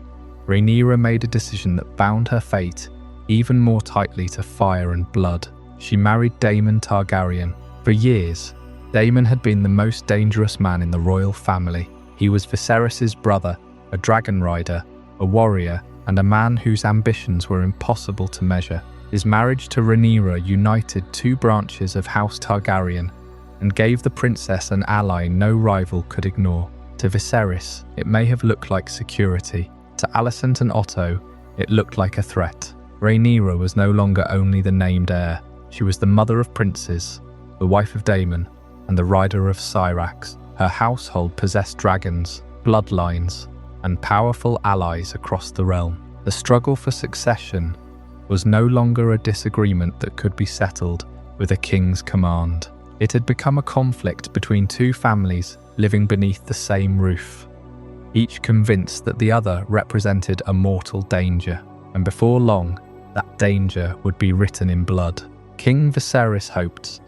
Rhaenyra made a decision that bound her fate even more tightly to fire and blood. She married Daemon Targaryen. For years, Daemon had been the most dangerous man in the royal family. He was Viserys' brother, a dragon rider, a warrior, and a man whose ambitions were impossible to measure. His marriage to Rhaenyra united two branches of House Targaryen and gave the princess an ally no rival could ignore. To Viserys, it may have looked like security. To Alicent and Otto, it looked like a threat. Rhaenyra was no longer only the named heir. She was the mother of princes, the wife of Daemon, and the rider of Syrax. Her household possessed dragons, bloodlines, and powerful allies across the realm. The struggle for succession was no longer a disagreement that could be settled with a king's command. It had become a conflict between two families living beneath the same roof, each convinced that the other represented a mortal danger, and before long, that danger would be written in blood. King Viserys hoped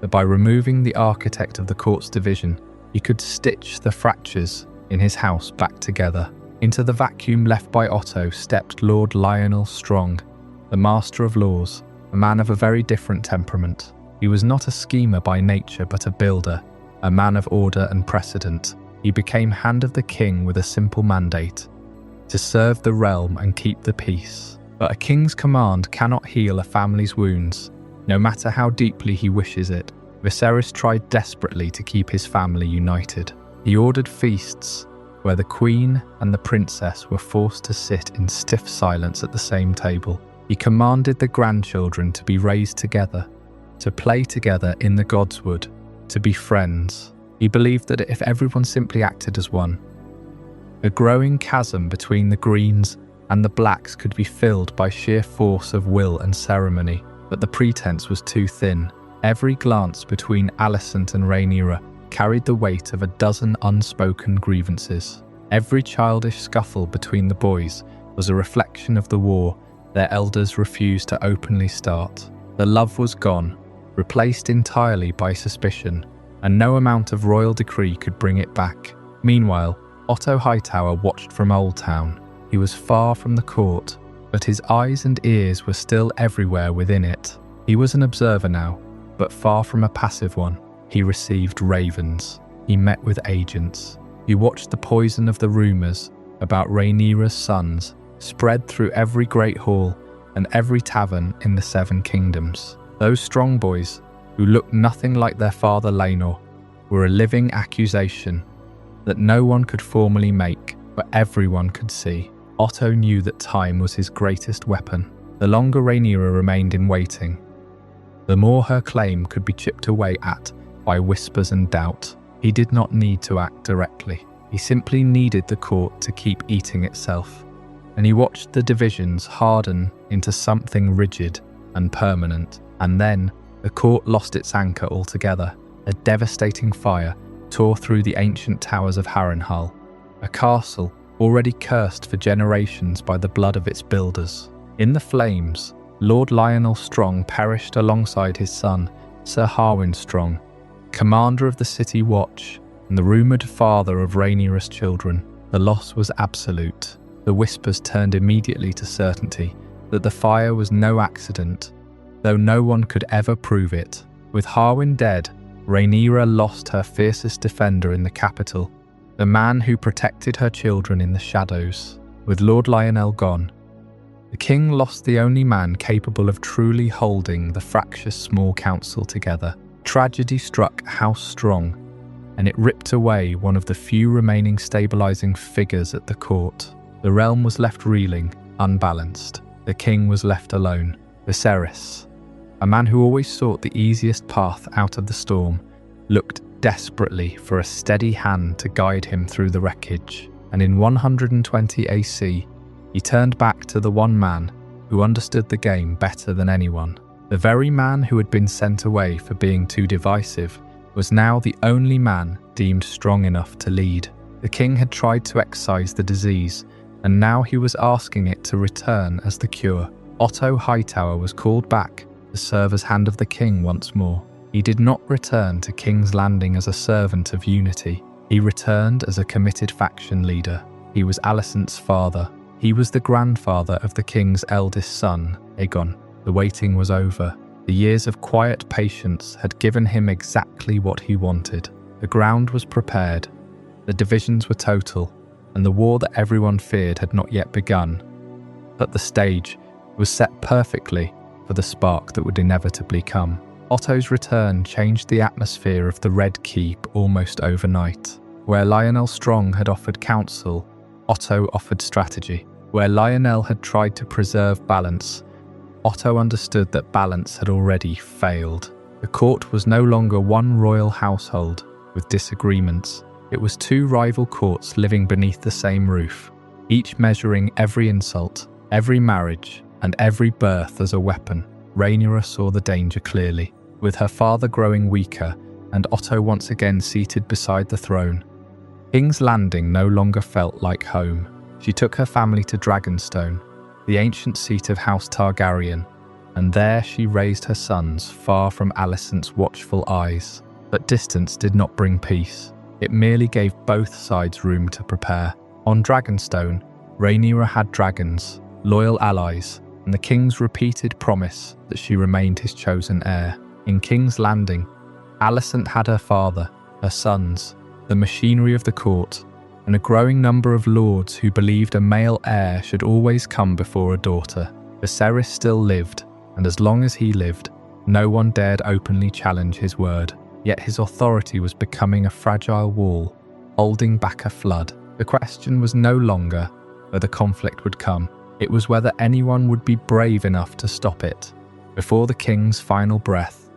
that by removing the architect of the court's division, he could stitch the fractures in his house back together. Into the vacuum left by Otto stepped Lord Lionel Strong, the master of laws, a man of a very different temperament. He was not a schemer by nature, but a builder, a man of order and precedent. He became Hand of the King with a simple mandate: to serve the realm and keep the peace. But a king's command cannot heal a family's wounds, no matter how deeply he wishes it. Viserys tried desperately to keep his family united. He ordered feasts where the queen and the princess were forced to sit in stiff silence at the same table. He commanded the grandchildren to be raised together, to play together in the Godswood, to be friends. He believed that if everyone simply acted as one, a growing chasm between the Greens and the Blacks could be filled by sheer force of will and ceremony. But the pretense was too thin. Every glance between Alicent and Rhaenyra carried the weight of a dozen unspoken grievances. Every childish scuffle between the boys was a reflection of the war their elders refused to openly start. The love was gone, replaced entirely by suspicion, and no amount of royal decree could bring it back. Meanwhile, Otto Hightower watched from Oldtown. He was far from the court, but his eyes and ears were still everywhere within it. He was an observer now, but far from a passive one. He received ravens. He met with agents. He watched the poison of the rumours about Rhaenyra's sons spread through every great hall and every tavern in the Seven Kingdoms. Those strong boys, who looked nothing like their father Laenor, were a living accusation that no one could formally make, but everyone could see. Otto knew that time was his greatest weapon. The longer Rhaenyra remained in waiting, the more her claim could be chipped away at by whispers and doubt. He did not need to act directly. He simply needed the court to keep eating itself. And he watched the divisions harden into something rigid and permanent. And then the court lost its anchor altogether. A devastating fire tore through the ancient towers of Harrenhal, a castle already cursed for generations by the blood of its builders. In the flames, Lord Lionel Strong perished alongside his son, Sir Harwin Strong, commander of the City Watch and the rumoured father of Rhaenyra's children. The loss was absolute. The whispers turned immediately to certainty that the fire was no accident, though no one could ever prove it. With Harwin dead, Rhaenyra lost her fiercest defender in the capital, the man who protected her children in the shadows. With Lord Lionel gone, the king lost the only man capable of truly holding the fractious small council together. Tragedy struck House Strong, and it ripped away one of the few remaining stabilizing figures at the court. The realm was left reeling, unbalanced. The king was left alone. Viserys, a man who always sought the easiest path out of the storm, looked desperately for a steady hand to guide him through the wreckage. And in 120 AC, he turned back to the one man who understood the game better than anyone. The very man who had been sent away for being too divisive was now the only man deemed strong enough to lead. The king had tried to excise the disease, and now he was asking it to return as the cure. Otto Hightower was called back to serve as Hand of the King once more. He did not return to King's Landing as a servant of unity. He returned as a committed faction leader. He was Alicent's father. He was the grandfather of the king's eldest son, Aegon. The waiting was over. The years of quiet patience had given him exactly what he wanted. The ground was prepared. The divisions were total, and the war that everyone feared had not yet begun. But the stage was set perfectly for the spark that would inevitably come. Otto's return changed the atmosphere of the Red Keep almost overnight. Where Lionel Strong had offered counsel, Otto offered strategy. Where Lionel had tried to preserve balance, Otto understood that balance had already failed. The court was no longer one royal household with disagreements. It was two rival courts living beneath the same roof, each measuring every insult, every marriage, and every birth as a weapon. Rhaenyra saw the danger clearly. With her father growing weaker and Otto once again seated beside the throne, King's Landing no longer felt like home. She took her family to Dragonstone, the ancient seat of House Targaryen, and there she raised her sons far from Alicent's watchful eyes. But distance did not bring peace. It merely gave both sides room to prepare. On Dragonstone, Rhaenyra had dragons, loyal allies, and the king's repeated promise that she remained his chosen heir. In King's Landing, Alicent had her father, her sons, the machinery of the court, and a growing number of lords who believed a male heir should always come before a daughter. Viserys still lived, and as long as he lived, no one dared openly challenge his word. Yet his authority was becoming a fragile wall, holding back a flood. The question was no longer whether conflict would come. It was whether anyone would be brave enough to stop it. Before the king's final breath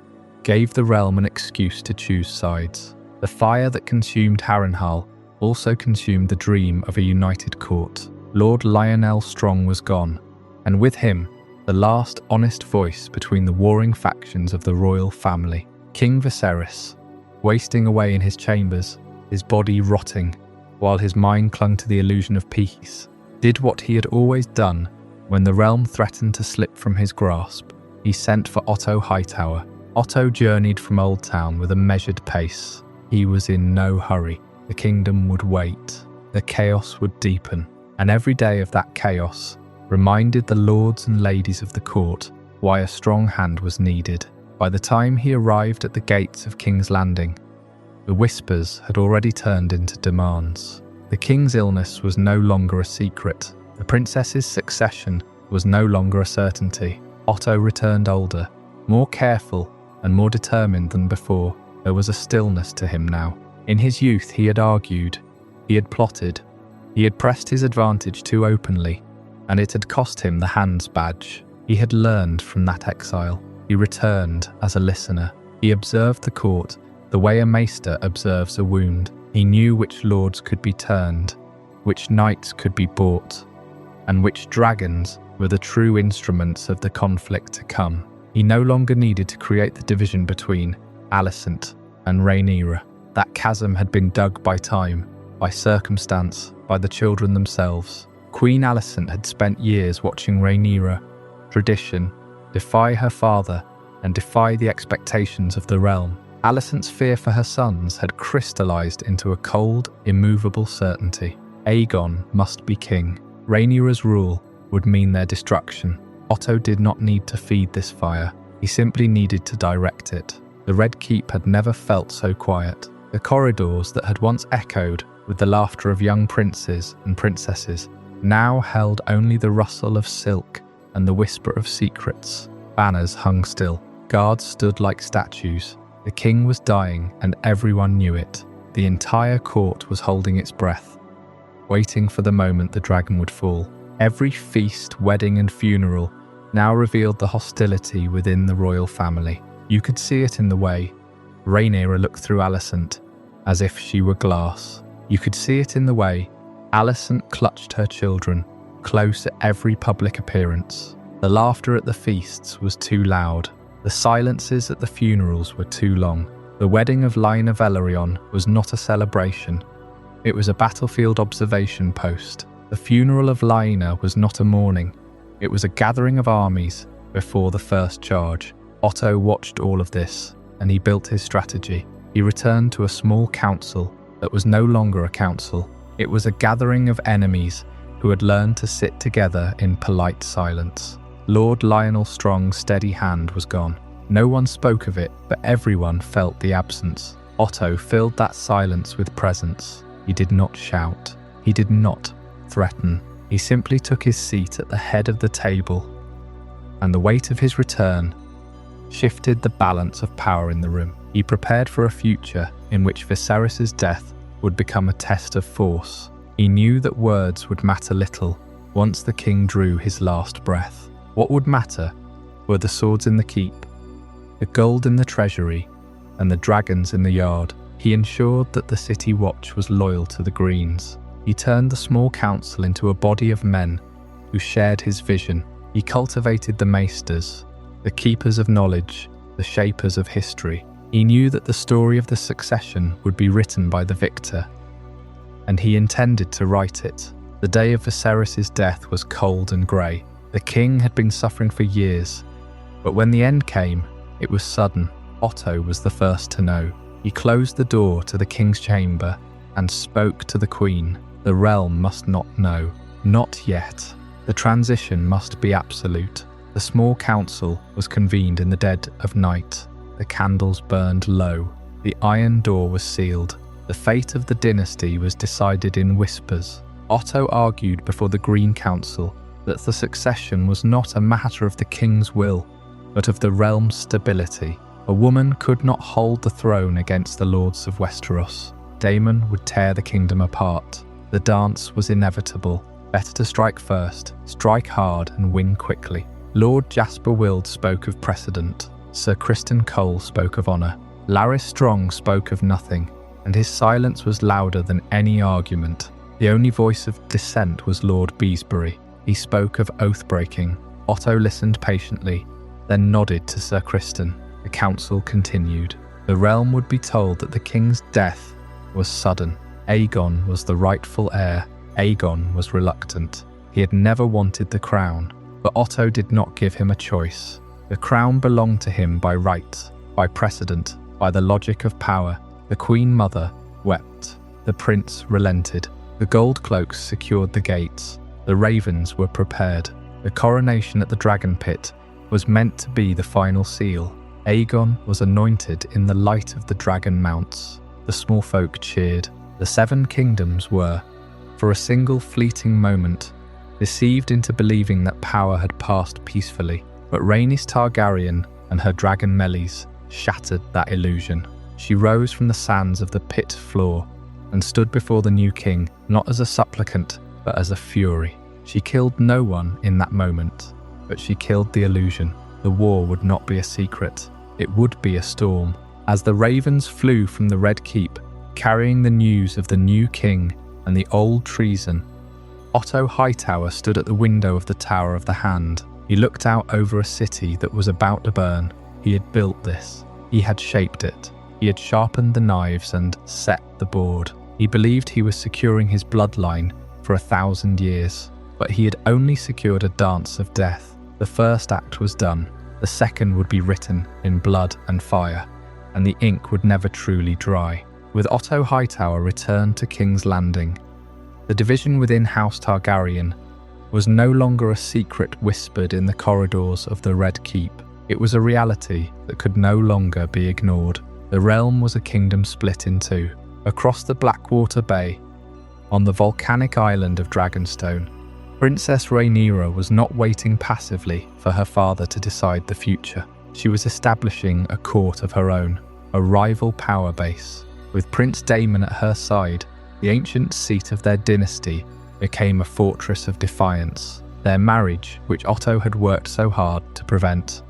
gave the realm an excuse to choose sides. The fire that consumed Harrenhal also consumed the dream of a united court. Lord Lionel Strong was gone, and with him, the last honest voice between the warring factions of the royal family. King Viserys, wasting away in his chambers, his body rotting, while his mind clung to the illusion of peace, did what he had always done when the realm threatened to slip from his grasp. He sent for Otto Hightower. Otto journeyed from Oldtown with a measured pace. He was in no hurry. The kingdom would wait. The chaos would deepen, and every day of that chaos reminded the lords and ladies of the court why a strong hand was needed. By the time he arrived at the gates of King's Landing, the whispers had already turned into demands. The king's illness was no longer a secret. The princess's succession was no longer a certainty. Otto returned older, more careful and more determined than before. There was a stillness to him now. In his youth he had argued, he had plotted, he had pressed his advantage too openly, and it had cost him the Hand's badge. He had learned from that exile. He returned as a listener. He observed the court the way a maester observes a wound. He knew which lords could be turned, which knights could be bought, and which dragons were the true instruments of the conflict to come. He no longer needed to create the division between Alicent and Rhaenyra. That chasm had been dug by time, by circumstance, by the children themselves. Queen Alicent had spent years watching Rhaenyra, tradition, defy her father and defy the expectations of the realm. Alicent's fear for her sons had crystallized into a cold, immovable certainty. Aegon must be king. Rhaenyra's rule would mean their destruction. Otto did not need to feed this fire. He simply needed to direct it. The Red Keep had never felt so quiet. The corridors that had once echoed with the laughter of young princes and princesses now held only the rustle of silk and the whisper of secrets. Banners hung still. Guards stood like statues. The king was dying, and everyone knew it. The entire court was holding its breath, waiting for the moment the dragon would fall. Every feast, wedding, and funeral now revealed the hostility within the royal family. You could see it in the way Rhaenyra looked through Alicent as if she were glass. You could see it in the way Alicent clutched her children close at every public appearance. The laughter at the feasts was too loud. The silences at the funerals were too long. The wedding of Lyanna Velaryon was not a celebration. It was a battlefield observation post. The funeral of Lyanna was not a mourning. It was a gathering of armies before the first charge. Otto watched all of this, and he built his strategy. He returned to a small council that was no longer a council. It was a gathering of enemies who had learned to sit together in polite silence. Lord Lionel Strong's steady hand was gone. No one spoke of it, but everyone felt the absence. Otto filled that silence with presence. He did not shout. He did not threaten. He simply took his seat at the head of the table, and the weight of his return shifted the balance of power in the room. He prepared for a future in which Viserys' death would become a test of force. He knew that words would matter little once the king drew his last breath. What would matter were the swords in the keep, the gold in the treasury, and the dragons in the yard. He ensured that the city watch was loyal to the Greens. He turned the small council into a body of men who shared his vision. He cultivated the maesters, the keepers of knowledge, the shapers of history. He knew that the story of the succession would be written by the victor, and he intended to write it. The day of Viserys' death was cold and grey. The king had been suffering for years, but when the end came, it was sudden. Otto was the first to know. He closed the door to the king's chamber and spoke to the queen. The realm must not know. Not yet. The transition must be absolute. The small council was convened in the dead of night. The candles burned low. The iron door was sealed. The fate of the dynasty was decided in whispers. Otto argued before the Green Council that the succession was not a matter of the king's will, but of the realm's stability. A woman could not hold the throne against the lords of Westeros. Daemon would tear the kingdom apart. The dance was inevitable. Better to strike first, strike hard, and win quickly. Lord Jasper Wilde spoke of precedent. Sir Criston Cole spoke of honour. Larys Strong spoke of nothing, and his silence was louder than any argument. The only voice of dissent was Lord Beesbury. He spoke of oath-breaking. Otto listened patiently, then nodded to Sir Criston. The council continued. The realm would be told that the king's death was sudden. Aegon was the rightful heir. Aegon was reluctant. He had never wanted the crown, but Otto did not give him a choice. The crown belonged to him by right, by precedent, by the logic of power. The Queen Mother wept. The prince relented. The gold cloaks secured the gates. The ravens were prepared. The coronation at the Dragonpit was meant to be the final seal. Aegon was anointed in the light of the dragon mounts. The small folk cheered. The seven kingdoms were, for a single fleeting moment, deceived into believing that power had passed peacefully. But Rhaenys Targaryen and her dragon Meleys shattered that illusion. She rose from the sands of the pit floor and stood before the new king, not as a supplicant, but as a fury. She killed no one in that moment, but she killed the illusion. The war would not be a secret. It would be a storm. As the ravens flew from the Red Keep, carrying the news of the new king and the old treason, Otto Hightower stood at the window of the Tower of the Hand. He looked out over a city that was about to burn. He had built this. He had shaped it. He had sharpened the knives and set the board. He believed he was securing his bloodline for 1,000 years, but he had only secured a dance of death. The first act was done. The second would be written in blood and fire, and the ink would never truly dry. With Otto Hightower returned to King's Landing, the division within House Targaryen was no longer a secret whispered in the corridors of the Red Keep. It was a reality that could no longer be ignored. The realm was a kingdom split in two. Across the Blackwater Bay, on the volcanic island of Dragonstone, Princess Rhaenyra was not waiting passively for her father to decide the future. She was establishing a court of her own, a rival power base. With Prince Daemon at her side, the ancient seat of their dynasty became a fortress of defiance. Their marriage, which Otto had worked so hard to prevent,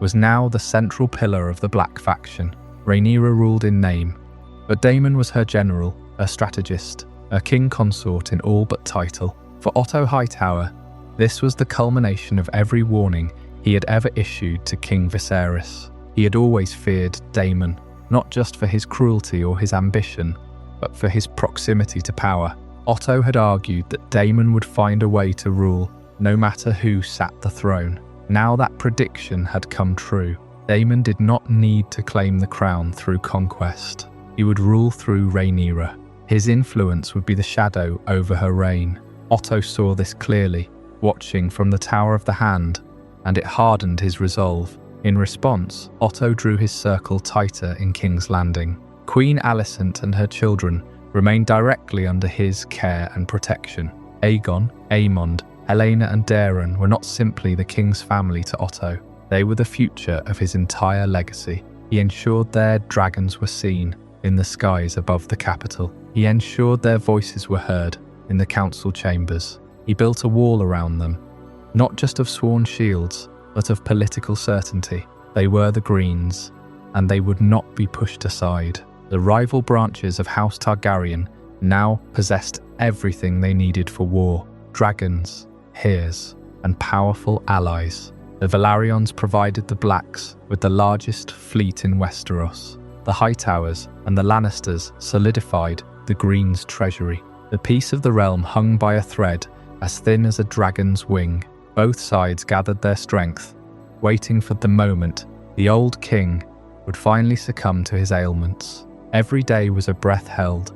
was now the central pillar of the Black faction. Rhaenyra ruled in name, but Daemon was her general, her strategist, her king consort in all but title. For Otto Hightower, this was the culmination of every warning he had ever issued to King Viserys. He had always feared Daemon, not just for his cruelty or his ambition, but for his proximity to power. Otto had argued that Daemon would find a way to rule, no matter who sat the throne. Now that prediction had come true. Daemon did not need to claim the crown through conquest. He would rule through Rhaenyra. His influence would be the shadow over her reign. Otto saw this clearly, watching from the Tower of the Hand, and it hardened his resolve. In response, Otto drew his circle tighter in King's Landing. Queen Alicent and her children remained directly under his care and protection. Aegon, Aemond, Helena and Daeron were not simply the king's family to Otto. They were the future of his entire legacy. He ensured their dragons were seen in the skies above the capital. He ensured their voices were heard in the council chambers. He built a wall around them, not just of sworn shields, but of political certainty. They were the Greens, and they would not be pushed aside. The rival branches of House Targaryen now possessed everything they needed for war: dragons, heirs, and powerful allies. The Velaryons provided the Blacks with the largest fleet in Westeros. The Hightowers and the Lannisters solidified the Greens' treasury. The peace of the realm hung by a thread as thin as a dragon's wing. Both sides gathered their strength, waiting for the moment the old king would finally succumb to his ailments. Every day was a breath held,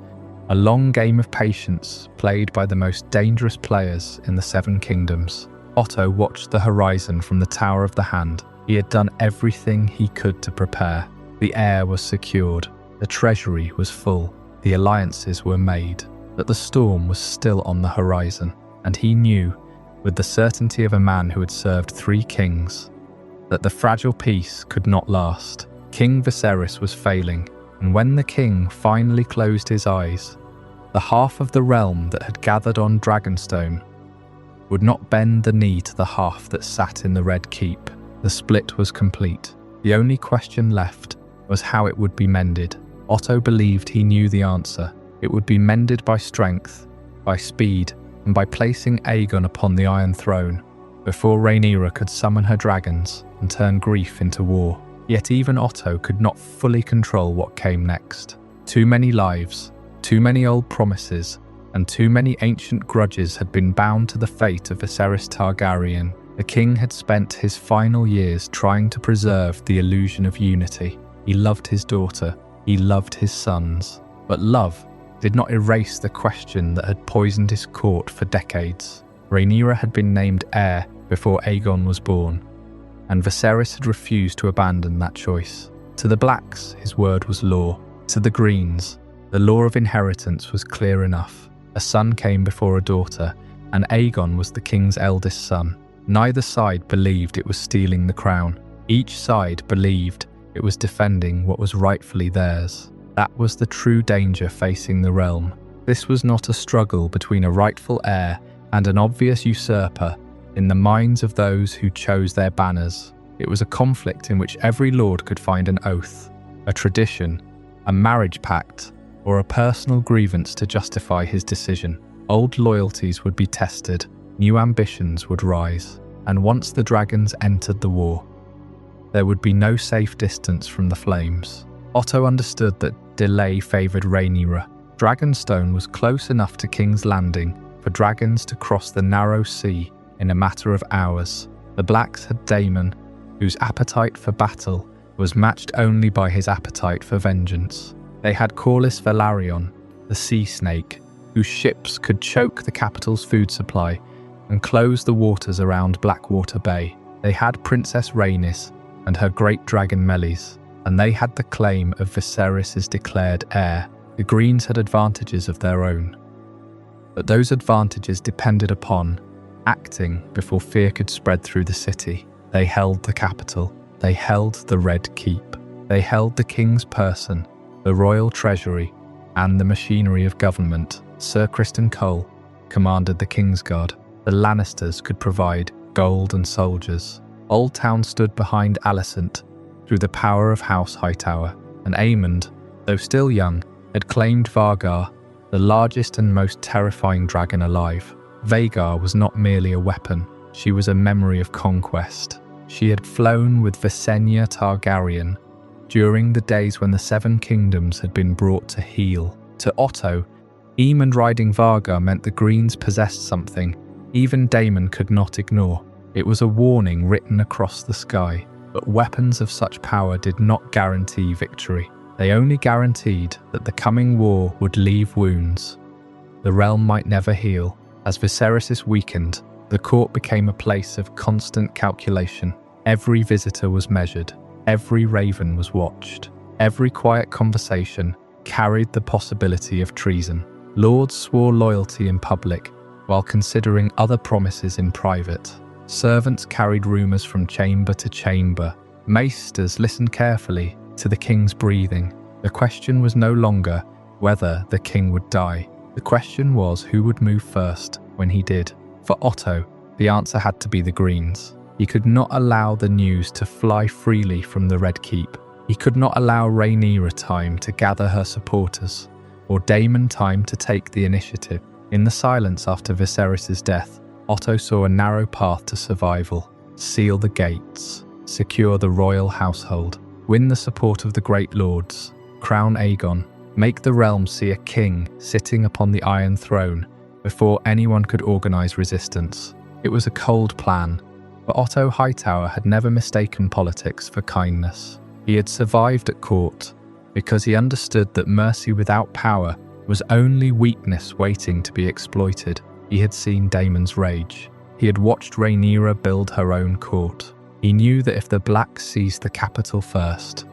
a long game of patience played by the most dangerous players in the Seven Kingdoms. Otto watched the horizon from the Tower of the Hand. He had done everything he could to prepare. The heir was secured, the treasury was full, the alliances were made, but the storm was still on the horizon, and he knew, with the certainty of a man who had served 3 kings, that the fragile peace could not last. King Viserys was failing, and when the king finally closed his eyes, the half of the realm that had gathered on Dragonstone would not bend the knee to the half that sat in the Red Keep. The split was complete. The only question left was how it would be mended. Otto believed he knew the answer. It would be mended by strength, by speed, and by placing Aegon upon the Iron Throne before Rhaenyra could summon her dragons and turn grief into war. Yet even Otto could not fully control what came next. Too many lives, too many old promises, and too many ancient grudges had been bound to the fate of Viserys Targaryen. The king had spent his final years trying to preserve the illusion of unity. He loved his daughter, he loved his sons, but love did not erase the question that had poisoned his court for decades. Rhaenyra had been named heir before Aegon was born, and Viserys had refused to abandon that choice. To the Blacks, his word was law. To the Greens, the law of inheritance was clear enough. A son came before a daughter, and Aegon was the king's eldest son. Neither side believed it was stealing the crown. Each side believed it was defending what was rightfully theirs. That was the true danger facing the realm. This was not a struggle between a rightful heir and an obvious usurper in the minds of those who chose their banners. It was a conflict in which every lord could find an oath, a tradition, a marriage pact, or a personal grievance to justify his decision. Old loyalties would be tested, new ambitions would rise, and once the dragons entered the war, there would be no safe distance from the flames. Otto understood that delay favoured Rhaenyra. Dragonstone was close enough to King's Landing for dragons to cross the narrow sea in a matter of hours. The Blacks had Daemon, whose appetite for battle was matched only by his appetite for vengeance. They had Corlys Velaryon, the sea snake, whose ships could choke the capital's food supply and close the waters around Blackwater Bay. They had Princess Rhaenys and her great dragon Meleys, and they had the claim of Viserys' declared heir. The Greens had advantages of their own, but those advantages depended upon acting before fear could spread through the city. They held the capital. They held the Red Keep. They held the king's person, the royal treasury, and the machinery of government. Sir Criston Cole commanded the Kingsguard. The Lannisters could provide gold and soldiers. Oldtown stood behind Alicent through the power of House Hightower, and Aemond, though still young, had claimed Vhagar, the largest and most terrifying dragon alive. Vhagar was not merely a weapon, she was a memory of conquest. She had flown with Visenya Targaryen during the days when the Seven Kingdoms had been brought to heel. To Otto, Aemond riding Vhagar meant the Greens possessed something even Daemon could not ignore. It was a warning written across the sky, but weapons of such power did not guarantee victory. They only guaranteed that the coming war would leave wounds. The realm might never heal. As Viserys weakened, the court became a place of constant calculation. Every visitor was measured. Every raven was watched. Every quiet conversation carried the possibility of treason. Lords swore loyalty in public, while considering other promises in private. Servants carried rumours from chamber to chamber. Maesters listened carefully to the king's breathing. The question was no longer whether the king would die. The question was who would move first when he did. For Otto, the answer had to be the Greens. He could not allow the news to fly freely from the Red Keep. He could not allow Rhaenyra time to gather her supporters, or Daemon time to take the initiative. In the silence after Viserys' death, Otto saw a narrow path to survival. Seal the gates, secure the royal household, win the support of the great lords, crown Aegon, make the realm see a king sitting upon the Iron Throne before anyone could organise resistance. It was a cold plan, but Otto Hightower had never mistaken politics for kindness. He had survived at court because he understood that mercy without power was only weakness waiting to be exploited. He had seen Daemon's rage. He had watched Rhaenyra build her own court. He knew that if the Blacks seized the capital first,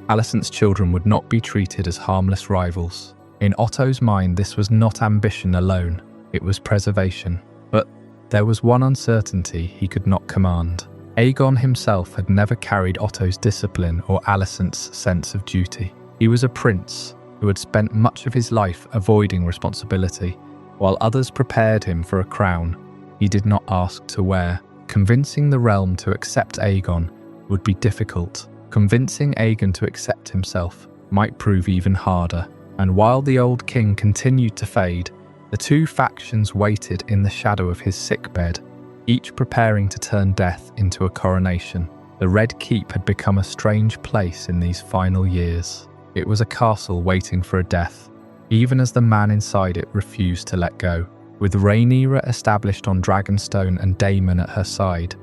Alicent's children would not be treated as harmless rivals. In Otto's mind, this was not ambition alone, it was preservation. But there was one uncertainty he could not command. Aegon himself had never carried Otto's discipline or Alicent's sense of duty. He was a prince who had spent much of his life avoiding responsibility, while others prepared him for a crown he did not ask to wear. Convincing the realm to accept Aegon would be difficult. Convincing Aegon to accept himself might prove even harder. And while the old king continued to fade, the two factions waited in the shadow of his sickbed, each preparing to turn death into a coronation. The Red Keep had become a strange place in these final years. It was a castle waiting for a death, even as the man inside it refused to let go. With Rhaenyra established on Dragonstone and Daemon at her side,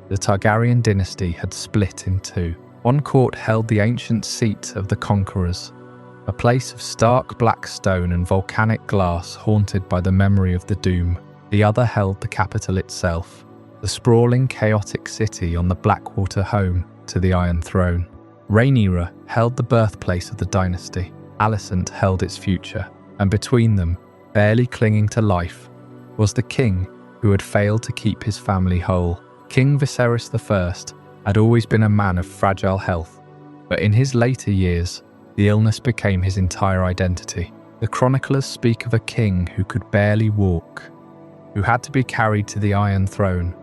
the Targaryen dynasty had split in two. One court held the ancient seat of the conquerors, a place of stark black stone and volcanic glass haunted by the memory of the doom. The other held the capital itself, the sprawling, chaotic city on the Blackwater home to the Iron Throne. Rhaenyra held the birthplace of the dynasty. Alicent held its future, and between them, barely clinging to life, was the king who had failed to keep his family whole. King Viserys I had always been a man of fragile health, but in his later years, the illness became his entire identity. The chroniclers speak of a king who could barely walk, who had to be carried to the Iron Throne,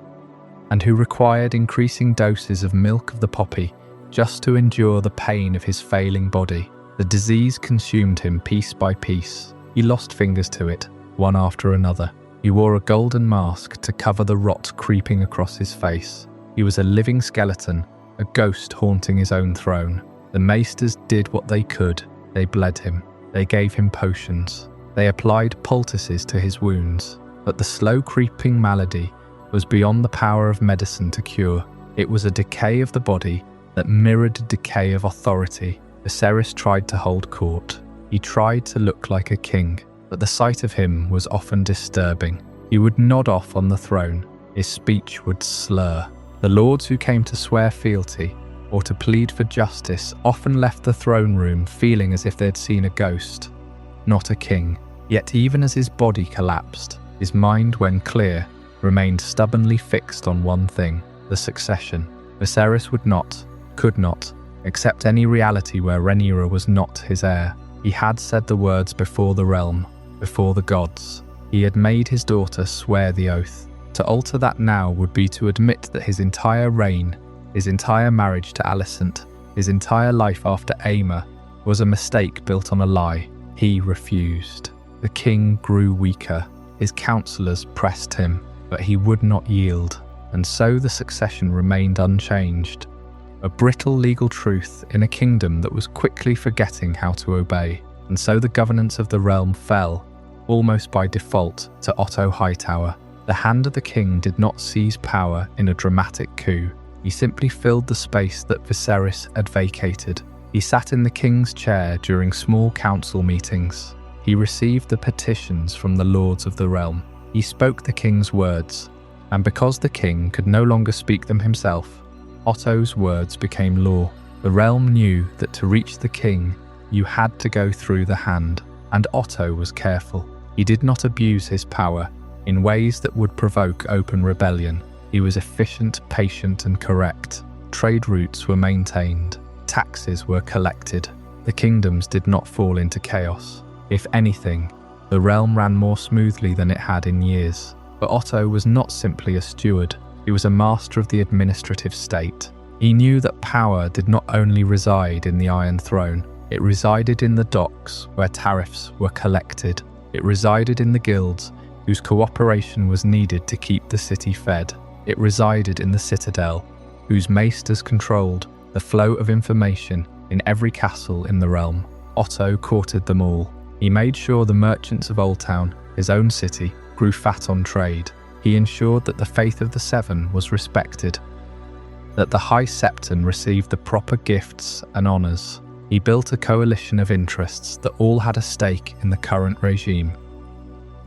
and who required increasing doses of milk of the poppy just to endure the pain of his failing body. The disease consumed him piece by piece. He lost fingers to it, one after another. He wore a golden mask to cover the rot creeping across his face. He was a living skeleton, a ghost haunting his own throne. The maesters did what they could. They bled him. They gave him potions. They applied poultices to his wounds. But the slow creeping malady was beyond the power of medicine to cure. It was a decay of the body that mirrored a decay of authority. Viserys tried to hold court. He tried to look like a king, but the sight of him was often disturbing. He would nod off on the throne. His speech would slur. The lords who came to swear fealty or to plead for justice often left the throne room feeling as if they'd seen a ghost, not a king. Yet even as his body collapsed, his mind, when clear, remained stubbornly fixed on one thing: the succession. Viserys could not, accept any reality where Rhaenyra was not his heir. He had said the words before the realm, before the gods. He had made his daughter swear the oath. To alter that now would be to admit that his entire reign, his entire marriage to Alicent, his entire life after Aemma, was a mistake built on a lie. He refused. The king grew weaker. His counsellors pressed him, but he would not yield, and so the succession remained unchanged. A brittle legal truth in a kingdom that was quickly forgetting how to obey. And so the governance of the realm fell, almost by default, to Otto Hightower. The hand of the king did not seize power in a dramatic coup. He simply filled the space that Viserys had vacated. He sat in the king's chair during small council meetings. He received the petitions from the lords of the realm. He spoke the king's words, and because the king could no longer speak them himself, Otto's words became law. The realm knew that to reach the king, you had to go through the hand, and Otto was careful. He did not abuse his power in ways that would provoke open rebellion. He was efficient, patient, and correct. Trade routes were maintained. Taxes were collected. The kingdoms did not fall into chaos. If anything, the realm ran more smoothly than it had in years. But Otto was not simply a steward. He was a master of the administrative state. He knew that power did not only reside in the Iron Throne. It resided in the docks, where tariffs were collected. It resided in the guilds, whose cooperation was needed to keep the city fed. It resided in the citadel, whose maesters controlled the flow of information in every castle in the realm. Otto courted them all. He made sure the merchants of Oldtown, his own city, grew fat on trade. He ensured that the faith of the Seven was respected, that the High Septon received the proper gifts and honours. He built a coalition of interests that all had a stake in the current regime,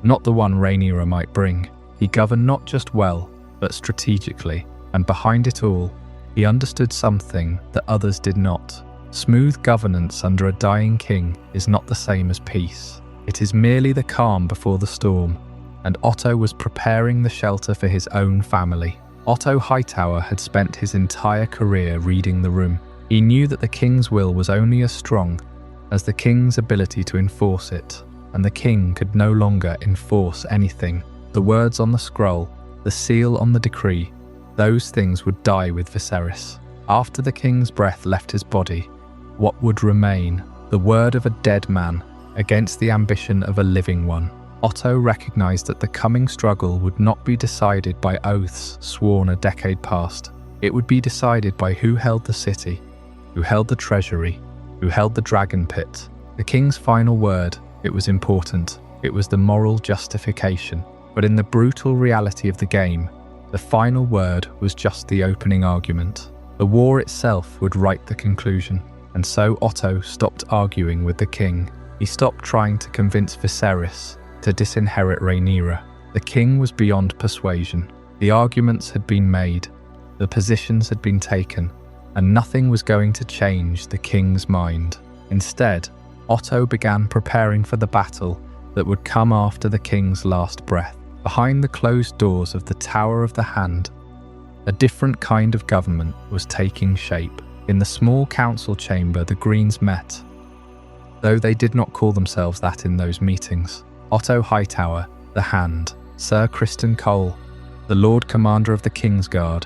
not the one Rhaenyra might bring. He governed not just well, but strategically, and behind it all, he understood something that others did not. Smooth governance under a dying king is not the same as peace. It is merely the calm before the storm, and Otto was preparing the shelter for his own family. Otto Hightower had spent his entire career reading the room. He knew that the king's will was only as strong as the king's ability to enforce it, and the king could no longer enforce anything. The words on the scroll, the seal on the decree, those things would die with Viserys. After the king's breath left his body, what would remain? The word of a dead man against the ambition of a living one. Otto recognized that the coming struggle would not be decided by oaths sworn a decade past. It would be decided by who held the city, who held the treasury, who held the dragon pit. The king's final word, it was important. It was the moral justification. But in the brutal reality of the game, the final word was just the opening argument. The war itself would write the conclusion. And so Otto stopped arguing with the king. He stopped trying to convince Viserys to disinherit Rhaenyra. The king was beyond persuasion. The arguments had been made, the positions had been taken, and nothing was going to change the king's mind. Instead, Otto began preparing for the battle that would come after the king's last breath. Behind the closed doors of the Tower of the Hand, a different kind of government was taking shape. In the small council chamber, the Greens met, though they did not call themselves that in those meetings. Otto Hightower, the Hand, Sir Criston Cole, the Lord Commander of the Kingsguard,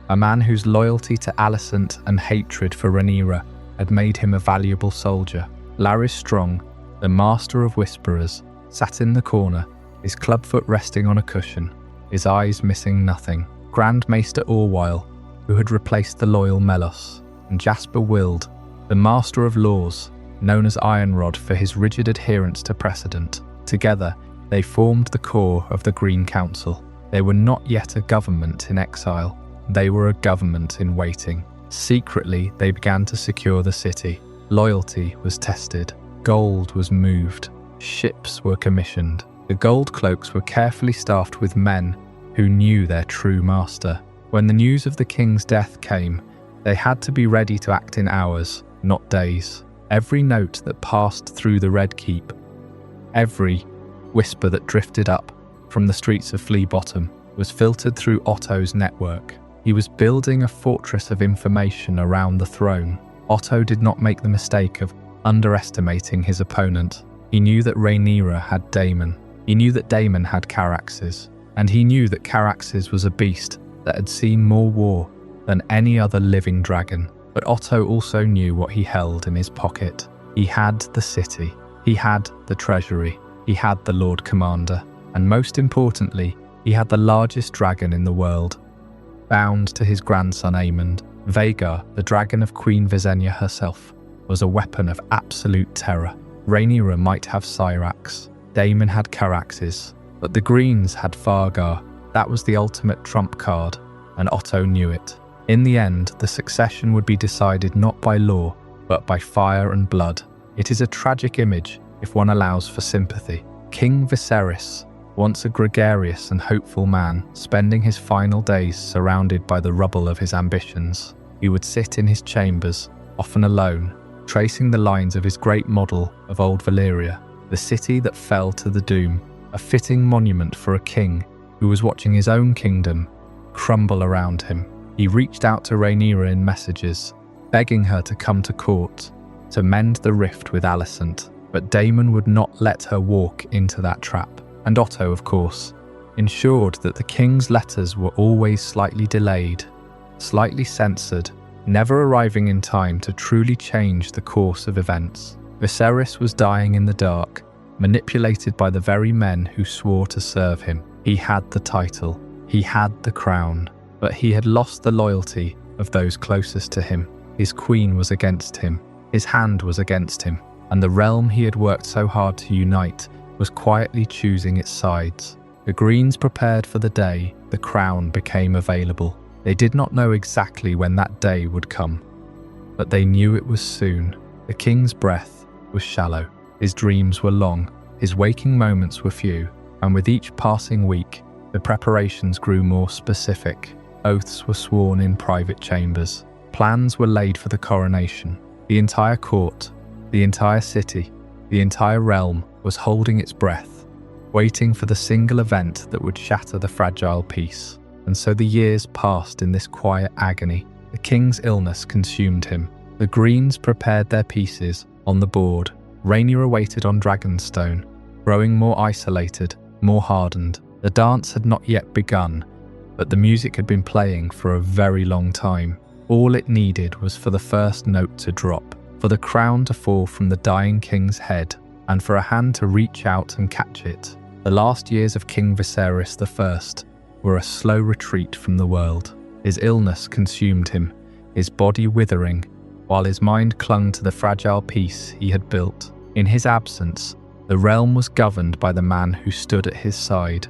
a man whose loyalty to Alicent and hatred for Rhaenyra had made him a valuable soldier. Larys Strong, the Master of Whisperers, sat in the corner, his clubfoot resting on a cushion, his eyes missing nothing. Grand Maester Orwyle, who had replaced the loyal Meleys, and Jasper Wild, the Master of Laws, known as Ironrod for his rigid adherence to precedent. Together, they formed the core of the Green Council. They were not yet a government in exile. They were a government in waiting. Secretly, they began to secure the city. Loyalty was tested. Gold was moved. Ships were commissioned. The gold cloaks were carefully staffed with men who knew their true master. When the news of the king's death came, they had to be ready to act in hours, not days. Every note that passed through the Red Keep, every whisper that drifted up from the streets of Flea Bottom was filtered through Otto's network. He was building a fortress of information around the throne. Otto did not make the mistake of underestimating his opponent. He knew that Rhaenyra had Daemon. He knew that Daemon had Caraxes. And he knew that Caraxes was a beast that had seen more war than any other living dragon. But Otto also knew what he held in his pocket. He had the city. He had the treasury. He had the Lord Commander. And most importantly, he had the largest dragon in the world. Bound to his grandson Aemond, Vhagar, the dragon of Queen Visenya herself, was a weapon of absolute terror. Rhaenyra might have Syrax. Daemon had Caraxes. But the Greens had Vhagar. That was the ultimate trump card, and Otto knew it. In the end, the succession would be decided not by law, but by fire and blood. It is a tragic image, if one allows for sympathy. King Viserys, once a gregarious and hopeful man, spending his final days surrounded by the rubble of his ambitions. He would sit in his chambers, often alone, tracing the lines of his great model of Old Valyria, the city that fell to the doom, a fitting monument for a king who was watching his own kingdom crumble around him. He reached out to Rhaenyra in messages, begging her to come to court, to mend the rift with Alicent, but Daemon would not let her walk into that trap. And Otto, of course, ensured that the king's letters were always slightly delayed, slightly censored, never arriving in time to truly change the course of events. Viserys was dying in the dark, manipulated by the very men who swore to serve him. He had the title, he had the crown, but he had lost the loyalty of those closest to him. His queen was against him, his hand was against him, and the realm he had worked so hard to unite was quietly choosing its sides. The Greens prepared for the day the crown became available. They did not know exactly when that day would come, but they knew it was soon. The king's breath was shallow. His dreams were long, his waking moments were few, and with each passing week, the preparations grew more specific. Oaths were sworn in private chambers. Plans were laid for the coronation. The entire court, the entire city, the entire realm was holding its breath, waiting for the single event that would shatter the fragile peace. And so the years passed in this quiet agony. The king's illness consumed him. The Greens prepared their pieces on the board. Rhaenyra waited on Dragonstone, growing more isolated, more hardened. The dance had not yet begun, but the music had been playing for a very long time. All it needed was for the first note to drop, for the crown to fall from the dying king's head, and for a hand to reach out and catch it. The last years of King Viserys I were a slow retreat from the world. His illness consumed him, his body withering, while his mind clung to the fragile peace he had built. In his absence, the realm was governed by the man who stood at his side,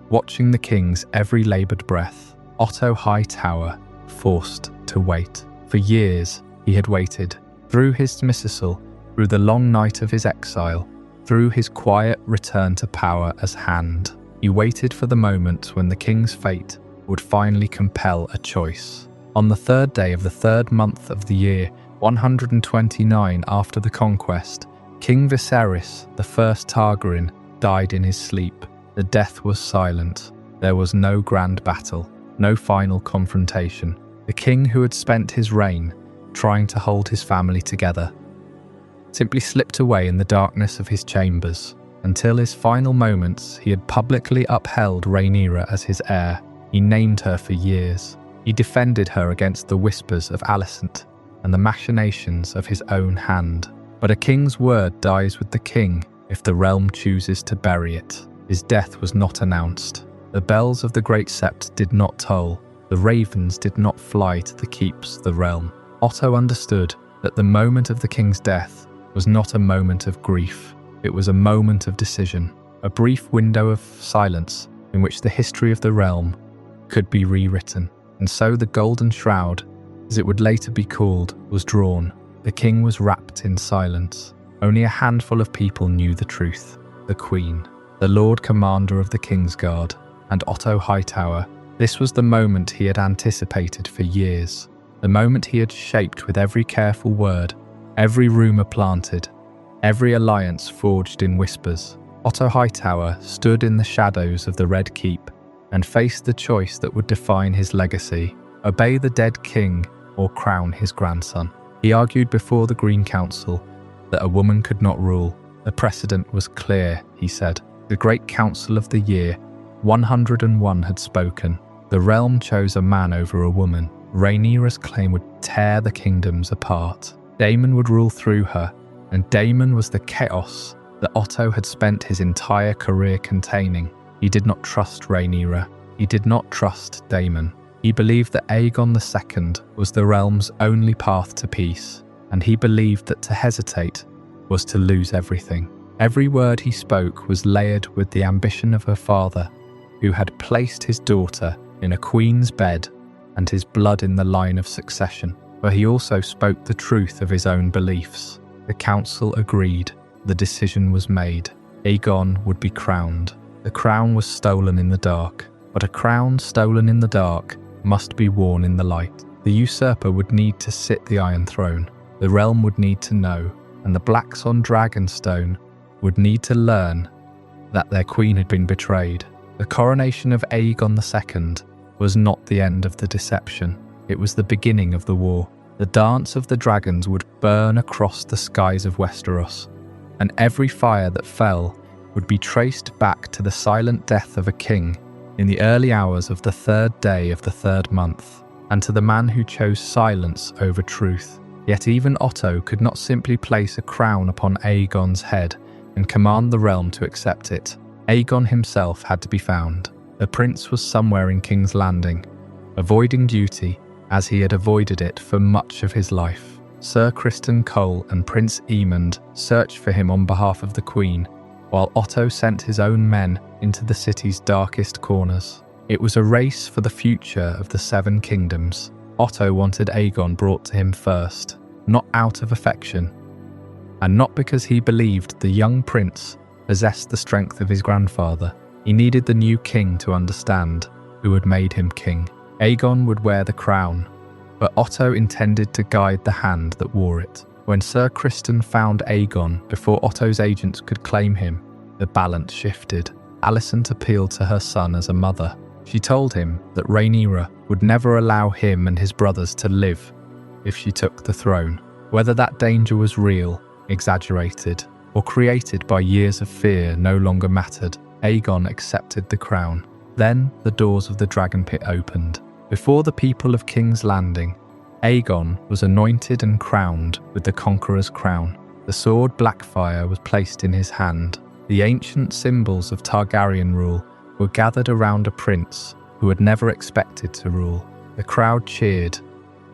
watching the king's every laboured breath. Otto Hightower, forced to wait. For years, he had waited. Through his missile, through the long night of his exile, through his quiet return to power as Hand. He waited for the moment when the king's fate would finally compel a choice. On the third day of the third month of the year, 129 after the conquest, King Viserys, the first Targaryen, died in his sleep. The death was silent. There was no grand battle, no final confrontation. The king who had spent his reign trying to hold his family together simply slipped away in the darkness of his chambers. Until his final moments, he had publicly upheld Rhaenyra as his heir. He named her for years. He defended her against the whispers of Alicent and the machinations of his own hand. But a king's word dies with the king if the realm chooses to bury it. His death was not announced. The bells of the Great Sept did not toll. The ravens did not fly to the keeps of the realm. Otto understood that the moment of the king's death was not a moment of grief. It was a moment of decision, a brief window of silence in which the history of the realm could be rewritten. And so the Golden Shroud, as it would later be called, was drawn. The king was wrapped in silence. Only a handful of people knew the truth. The Queen, the Lord Commander of the Kingsguard, and Otto Hightower, This was the moment he had anticipated for years, the moment he had shaped with every careful word, every rumour planted, every alliance forged in whispers. Otto Hightower stood in the shadows of the Red Keep and faced the choice that would define his legacy: obey the dead king or crown his grandson. He argued before the Green Council that a woman could not rule. The precedent was clear, he said. The Great Council of the year 101 had spoken. The realm chose a man over a woman. Rhaenyra's claim would tear the kingdoms apart. Daemon would rule through her, and Daemon was the chaos that Otto had spent his entire career containing. He did not trust Rhaenyra. He did not trust Daemon. He believed that Aegon II was the realm's only path to peace, and he believed that to hesitate was to lose everything. Every word he spoke was layered with the ambition of her father, who had placed his daughter in a queen's bed and his blood in the line of succession. But he also spoke the truth of his own beliefs. The council agreed. The decision was made. Aegon would be crowned. The crown was stolen in the dark, but a crown stolen in the dark must be worn in the light. The usurper would need to sit the Iron Throne. The realm would need to know, and the Blacks on Dragonstone would need to learn that their queen had been betrayed. The coronation of Aegon II was not the end of the deception. It was the beginning of the war. The dance of the dragons would burn across the skies of Westeros, and every fire that fell would be traced back to the silent death of a king in the early hours of the third day of the third month, and to the man who chose silence over truth. Yet even Otto could not simply place a crown upon Aegon's head and command the realm to accept it. Aegon himself had to be found. The prince was somewhere in King's Landing, avoiding duty as he had avoided it for much of his life. Sir Criston Cole and Prince Aemond searched for him on behalf of the Queen, while Otto sent his own men into the city's darkest corners. It was a race for the future of the Seven Kingdoms. Otto wanted Aegon brought to him first, not out of affection, and not because he believed the young prince possessed the strength of his grandfather. He needed the new king to understand who had made him king. Aegon would wear the crown, but Otto intended to guide the hand that wore it. When Sir Criston found Aegon before Otto's agents could claim him, the balance shifted. Alicent appealed to her son as a mother. She told him that Rhaenyra would never allow him and his brothers to live if she took the throne. Whether that danger was real, exaggerated, or created by years of fear no longer mattered. Aegon accepted the crown. Then the doors of the Dragonpit opened. Before the people of King's Landing, Aegon was anointed and crowned with the Conqueror's crown. The sword Blackfire was placed in his hand. The ancient symbols of Targaryen rule were gathered around a prince who had never expected to rule. The crowd cheered,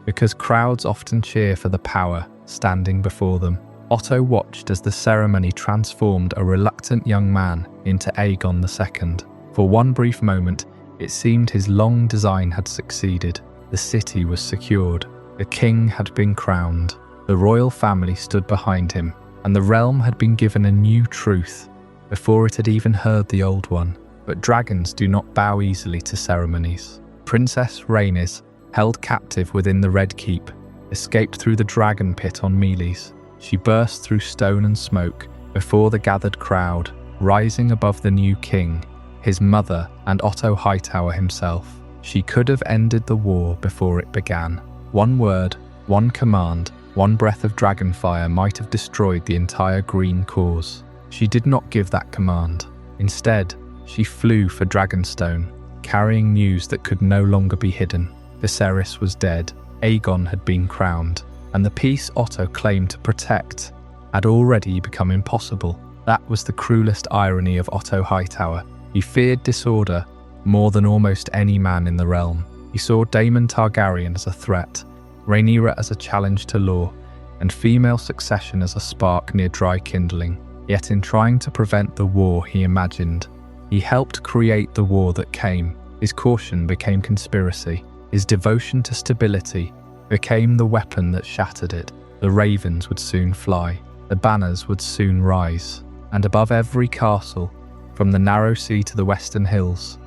because crowds often cheer for the power standing before them. Otto watched as the ceremony transformed a reluctant young man into Aegon II. For one brief moment, it seemed his long design had succeeded. The city was secured. The king had been crowned. The royal family stood behind him, and the realm had been given a new truth before it had even heard the old one. But dragons do not bow easily to ceremonies. Princess Rhaenys, held captive within the Red Keep, escaped through the dragon pit on Meleys. She burst through stone and smoke before the gathered crowd, rising above the new king, his mother, and Otto Hightower himself. She could have ended the war before it began. One word, one command, one breath of dragonfire might have destroyed the entire green cause. She did not give that command. Instead, she flew for Dragonstone, carrying news that could no longer be hidden. Viserys was dead, Aegon had been crowned, and the peace Otto claimed to protect had already become impossible. That was the cruelest irony of Otto Hightower. He feared disorder more than almost any man in the realm. He saw Daemon Targaryen as a threat, Rhaenyra as a challenge to law, and female succession as a spark near dry kindling. Yet in trying to prevent the war he imagined, he helped create the war that came. His caution became conspiracy. His devotion to stability became the weapon that shattered it. The ravens would soon fly. The banners would soon rise. And above every castle, from the narrow sea to the western hills,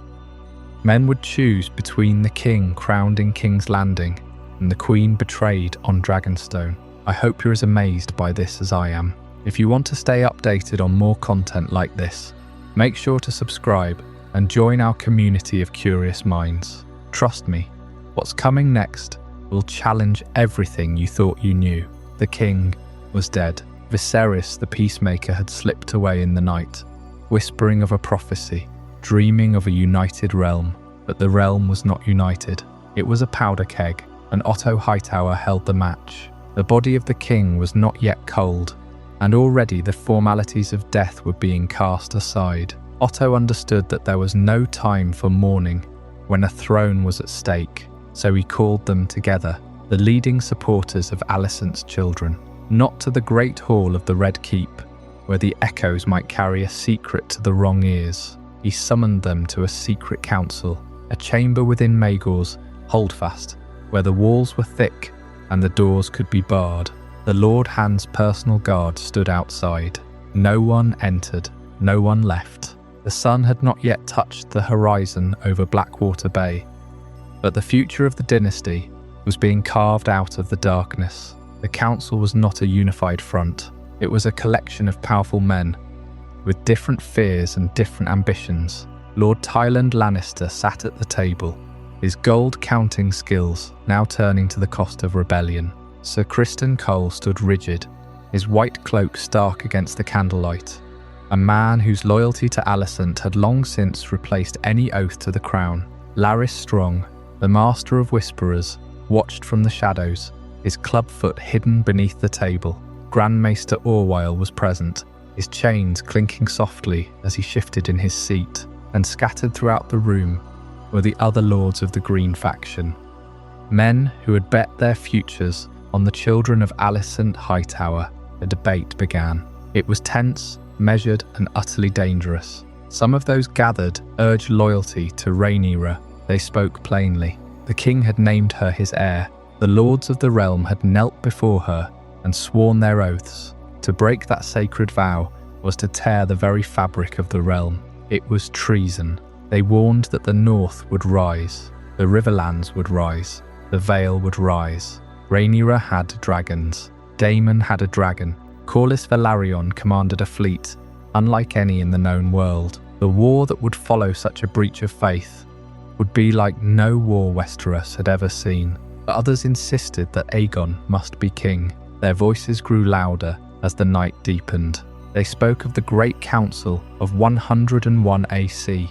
Men would choose between the king crowned in King's Landing and the queen betrayed on Dragonstone. I hope you're as amazed by this as I am. If you want to stay updated on more content like this, make sure to subscribe and join our community of curious minds. Trust me, what's coming next will challenge everything you thought you knew. The king was dead. Viserys, the peacemaker, had slipped away in the night, whispering of a prophecy, dreaming of a united realm. But the realm was not united. It was a powder keg, and Otto Hightower held the match. The body of the king was not yet cold, and already the formalities of death were being cast aside. Otto understood that there was no time for mourning when a throne was at stake, so he called them together, the leading supporters of Alicent's children, not to the great hall of the Red Keep, where the echoes might carry a secret to the wrong ears. He summoned them to a secret council, a chamber within Maegor's holdfast, where the walls were thick and the doors could be barred. The Lord Hand's personal guard stood outside. No one entered, no one left. The sun had not yet touched the horizon over Blackwater Bay, but the future of the dynasty was being carved out of the darkness. The council was not a unified front. It was a collection of powerful men with different fears and different ambitions. Lord Tywin Lannister sat at the table, his gold-counting skills now turning to the cost of rebellion. Sir Criston Cole stood rigid, his white cloak stark against the candlelight, a man whose loyalty to Alicent had long since replaced any oath to the crown. Larys Strong, the master of whisperers, watched from the shadows, his clubfoot hidden beneath the table. Grand Maester Orwyle was present, his chains clinking softly as he shifted in his seat, and scattered throughout the room were the other lords of the Green faction, men who had bet their futures on the children of Alicent Hightower. The debate began. It was tense, measured, and utterly dangerous. Some of those gathered urged loyalty to Rhaenyra. They spoke plainly. The king had named her his heir. The lords of the realm had knelt before her and sworn their oaths. To break that sacred vow was to tear the very fabric of the realm. It was treason. They warned that the north would rise, the Riverlands would rise, the Vale would rise. Rhaenyra had dragons. Daemon had a dragon. Corlys Velaryon commanded a fleet, unlike any in the known world. The war that would follow such a breach of faith would be like no war Westeros had ever seen. But others insisted that Aegon must be king. Their voices grew louder as the night deepened. They spoke of the Great Council of 101 AC,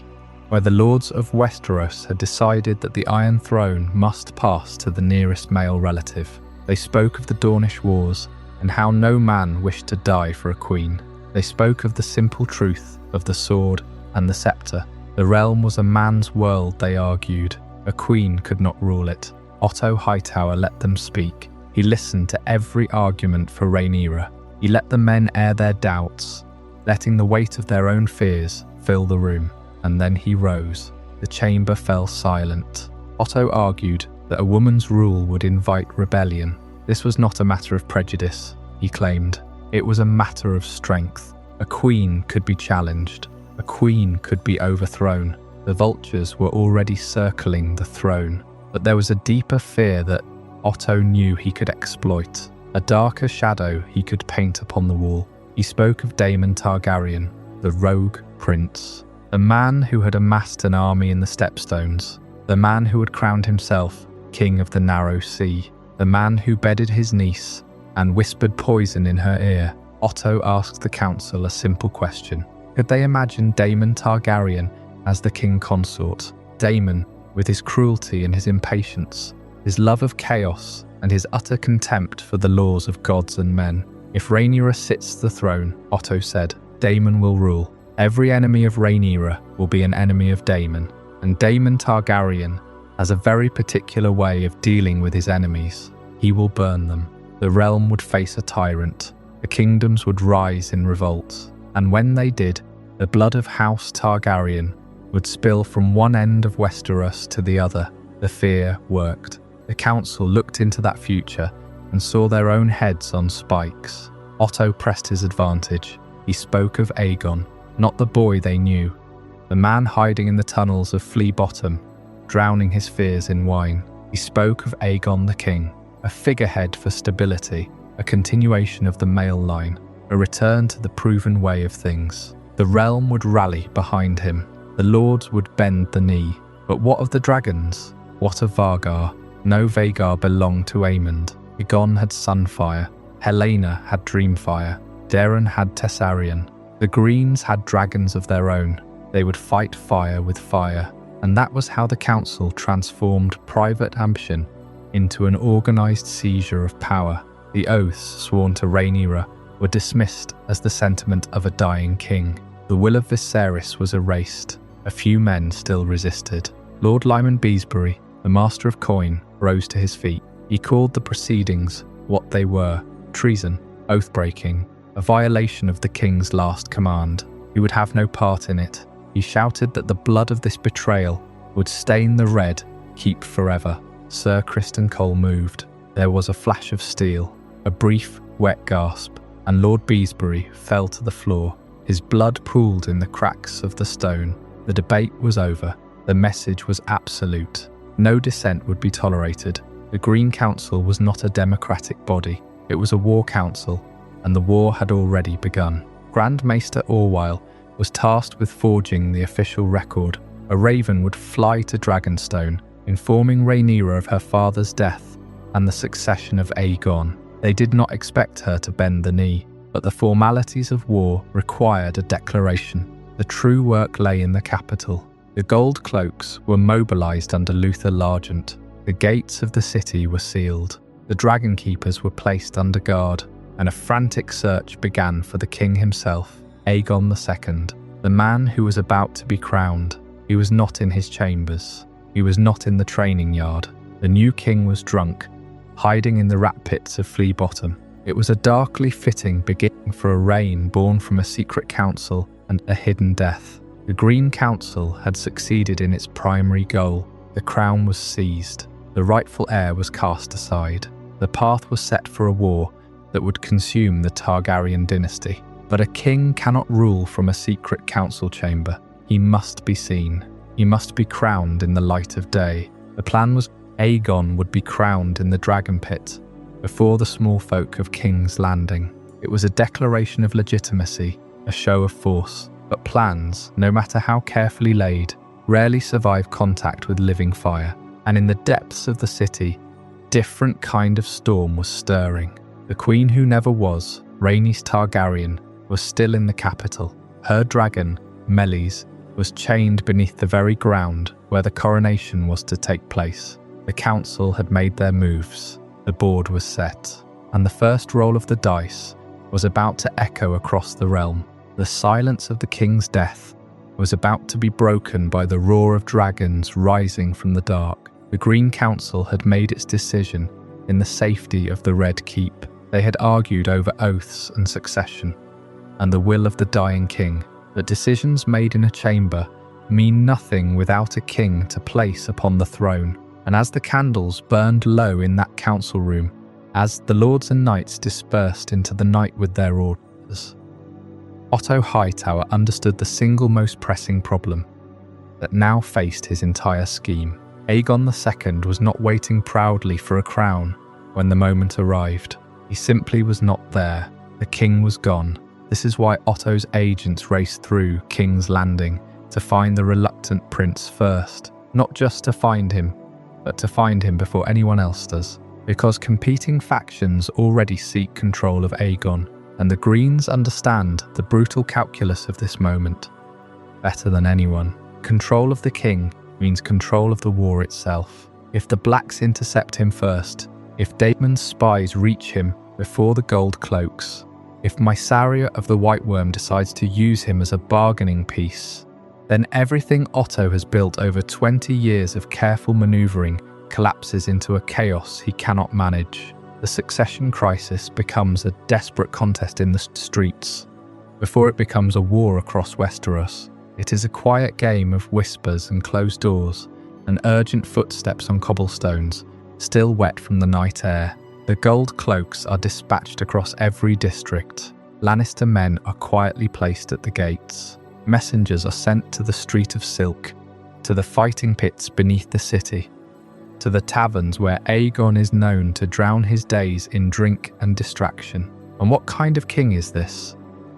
where the lords of Westeros had decided that the Iron Throne must pass to the nearest male relative. They spoke of the Dornish Wars and how no man wished to die for a queen. They spoke of the simple truth of the sword and the scepter. The realm was a man's world, they argued. A queen could not rule it. Otto Hightower let them speak. He listened to every argument for Rhaenyra. He let the men air their doubts, letting the weight of their own fears fill the room. And then he rose. The chamber fell silent. Otto argued that a woman's rule would invite rebellion. This was not a matter of prejudice, he claimed. It was a matter of strength. A queen could be challenged. A queen could be overthrown. The vultures were already circling the throne. But there was a deeper fear that Otto knew he could exploit, a darker shadow he could paint upon the wall. He spoke of Daemon Targaryen, the rogue prince, the man who had amassed an army in the Stepstones, the man who had crowned himself king of the Narrow Sea, the man who bedded his niece and whispered poison in her ear. Otto asked the council a simple question. Could they imagine Daemon Targaryen as the king consort? Daemon, with his cruelty and his impatience, his love of chaos and his utter contempt for the laws of gods and men. If Rhaenyra sits the throne, Otto said, Daemon will rule. Every enemy of Rhaenyra will be an enemy of Daemon, and Daemon Targaryen has a very particular way of dealing with his enemies. He will burn them. The realm would face a tyrant. The kingdoms would rise in revolt, and when they did, the blood of House Targaryen would spill from one end of Westeros to the other. The fear worked. The council looked into that future and saw their own heads on spikes. Otto pressed his advantage. He spoke of Aegon, not the boy they knew, the man hiding in the tunnels of Flea Bottom, drowning his fears in wine. He spoke of Aegon the King, a figurehead for stability, a continuation of the male line, a return to the proven way of things. The realm would rally behind him. The lords would bend the knee. But what of the dragons? What of Vargar? No Vagar belonged to Aemond. Aegon had Sunfire. Helena had Dreamfire. Darren had Tessarion. The Greens had dragons of their own. They would fight fire with fire. And that was how the council transformed private ambition into an organised seizure of power. The oaths sworn to Rhaenyra were dismissed as the sentiment of a dying king. The will of Viserys was erased. A few men still resisted. Lord Lyman Beesbury, the master of coin, rose to his feet. He called the proceedings what they were: treason, oath-breaking, a violation of the king's last command. He would have no part in it. He shouted that the blood of this betrayal would stain the red keep forever. Sir Criston Cole moved. There was a flash of steel, a brief, wet gasp, and Lord Beesbury fell to the floor. His blood pooled in the cracks of the stone. The debate was over. The message was absolute. No dissent would be tolerated. The Green Council was not a democratic body. It was a war council, and the war had already begun. Grand Maester Orwyle was tasked with forging the official record. A raven would fly to Dragonstone, informing Rhaenyra of her father's death and the succession of Aegon. They did not expect her to bend the knee, but the formalities of war required a declaration. The true work lay in the capital. The gold cloaks were mobilised under Luther Largent. The gates of the city were sealed. The dragon keepers were placed under guard, and a frantic search began for the king himself, Aegon II, the man who was about to be crowned. He was not in his chambers. He was not in the training yard. The new king was drunk, hiding in the rat pits of Flea Bottom. It was a darkly fitting beginning for a reign born from a secret council and a hidden death. The Green Council had succeeded in its primary goal. The crown was seized. The rightful heir was cast aside. The path was set for a war that would consume the Targaryen dynasty. But a king cannot rule from a secret council chamber. He must be seen. He must be crowned in the light of day. The plan was Aegon would be crowned in the Dragon Pit before the small folk of King's Landing. It was a declaration of legitimacy, a show of force. But plans, no matter how carefully laid, rarely survive contact with living fire. And in the depths of the city, different kind of storm was stirring. The queen who never was, Rhaenys Targaryen, was still in the capital. Her dragon, Meleys, was chained beneath the very ground where the coronation was to take place. The council had made their moves. The board was set, and the first roll of the dice was about to echo across the realm. The silence of the king's death was about to be broken by the roar of dragons rising from the dark. The Green Council had made its decision in the safety of the Red Keep. They had argued over oaths and succession, and the will of the dying king. But decisions made in a chamber mean nothing without a king to place upon the throne. And as the candles burned low in that council room, as the lords and knights dispersed into the night with their orders, Otto Hightower understood the single most pressing problem that now faced his entire scheme. Aegon II was not waiting proudly for a crown when the moment arrived. He simply was not there. The king was gone. This is why Otto's agents raced through King's Landing to find the reluctant prince first. Not just to find him, but to find him before anyone else does. Because competing factions already seek control of Aegon, and the Greens understand the brutal calculus of this moment better than anyone. Control of the king means control of the war itself. If the Blacks intercept him first, if Daemon's spies reach him before the gold cloaks, if Mysaria of the White Worm decides to use him as a bargaining piece, then everything Otto has built over 20 years of careful maneuvering collapses into a chaos he cannot manage. The succession crisis becomes a desperate contest in the streets before it becomes a war across Westeros. It is a quiet game of whispers and closed doors and urgent footsteps on cobblestones, still wet from the night air. The gold cloaks are dispatched across every district. Lannister men are quietly placed at the gates. Messengers are sent to the Street of Silk, to the fighting pits beneath the city, to the taverns where Aegon is known to drown his days in drink and distraction. And what kind of king is this,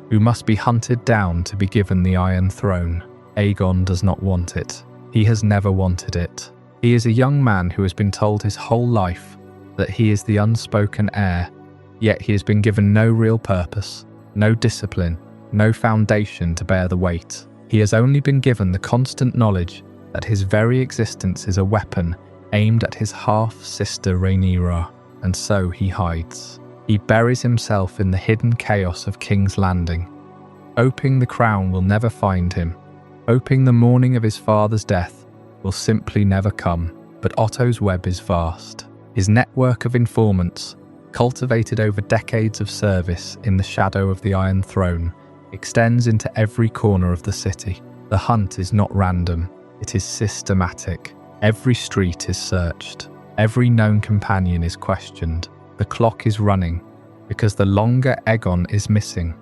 who must be hunted down to be given the Iron Throne? Aegon does not want it. He has never wanted it. He is a young man who has been told his whole life that he is the unspoken heir, yet he has been given no real purpose, no discipline, no foundation to bear the weight. He has only been given the constant knowledge that his very existence is a weapon aimed at his half-sister Rhaenyra, and so he hides. He buries himself in the hidden chaos of King's Landing, hoping the crown will never find him, hoping the morning of his father's death will simply never come. But Otto's web is vast. His network of informants, cultivated over decades of service in the shadow of the Iron Throne, extends into every corner of the city. The hunt is not random, it is systematic. Every street is searched. Every known companion is questioned. The clock is running, because the longer Aegon is missing,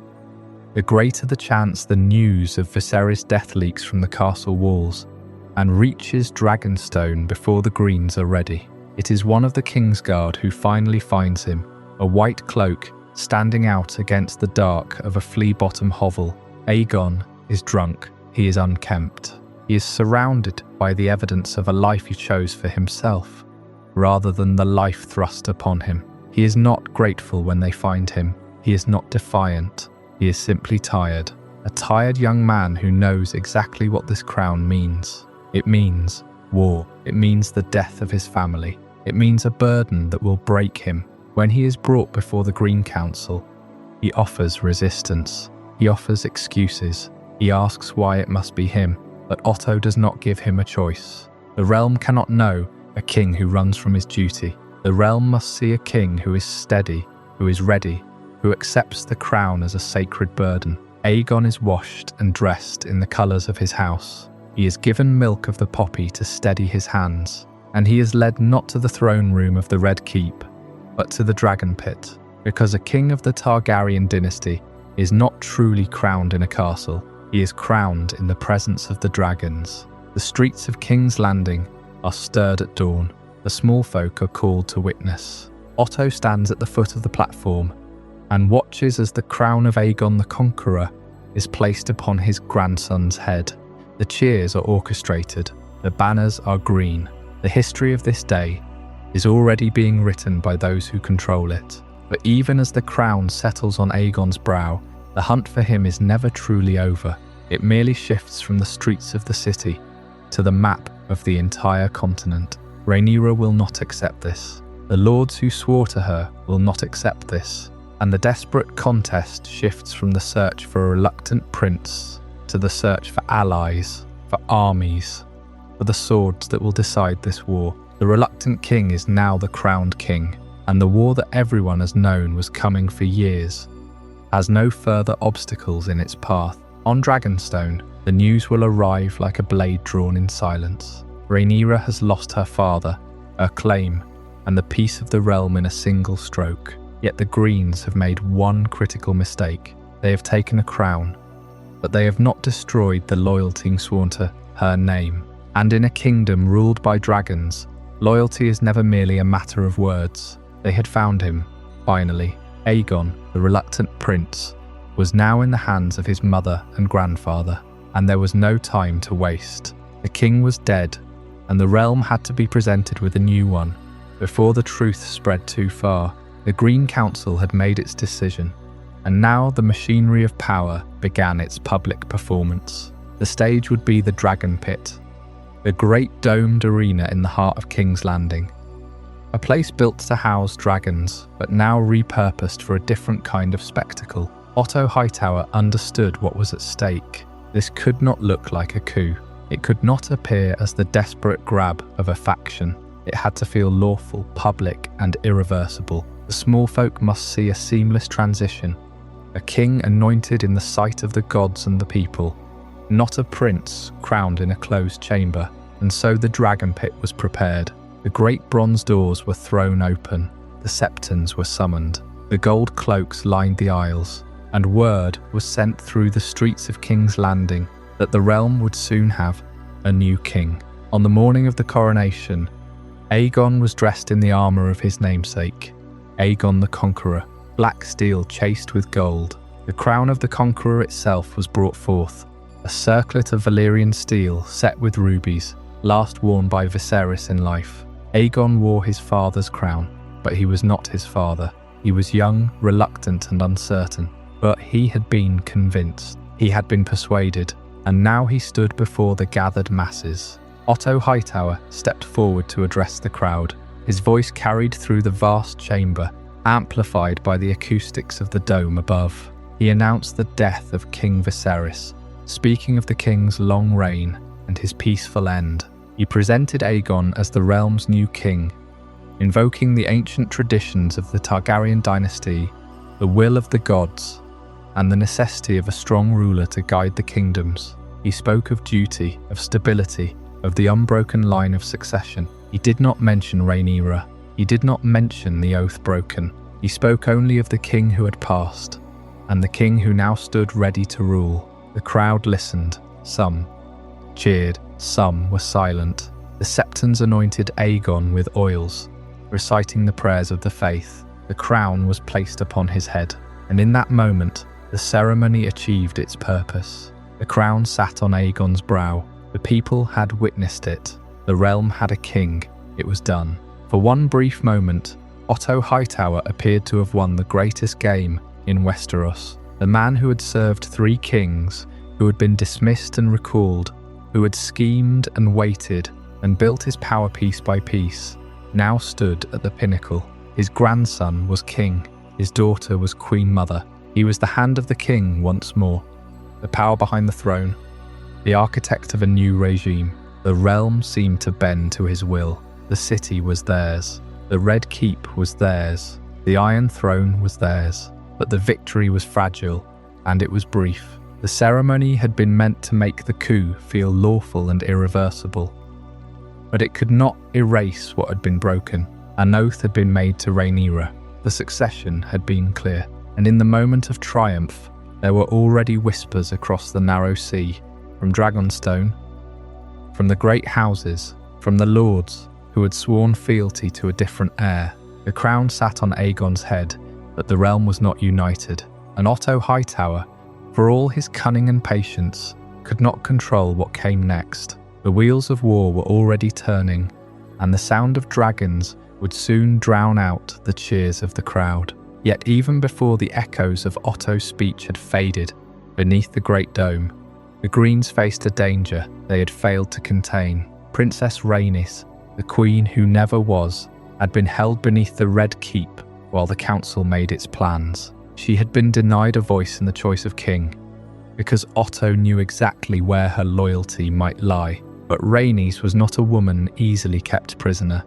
the greater the chance the news of Viserys' death leaks from the castle walls and reaches Dragonstone before the Greens are ready. It is one of the Kingsguard who finally finds him, a white cloak standing out against the dark of a flea-bottom hovel. Aegon is drunk. He is unkempt. He is surrounded by the evidence of a life he chose for himself, rather than the life thrust upon him. He is not grateful when they find him. He is not defiant. He is simply tired. A tired young man who knows exactly what this crown means. It means war. It means the death of his family. It means a burden that will break him. When he is brought before the Green Council, he offers resistance. He offers excuses. He asks why it must be him. But Otto does not give him a choice. The realm cannot know a king who runs from his duty. The realm must see a king who is steady, who is ready, who accepts the crown as a sacred burden. Aegon is washed and dressed in the colours of his house. He is given milk of the poppy to steady his hands, and he is led not to the throne room of the Red Keep, but to the Dragon Pit, because a king of the Targaryen dynasty is not truly crowned in a castle. He is crowned in the presence of the dragons. The streets of King's Landing are stirred at dawn. The small folk are called to witness. Otto stands at the foot of the platform and watches as the crown of Aegon the Conqueror is placed upon his grandson's head. The cheers are orchestrated. The banners are green. The history of this day is already being written by those who control it. But even as the crown settles on Aegon's brow, the hunt for him is never truly over. It merely shifts from the streets of the city to the map of the entire continent. Rhaenyra will not accept this. The lords who swore to her will not accept this. And the desperate contest shifts from the search for a reluctant prince to the search for allies, for armies, for the swords that will decide this war. The reluctant king is now the crowned king, and the war that everyone has known was coming for years has no further obstacles in its path. On Dragonstone, the news will arrive like a blade drawn in silence. Rhaenyra has lost her father, her claim, and the peace of the realm in a single stroke. Yet the Greens have made one critical mistake. They have taken a crown, but they have not destroyed the loyalty sworn to her name. And in a kingdom ruled by dragons, loyalty is never merely a matter of words. They had found him, finally. Aegon, the reluctant prince, was now in the hands of his mother and grandfather, and there was no time to waste. The king was dead, and the realm had to be presented with a new one. Before the truth spread too far, the Green Council had made its decision, and now the machinery of power began its public performance. The stage would be the Dragon Pit, the great domed arena in the heart of King's Landing. A place built to house dragons, but now repurposed for a different kind of spectacle. Otto Hightower understood what was at stake. This could not look like a coup. It could not appear as the desperate grab of a faction. It had to feel lawful, public, and irreversible. The small folk must see a seamless transition. A king anointed in the sight of the gods and the people, not a prince crowned in a closed chamber. And so the Dragon Pit was prepared. The great bronze doors were thrown open. The septons were summoned. The gold cloaks lined the aisles, and word was sent through the streets of King's Landing that the realm would soon have a new king. On the morning of the coronation, Aegon was dressed in the armor of his namesake, Aegon the Conqueror, black steel chased with gold. The crown of the Conqueror itself was brought forth, a circlet of Valyrian steel set with rubies, last worn by Viserys in life. Aegon wore his father's crown, but he was not his father. He was young, reluctant and uncertain, but he had been convinced. He had been persuaded, and now he stood before the gathered masses. Otto Hightower stepped forward to address the crowd. His voice carried through the vast chamber, amplified by the acoustics of the dome above. He announced the death of King Viserys, speaking of the king's long reign and his peaceful end. He presented Aegon as the realm's new king, invoking the ancient traditions of the Targaryen dynasty, the will of the gods, and the necessity of a strong ruler to guide the kingdoms. He spoke of duty, of stability, of the unbroken line of succession. He did not mention Rhaenyra. He did not mention the oath broken. He spoke only of the king who had passed, and the king who now stood ready to rule. The crowd listened. Some cheered, some were silent. The septons anointed Aegon with oils, reciting the prayers of the faith. The crown was placed upon his head, and in that moment, the ceremony achieved its purpose. The crown sat on Aegon's brow. The people had witnessed it. The realm had a king. It was done. For one brief moment, Otto Hightower appeared to have won the greatest game in Westeros. The man who had served 3 kings, who had been dismissed and recalled, who had schemed and waited and built his power piece by piece, now stood at the pinnacle. His grandson was king. His daughter was queen mother. He was the hand of the king once more, the power behind the throne, the architect of a new regime. The realm seemed to bend to his will. The city was theirs. The Red Keep was theirs. The Iron Throne was theirs. But the victory was fragile, and it was brief. The ceremony had been meant to make the coup feel lawful and irreversible. But it could not erase what had been broken. An oath had been made to Rhaenyra. The succession had been clear. And in the moment of triumph, there were already whispers across the narrow sea, from Dragonstone, from the great houses, from the lords who had sworn fealty to a different heir. The crown sat on Aegon's head, but the realm was not united. And Otto Hightower, for all his cunning and patience, could not control what came next. The wheels of war were already turning, and the sound of dragons would soon drown out the cheers of the crowd. Yet even before the echoes of Otto's speech had faded beneath the great dome, the Greens faced a danger they had failed to contain. Princess Rhaenys, the queen who never was, had been held beneath the Red Keep while the council made its plans. She had been denied a voice in the choice of king, because Otto knew exactly where her loyalty might lie. But Rhaenys was not a woman easily kept prisoner,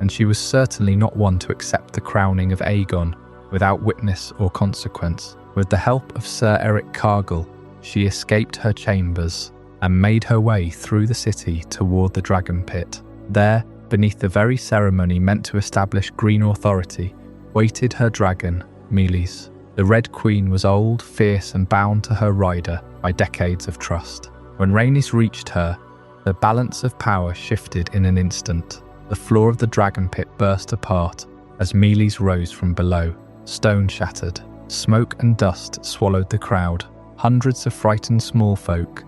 and she was certainly not one to accept the crowning of Aegon without witness or consequence. With the help of Sir Eric Cargill, she escaped her chambers and made her way through the city toward the Dragon Pit. There, beneath the very ceremony meant to establish Green authority, waited her dragon, Meleys. The Red Queen was old, fierce and bound to her rider by decades of trust. When Rhaenys reached her, the balance of power shifted in an instant. The floor of the Dragon Pit burst apart as Meleys rose from below. Stone shattered. Smoke and dust swallowed the crowd. Hundreds of frightened small folk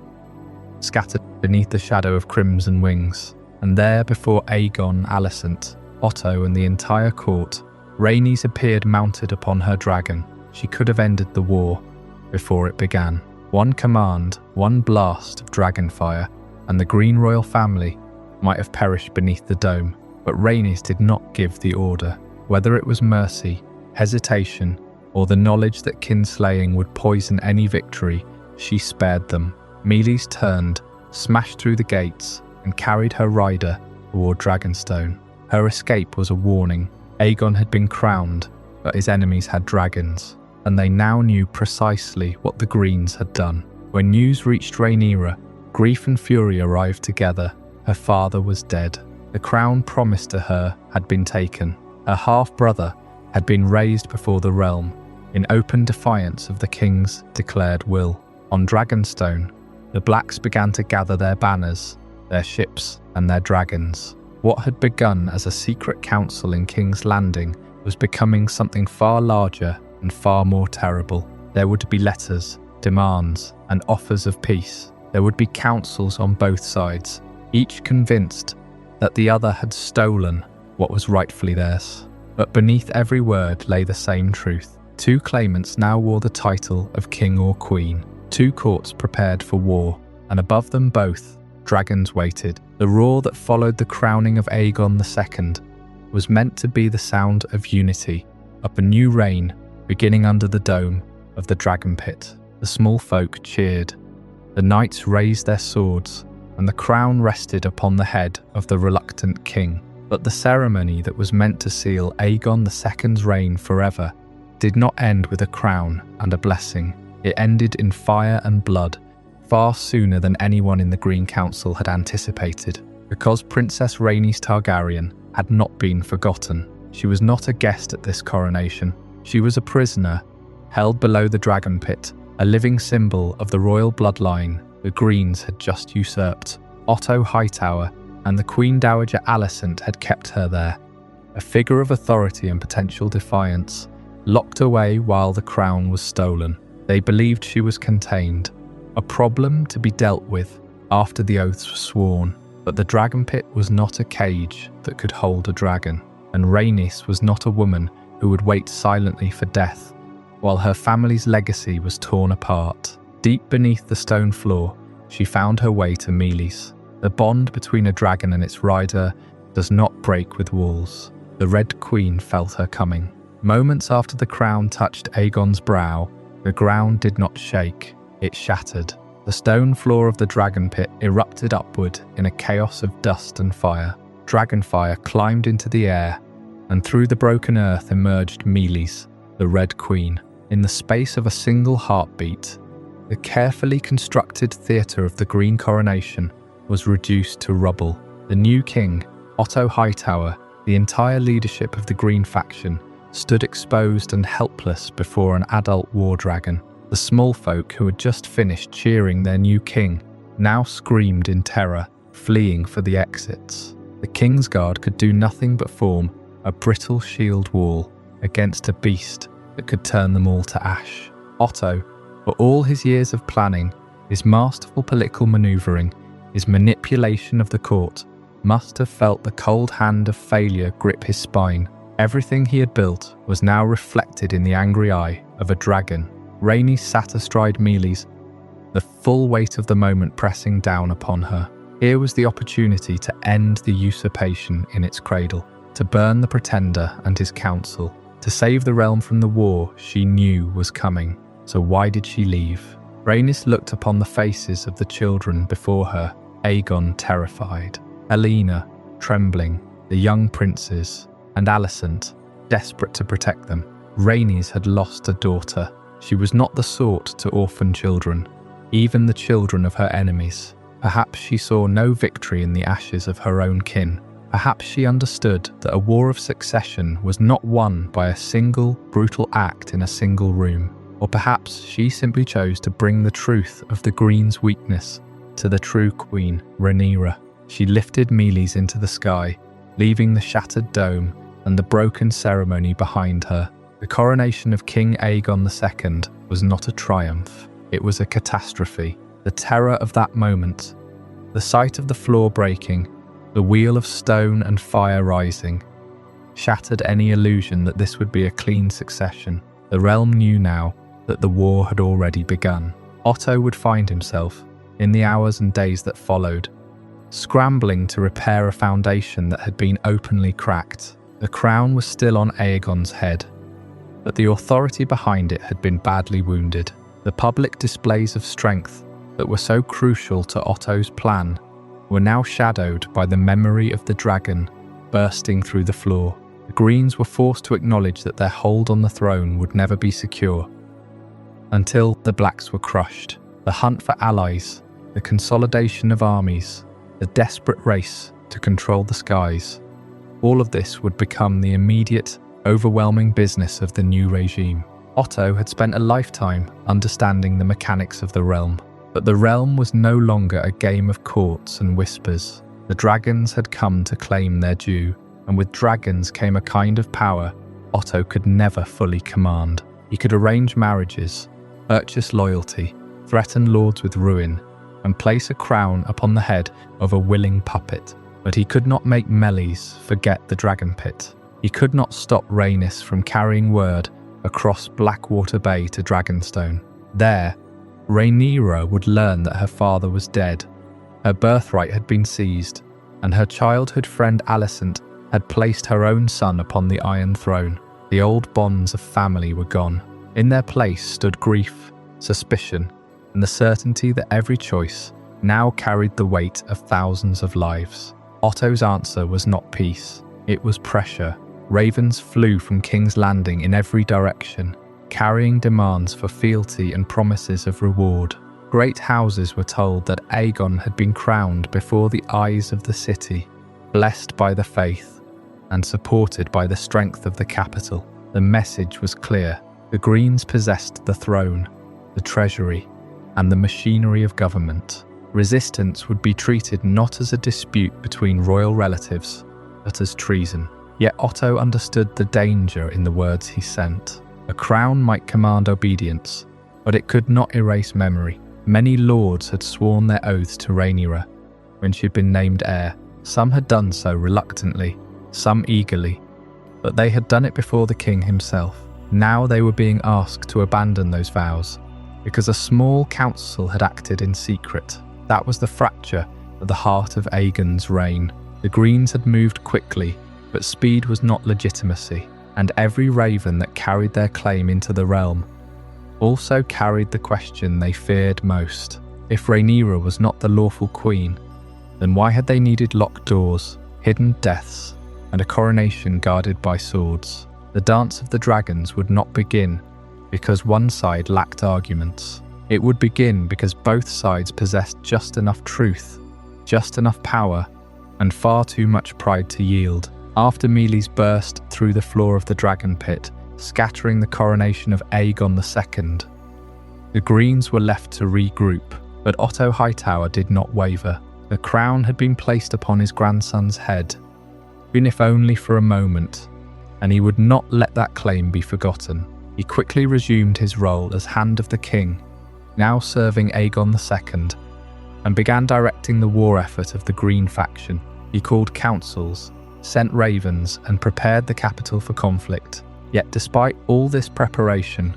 scattered beneath the shadow of crimson wings. And there, before Aegon, Alicent, Otto and the entire court, Rhaenys appeared mounted upon her dragon. She could have ended the war before it began. One command, one blast of dragonfire, and the Green royal family might have perished beneath the dome. But Rhaenys did not give the order. Whether it was mercy, hesitation, or the knowledge that kinslaying would poison any victory, she spared them. Meleys turned, smashed through the gates, and carried her rider toward Dragonstone. Her escape was a warning. Aegon had been crowned, but his enemies had dragons, and they now knew precisely what the Greens had done. When news reached Rhaenyra, grief and fury arrived together. Her father was dead. The crown promised to her had been taken. Her half-brother had been raised before the realm, in open defiance of the king's declared will. On Dragonstone, The Blacks began to gather their banners, their ships, and their dragons. What had begun as a secret council in King's Landing was becoming something far larger and far more terrible. There would be letters, demands, and offers of peace. There would be councils on both sides, each convinced that the other had stolen what was rightfully theirs. But beneath every word lay the same truth. Two claimants now wore the title of king or queen. Two courts prepared for war, and above them both, dragons waited. The roar that followed the crowning of Aegon II was meant to be the sound of unity, of a new reign beginning under the dome of the Dragonpit. The small folk cheered. The knights raised their swords, and the crown rested upon the head of the reluctant king. But the ceremony that was meant to seal Aegon II's reign forever did not end with a crown and a blessing. It ended in fire and blood, far sooner than anyone in the Green Council had anticipated. Because Princess Rhaenys Targaryen had not been forgotten. She was not a guest at this coronation. She was a prisoner, held below the Dragon Pit, a living symbol of the royal bloodline the Greens had just usurped. Otto Hightower and the Queen Dowager Alicent had kept her there, a figure of authority and potential defiance, locked away while the crown was stolen. They believed she was contained, a problem to be dealt with after the oaths were sworn. But the Dragon Pit was not a cage that could hold a dragon, and Rhaenys was not a woman who would wait silently for death while her family's legacy was torn apart. Deep beneath the stone floor, she found her way to Meleys. The bond between a dragon and its rider does not break with walls. The Red Queen felt her coming. Moments after the crown touched Aegon's brow, the ground did not shake, it shattered. The stone floor of the Dragon Pit erupted upward in a chaos of dust and fire. Dragonfire climbed into the air, and through the broken earth emerged Meleys, the Red Queen. In the space of a single heartbeat, the carefully constructed theatre of the Green Coronation was reduced to rubble. The new king, Otto Hightower, the entire leadership of the Green faction, stood exposed and helpless before an adult war dragon. The small folk who had just finished cheering their new king now screamed in terror, fleeing for the exits. The Kingsguard could do nothing but form a brittle shield wall against a beast that could turn them all to ash. Otto, for all his years of planning, his masterful political manoeuvring, his manipulation of the court, must have felt the cold hand of failure grip his spine. Everything he had built was now reflected in the angry eye of a dragon. Rhaenys sat astride Meleys, the full weight of the moment pressing down upon her. Here was the opportunity to end the usurpation in its cradle, to burn the Pretender and his council, to save the realm from the war she knew was coming. So why did she leave? Rhaenys looked upon the faces of the children before her, Aegon terrified, Alina trembling, the young princes, and Alicent desperate to protect them. Rhaenys had lost a daughter. She was not the sort to orphan children, even the children of her enemies. Perhaps she saw no victory in the ashes of her own kin. Perhaps she understood that a war of succession was not won by a single brutal act in a single room. Or perhaps she simply chose to bring the truth of the Green's weakness to the true queen, Rhaenyra. She lifted Meleys into the sky, leaving the shattered dome and the broken ceremony behind her. The coronation of King Aegon II was not a triumph, it was a catastrophe. The terror of that moment, the sight of the floor breaking, the wheel of stone and fire rising, shattered any illusion that this would be a clean succession. The realm knew now that the war had already begun. Otto would find himself, in the hours and days that followed, scrambling to repair a foundation that had been openly cracked. The crown was still on Aegon's head, but the authority behind it had been badly wounded. The public displays of strength that were so crucial to Otto's plan were now shadowed by the memory of the dragon bursting through the floor. The Greens were forced to acknowledge that their hold on the throne would never be secure until the Blacks were crushed. The hunt for allies, the consolidation of armies, the desperate race to control the skies, all of this would become the immediate, overwhelming business of the new regime. Otto had spent a lifetime understanding the mechanics of the realm, But the realm was no longer a game of courts and whispers. The dragons had come to claim their due, and with dragons came a kind of power Otto could never fully command. He could arrange marriages, purchase loyalty, threaten lords with ruin, and place a crown upon the head of a willing puppet. But he could not make Meleys forget the Dragonpit. He could not stop Rhaenys from carrying word across Blackwater Bay to Dragonstone. There, Rhaenyra would learn that her father was dead, her birthright had been seized, and her childhood friend Alicent had placed her own son upon the Iron Throne. The old bonds of family were gone. In their place stood grief, suspicion, and the certainty that every choice now carried the weight of thousands of lives. Otto's answer was not peace, it was pressure. Ravens flew from King's Landing in every direction, carrying demands for fealty and promises of reward. Great houses were told that Aegon had been crowned before the eyes of the city, blessed by the faith and supported by the strength of the capital. The message was clear. The Greens possessed the throne, the treasury, and the machinery of government. Resistance would be treated not as a dispute between royal relatives, but as treason. Yet Otto understood the danger in the words he sent. A crown might command obedience, but it could not erase memory. Many lords had sworn their oaths to Rhaenyra when she had been named heir. Some had done so reluctantly, some eagerly, but they had done it before the king himself. Now they were being asked to abandon those vows, because a small council had acted in secret. That was the fracture at the heart of Aegon's reign. The Greens had moved quickly, but speed was not legitimacy, and every raven that carried their claim into the realm also carried the question they feared most. If Rhaenyra was not the lawful queen, then why had they needed locked doors, hidden deaths, and a coronation guarded by swords? The dance of the dragons would not begin because one side lacked arguments. It would begin because both sides possessed just enough truth, just enough power, and far too much pride to yield. After Meleys burst through the floor of the dragon pit, scattering the coronation of Aegon II, the Greens were left to regroup, but Otto Hightower did not waver. The crown had been placed upon his grandson's head, even if only for a moment, and he would not let that claim be forgotten. He quickly resumed his role as Hand of the King, now serving Aegon II, and began directing the war effort of the Green faction. He called councils, sent ravens, and prepared the capital for conflict. Yet despite all this preparation,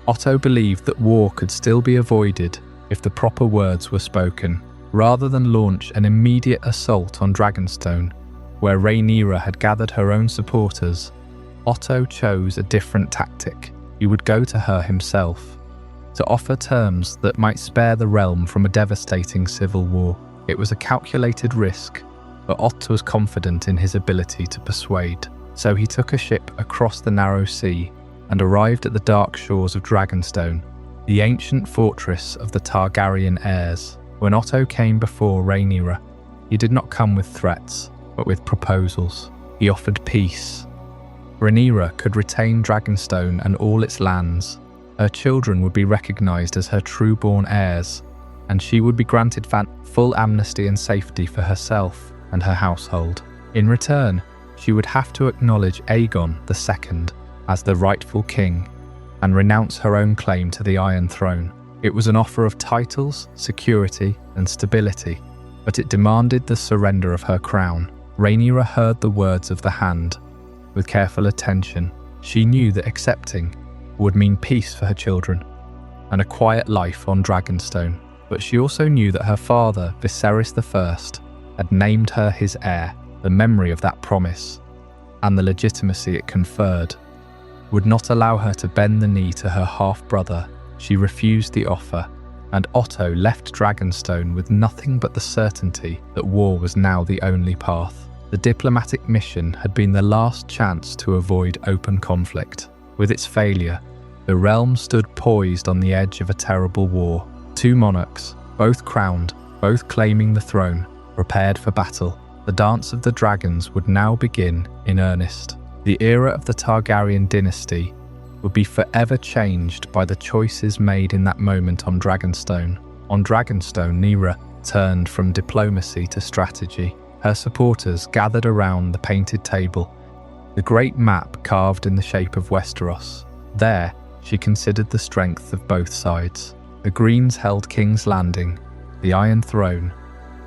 Otto believed that war could still be avoided if the proper words were spoken. Rather than launch an immediate assault on Dragonstone, where Rhaenyra had gathered her own supporters, Otto chose a different tactic. He would go to her himself, to offer terms that might spare the realm from a devastating civil war. It was a calculated risk, but Otto was confident in his ability to persuade. So he took a ship across the narrow sea and arrived at the dark shores of Dragonstone, the ancient fortress of the Targaryen heirs. When Otto came before Rhaenyra, he did not come with threats, but with proposals. He offered peace. Rhaenyra could retain Dragonstone and all its lands. Her children would be recognised as her true-born heirs, and she would be granted full amnesty and safety for herself and her household. In return, she would have to acknowledge Aegon II as the rightful king and renounce her own claim to the Iron Throne. It was an offer of titles, security, and stability, but it demanded the surrender of her crown. Rhaenyra heard the words of the Hand with careful attention. She knew that accepting would mean peace for her children and a quiet life on Dragonstone, but she also knew that her father, Viserys I, had named her his heir. The memory of that promise, and the legitimacy it conferred, would not allow her to bend the knee to her half-brother. She refused the offer, and Otto left Dragonstone with nothing but the certainty that war was now the only path. The diplomatic mission had been the last chance to avoid open conflict. With its failure, the realm stood poised on the edge of a terrible war. Two monarchs, both crowned, both claiming the throne, prepared for battle. The dance of the dragons would now begin in earnest. The era of the Targaryen dynasty would be forever changed by the choices made in that moment on Dragonstone. On Dragonstone, Rhaenyra turned from diplomacy to strategy. Her supporters gathered around the painted table, the great map carved in the shape of Westeros. There, she considered the strength of both sides. The Greens held King's Landing, the Iron Throne,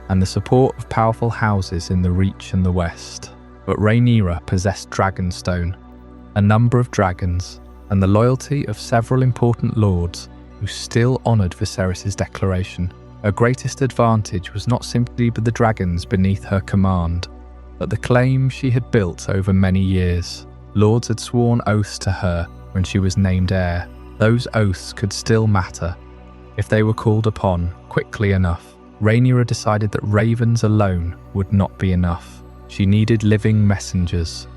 and the support of powerful houses in the Reach and the West. But Rhaenyra possessed Dragonstone, a number of dragons, and the loyalty of several important lords who still honoured Viserys' declaration. Her greatest advantage was not simply the dragons beneath her command, but the claim she had built over many years. Lords had sworn oaths to her when she was named heir. Those oaths could still matter if they were called upon quickly enough. Rhaenyra decided that ravens alone would not be enough. She needed living messengers,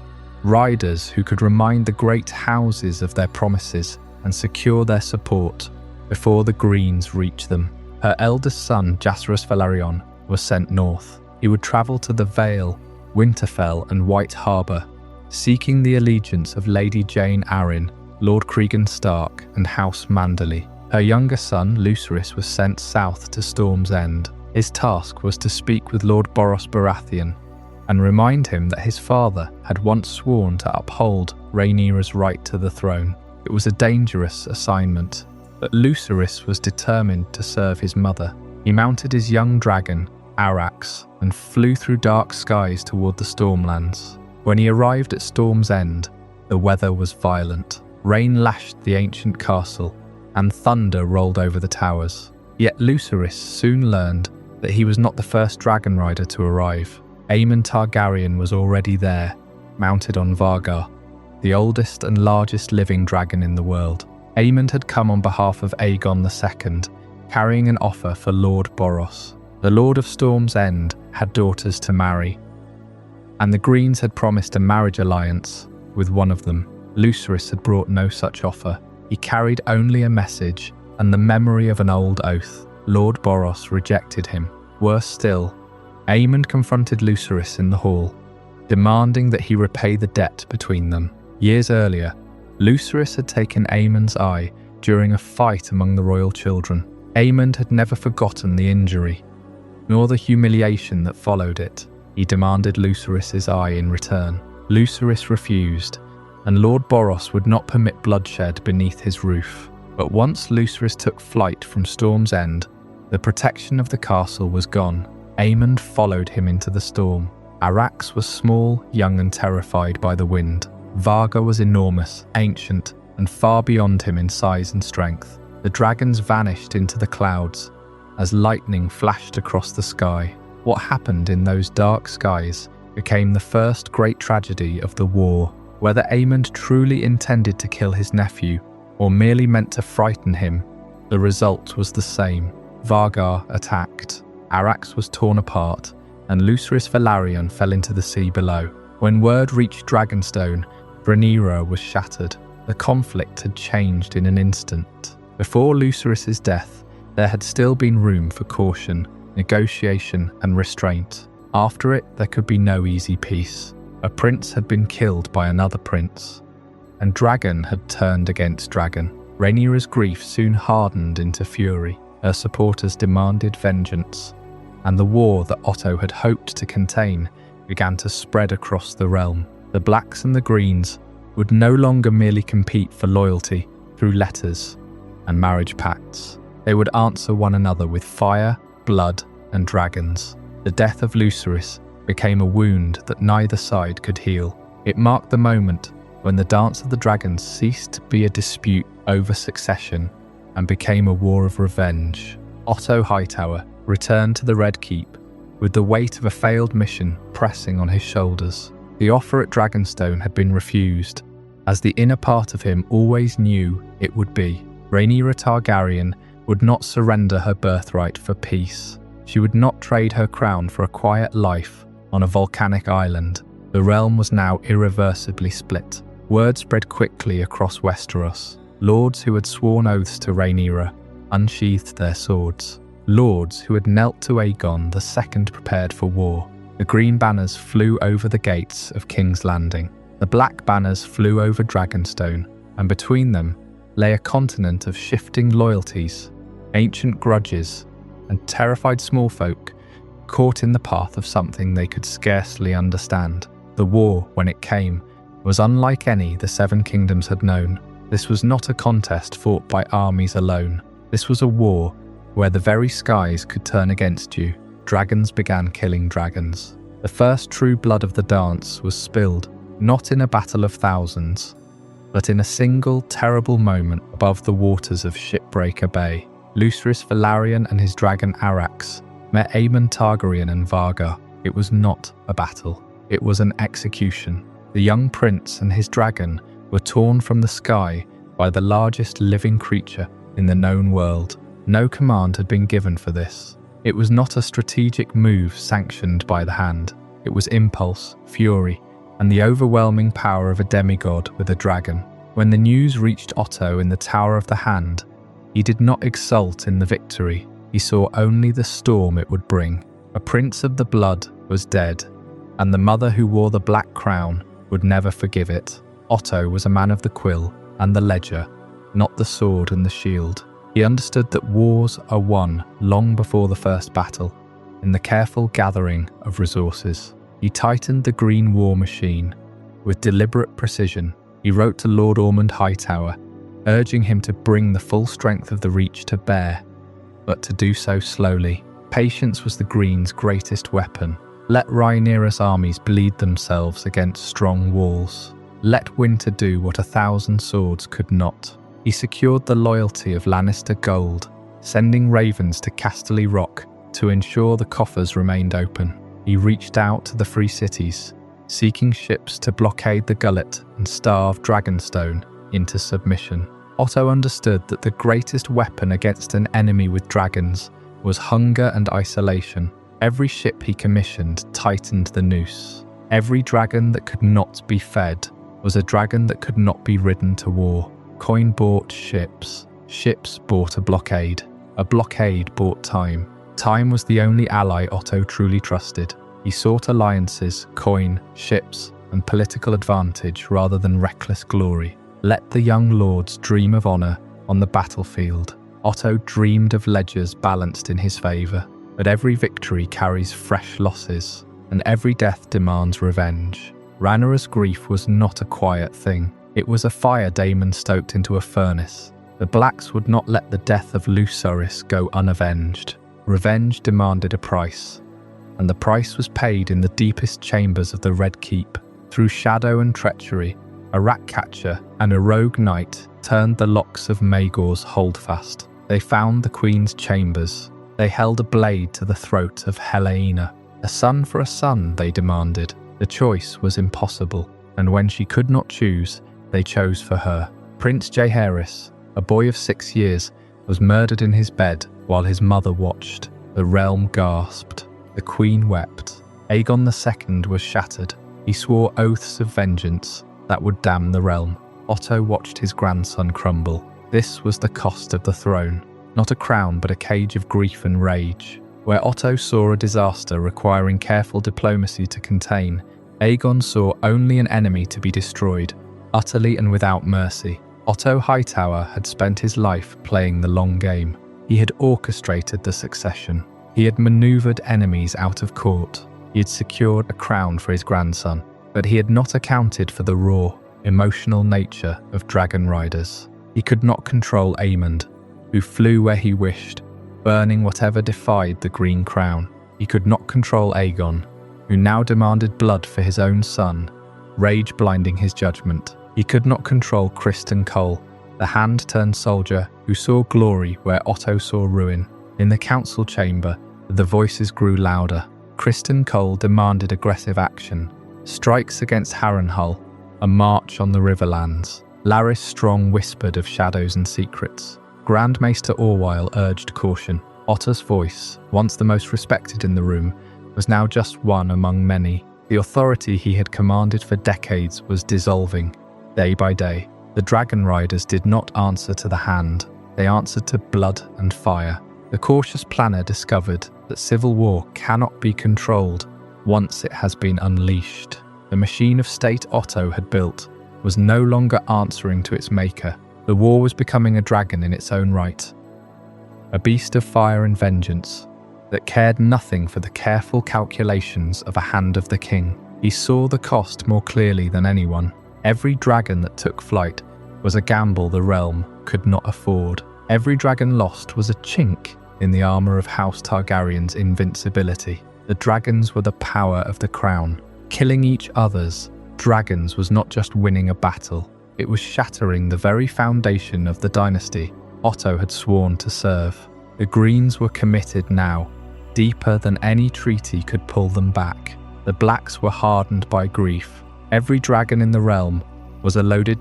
riders who could remind the great houses of their promises and secure their support before the Greens reached them. Her eldest son, Jacaerys Velaryon, was sent north. He would travel to the Vale, Winterfell and White Harbour, seeking the allegiance of Lady Jane Arryn, Lord Cregan Stark and House Manderley. Her younger son, Lucerys, was sent south to Storm's End. His task was to speak with Lord Boros Baratheon and remind him that his father had once sworn to uphold Rhaenyra's right to the throne. It was a dangerous assignment, but Lucerys was determined to serve his mother. He mounted his young dragon, Arax, and flew through dark skies toward the Stormlands. When he arrived at Storm's End, the weather was violent. Rain lashed the ancient castle, and thunder rolled over the towers. Yet Lucerys soon learned that he was not the first dragon rider to arrive. Aemon Targaryen was already there, mounted on Vargar, the oldest and largest living dragon in the world. Aemon had come on behalf of Aegon II, carrying an offer for Lord Boros. The Lord of Storm's End had daughters to marry, and the Greens had promised a marriage alliance with one of them. Lucerys had brought no such offer. He carried only a message and the memory of an old oath. Lord Boros rejected him. Worse still, Aemon confronted Lucerys in the hall, demanding that he repay the debt between them. Years earlier, Lucerys had taken Aemon's eye during a fight among the royal children. Aemon had never forgotten the injury, nor the humiliation that followed it. He demanded Lucerys' eye in return. Lucerys refused, and Lord Boros would not permit bloodshed beneath his roof. But once Lucerys took flight from Storm's End, the protection of the castle was gone. Aemon followed him into the storm. Arax was small, young and terrified by the wind. Varga was enormous, ancient, and far beyond him in size and strength. The dragons vanished into the clouds as lightning flashed across the sky. What happened in those dark skies became the first great tragedy of the war. Whether Aemon truly intended to kill his nephew or merely meant to frighten him, the result was the same. Vargar attacked. Arax was torn apart, and Lucerys Velaryon fell into the sea below. When word reached Dragonstone, Rhaenyra was shattered. The conflict had changed in an instant. Before Lucerys' death, there had still been room for caution, negotiation, and restraint. After it, there could be no easy peace. A prince had been killed by another prince, and dragon had turned against dragon. Rhaenyra's grief soon hardened into fury. Her supporters demanded vengeance, and the war that Otto had hoped to contain began to spread across the realm. The Blacks and the Greens would no longer merely compete for loyalty through letters and marriage pacts. They would answer one another with fire, blood, and dragons. The death of Lucerys became a wound that neither side could heal. It marked the moment when the Dance of the Dragons ceased to be a dispute over succession and became a war of revenge. Otto Hightower returned to the Red Keep with the weight of a failed mission pressing on his shoulders. The offer at Dragonstone had been refused, as the inner part of him always knew it would be. Rhaenyra Targaryen would not surrender her birthright for peace. She would not trade her crown for a quiet life on a volcanic island. The realm was now irreversibly split. Word spread quickly across Westeros. Lords who had sworn oaths to Rhaenyra unsheathed their swords. Lords who had knelt to Aegon II prepared for war. The green banners flew over the gates of King's Landing. The black banners flew over Dragonstone, and between them lay a continent of shifting loyalties, ancient grudges, and terrified small folk caught in the path of something they could scarcely understand. The war, when it came, was unlike any the Seven Kingdoms had known. This was not a contest fought by armies alone. This was a war where the very skies could turn against you. Dragons began killing dragons. The first true blood of the dance was spilled, not in a battle of thousands, but in a single terrible moment above the waters of Shipbreaker Bay. Lucerys Velaryon and his dragon Arax met Aemon Targaryen and Varga. It was not a battle. It was an execution. The young prince and his dragon were torn from the sky by the largest living creature in the known world. No command had been given for this. It was not a strategic move sanctioned by the hand. It was impulse, fury, and the overwhelming power of a demigod with a dragon. When the news reached Otto in the Tower of the Hand, he did not exult in the victory. He saw only the storm it would bring. A prince of the blood was dead, and the mother who wore the black crown would never forgive it. Otto was a man of the quill and the ledger, not the sword and the shield. He understood that wars are won long before the first battle, in the careful gathering of resources. He tightened the green war machine. With deliberate precision, he wrote to Lord Ormond Hightower, urging him to bring the full strength of the Reach to bear, but to do so slowly. Patience was the Green's greatest weapon. Let Rhaenyra's armies bleed themselves against strong walls. Let winter do what 1,000 swords could not. He secured the loyalty of Lannister Gold, sending ravens to Casterly Rock to ensure the coffers remained open. He reached out to the free cities, seeking ships to blockade the Gullet and starve Dragonstone into submission. Otto understood that the greatest weapon against an enemy with dragons was hunger and isolation. Every ship he commissioned tightened the noose. Every dragon that could not be fed was a dragon that could not be ridden to war. Coin bought ships. Ships bought a blockade bought time. Time was the only ally Otto truly trusted. He sought alliances, coin, ships, and political advantage rather than reckless glory. Let the young lords dream of honor on the battlefield. Otto dreamed of ledgers balanced in his favor, but every victory carries fresh losses, and every death demands revenge. Rhaenyra's grief was not a quiet thing. It was a fire Daemon stoked into a furnace. The Blacks would not let the death of Lucerys go unavenged. Revenge demanded a price, and the price was paid in the deepest chambers of the Red Keep. Through shadow and treachery, a rat-catcher and a rogue knight turned the locks of Maegor's holdfast. They found the Queen's chambers. They held a blade to the throat of Helaena. A son for a son, they demanded. The choice was impossible, and when she could not choose, they chose for her. Prince Jaehaerys, a boy of 6 years, was murdered in his bed while his mother watched. The realm gasped. The Queen wept. Aegon II was shattered. He swore oaths of vengeance that would damn the realm. Otto watched his grandson crumble. This was the cost of the throne. Not a crown, but a cage of grief and rage. Where Otto saw a disaster requiring careful diplomacy to contain, Aegon saw only an enemy to be destroyed, utterly and without mercy. Otto Hightower had spent his life playing the long game. He had orchestrated the succession. He had maneuvered enemies out of court. He had secured a crown for his grandson, but he had not accounted for the raw, emotional nature of dragon riders. He could not control Aemond, who flew where he wished, burning whatever defied the green crown. He could not control Aegon, who now demanded blood for his own son, rage blinding his judgment. He could not control Criston Cole, the hand-turned soldier who saw glory where Otto saw ruin. In the council chamber, the voices grew louder. Criston Cole demanded aggressive action, strikes against Harrenhal, a march on the Riverlands. Larys Strong whispered of shadows and secrets. Grand Maester Orwyle urged caution. Otto's voice, once the most respected in the room, was now just one among many. The authority he had commanded for decades was dissolving, day by day. The dragon riders did not answer to the hand. They answered to blood and fire. The cautious planner discovered that civil war cannot be controlled once it has been unleashed. The machine of state Otto had built was no longer answering to its maker. The war was becoming a dragon in its own right. a beast of fire and vengeance that cared nothing for the careful calculations of a hand of the king. He saw the cost more clearly than anyone. Every dragon that took flight was a gamble the realm could not afford. Every dragon lost was a chink in the armor of House Targaryen's invincibility. The dragons were the power of the crown. Killing each other's dragons was not just winning a battle, it was shattering the very foundation of the dynasty Otto had sworn to serve. The Greens were committed now, deeper than any treaty could pull them back. The Blacks were hardened by grief. Every dragon in the realm was a loaded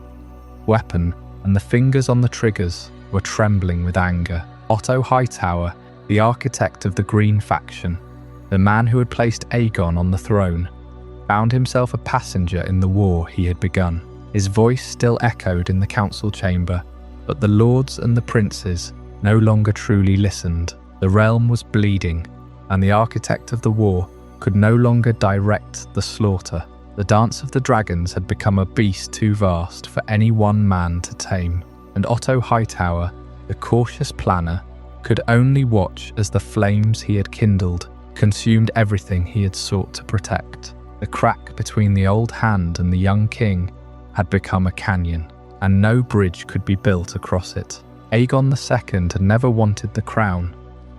weapon, and the fingers on the triggers were trembling with anger. Otto Hightower, the architect of the Green faction, the man who had placed Aegon on the throne, found himself a passenger in the war he had begun. His voice still echoed in the council chamber, but the lords and the princes no longer truly listened. The realm was bleeding, and the architect of the war could no longer direct the slaughter. The dance of the dragons had become a beast too vast for any one man to tame, and Otto Hightower, the cautious planner, could only watch as the flames he had kindled consumed everything he had sought to protect. The crack between the old hand and the young king had become a canyon, and no bridge could be built across it. Aegon II had never wanted the crown,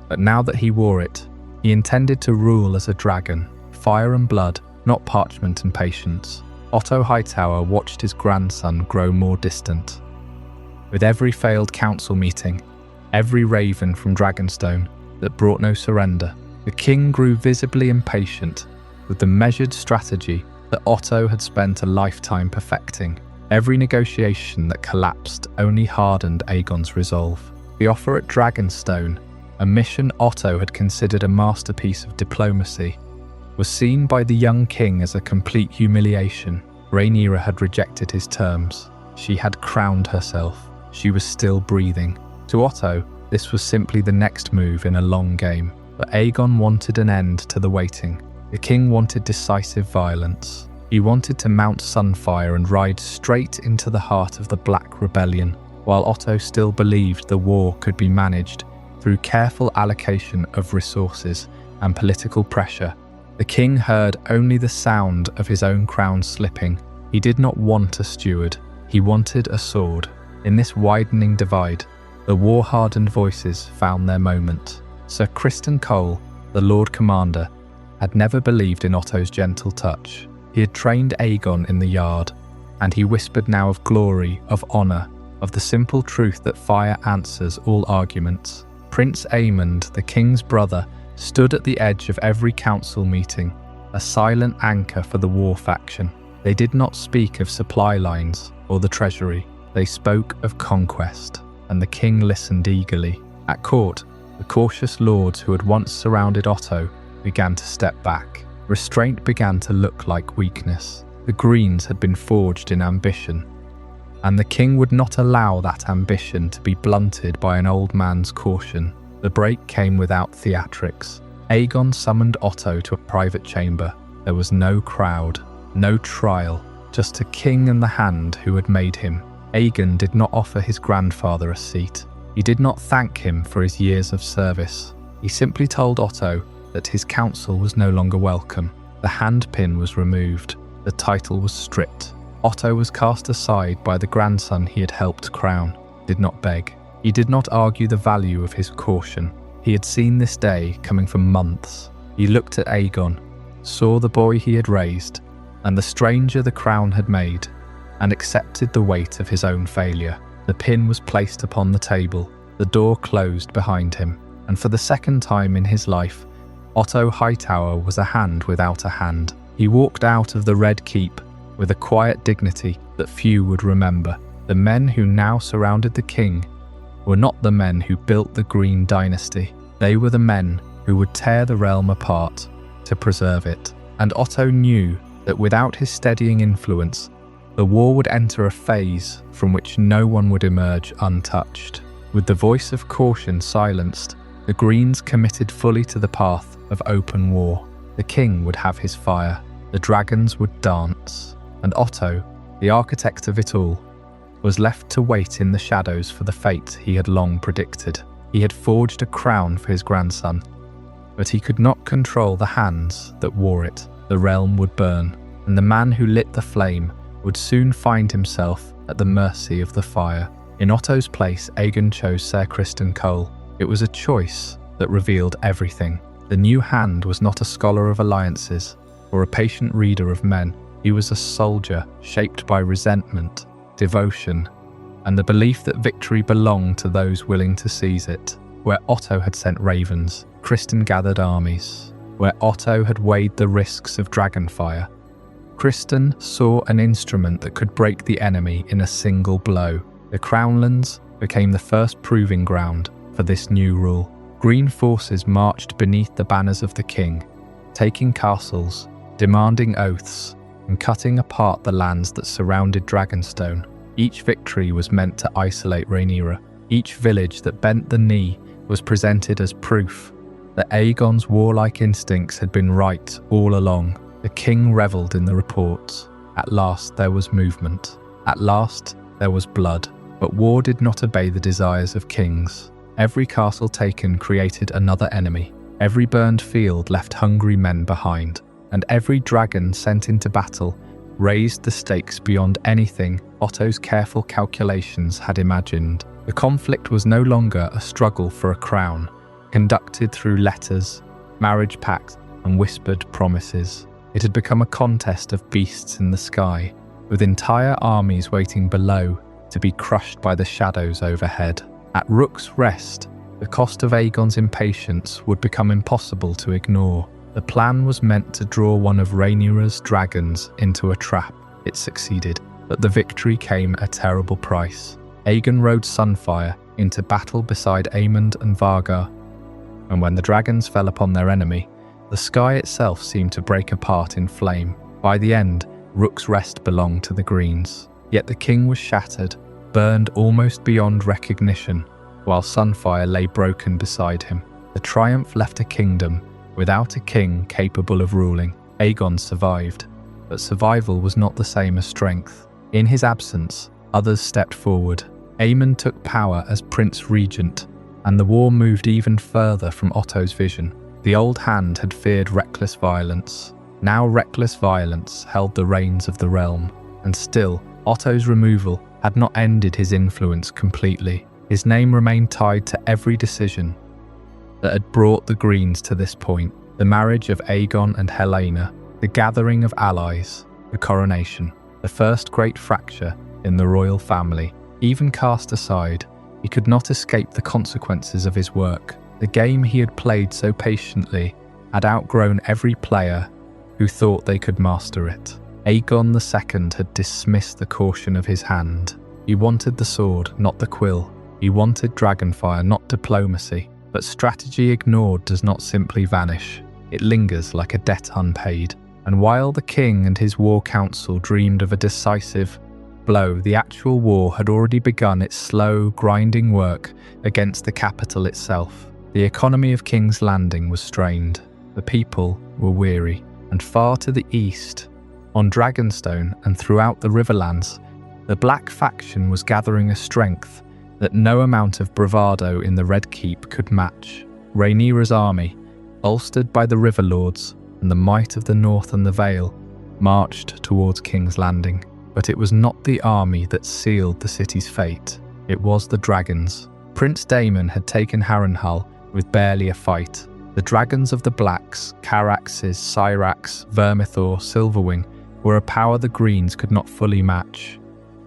but now that he wore it, he intended to rule as a dragon, fire and blood, not parchment and patience. Otto Hightower watched his grandson grow more distant. With every failed council meeting, every raven from Dragonstone that brought no surrender, the king grew visibly impatient with the measured strategy that Otto had spent a lifetime perfecting. Every negotiation that collapsed only hardened Aegon's resolve. The offer at Dragonstone, a mission Otto had considered a masterpiece of diplomacy, was seen by the young king as a complete humiliation. Rhaenyra had rejected his terms. She had crowned herself. She was still breathing. To Otto, this was simply the next move in a long game. But Aegon wanted an end to the waiting. The king wanted decisive violence. He wanted to mount Sunfire and ride straight into the heart of the Black Rebellion, while Otto still believed the war could be managed through careful allocation of resources and political pressure. The king heard only the sound of his own crown slipping. He did not want a steward. He wanted a sword. In this widening divide, the war-hardened voices found their moment. Sir Criston Cole, the Lord Commander, had never believed in Otto's gentle touch. He had trained Aegon in the yard, and he whispered now of glory, of honour, of the simple truth that fire answers all arguments. Prince Aemond, the king's brother, stood at the edge of every council meeting, a silent anchor for the war faction. They did not speak of supply lines or the treasury. They spoke of conquest, and the king listened eagerly. At court, the cautious lords who had once surrounded Otto began to step back. Restraint began to look like weakness. The Greens had been forged in ambition, and the king would not allow that ambition to be blunted by an old man's caution. The break came without theatrics. Aegon summoned Otto to a private chamber. There was no crowd, no trial, just a king and the hand who had made him. Aegon did not offer his grandfather a seat. He did not thank him for his years of service. He simply told Otto that his counsel was no longer welcome. The handpin was removed. The title was stripped. Otto was cast aside by the grandson he had helped crown. He did not beg. He did not argue the value of his caution. He had seen this day coming for months. He looked at Aegon, saw the boy he had raised, and the stranger the crown had made, and accepted the weight of his own failure. The pin was placed upon the table. The door closed behind him, and for the second time in his life, Otto Hightower was a hand without a hand. He walked out of the Red Keep with a quiet dignity that few would remember. The men who now surrounded the king were not the men who built the Green dynasty. They were the men who would tear the realm apart to preserve it. And Otto knew that without his steadying influence, the war would enter a phase from which no one would emerge untouched. With the voice of caution silenced, the Greens committed fully to the path of open war. The king would have his fire, the dragons would dance, and Otto, the architect of it all, was left to wait in the shadows for the fate he had long predicted. He had forged a crown for his grandson, but he could not control the hands that wore it. The realm would burn, and the man who lit the flame would soon find himself at the mercy of the fire. In Otto's place, Aegon chose Ser Criston Cole. It was a choice that revealed everything. The new hand was not a scholar of alliances or a patient reader of men. He was a soldier shaped by resentment, devotion, and the belief that victory belonged to those willing to seize it. Where Otto had sent ravens, Criston gathered armies. Where Otto had weighed the risks of dragonfire, Criston saw an instrument that could break the enemy in a single blow. The Crownlands became the first proving ground for this new rule. Green forces marched beneath the banners of the king, taking castles, demanding oaths, and cutting apart the lands that surrounded Dragonstone. Each victory was meant to isolate Rhaenyra. Each village that bent the knee was presented as proof that Aegon's warlike instincts had been right all along. The king revelled in the reports. At last there was movement. At last there was blood. But war did not obey the desires of kings. Every castle taken created another enemy. Every burned field left hungry men behind. And every dragon sent into battle raised the stakes beyond anything Otto's careful calculations had imagined. The conflict was no longer a struggle for a crown, conducted through letters, marriage pacts, and whispered promises. It had become a contest of beasts in the sky, with entire armies waiting below to be crushed by the shadows overhead. At Rook's Rest, the cost of Aegon's impatience would become impossible to ignore. The plan was meant to draw one of Rhaenyra's dragons into a trap. It succeeded, but the victory came at a terrible price. Aegon rode Sunfire into battle beside Aemond and Vargar, and when the dragons fell upon their enemy, the sky itself seemed to break apart in flame. By the end, Rook's Rest belonged to the Greens. Yet the king was shattered, burned almost beyond recognition, while Sunfire lay broken beside him. The triumph left a kingdom without a king capable of ruling. Aegon survived, but survival was not the same as strength. In his absence, others stepped forward. Aemond took power as Prince Regent, and the war moved even further from Otto's vision. The old hand had feared reckless violence. Now reckless violence held the reins of the realm, and still, Otto's removal had not ended his influence completely. His name remained tied to every decision that had brought the Greens to this point. The marriage of Aegon and Helena, the gathering of allies, the coronation, the first great fracture in the royal family. Even cast aside, he could not escape the consequences of his work. The game he had played so patiently had outgrown every player who thought they could master it. Aegon II had dismissed the caution of his hand. He wanted the sword, not the quill. He wanted dragonfire, not diplomacy. But strategy ignored does not simply vanish. It lingers like a debt unpaid. And while the king and his war council dreamed of a decisive blow, the actual war had already begun its slow, grinding work against the capital itself. The economy of King's Landing was strained. The people were weary. And far to the east, on Dragonstone and throughout the Riverlands, the Black faction was gathering a strength that no amount of bravado in the Red Keep could match. Rhaenyra's army, bolstered by the River Lords and the might of the North and the Vale, marched towards King's Landing. But it was not the army that sealed the city's fate. It was the dragons. Prince Daemon had taken Harrenhal with barely a fight. The dragons of the Blacks, Caraxes, Syrax, Vermithor, Silverwing, were a power the Greens could not fully match,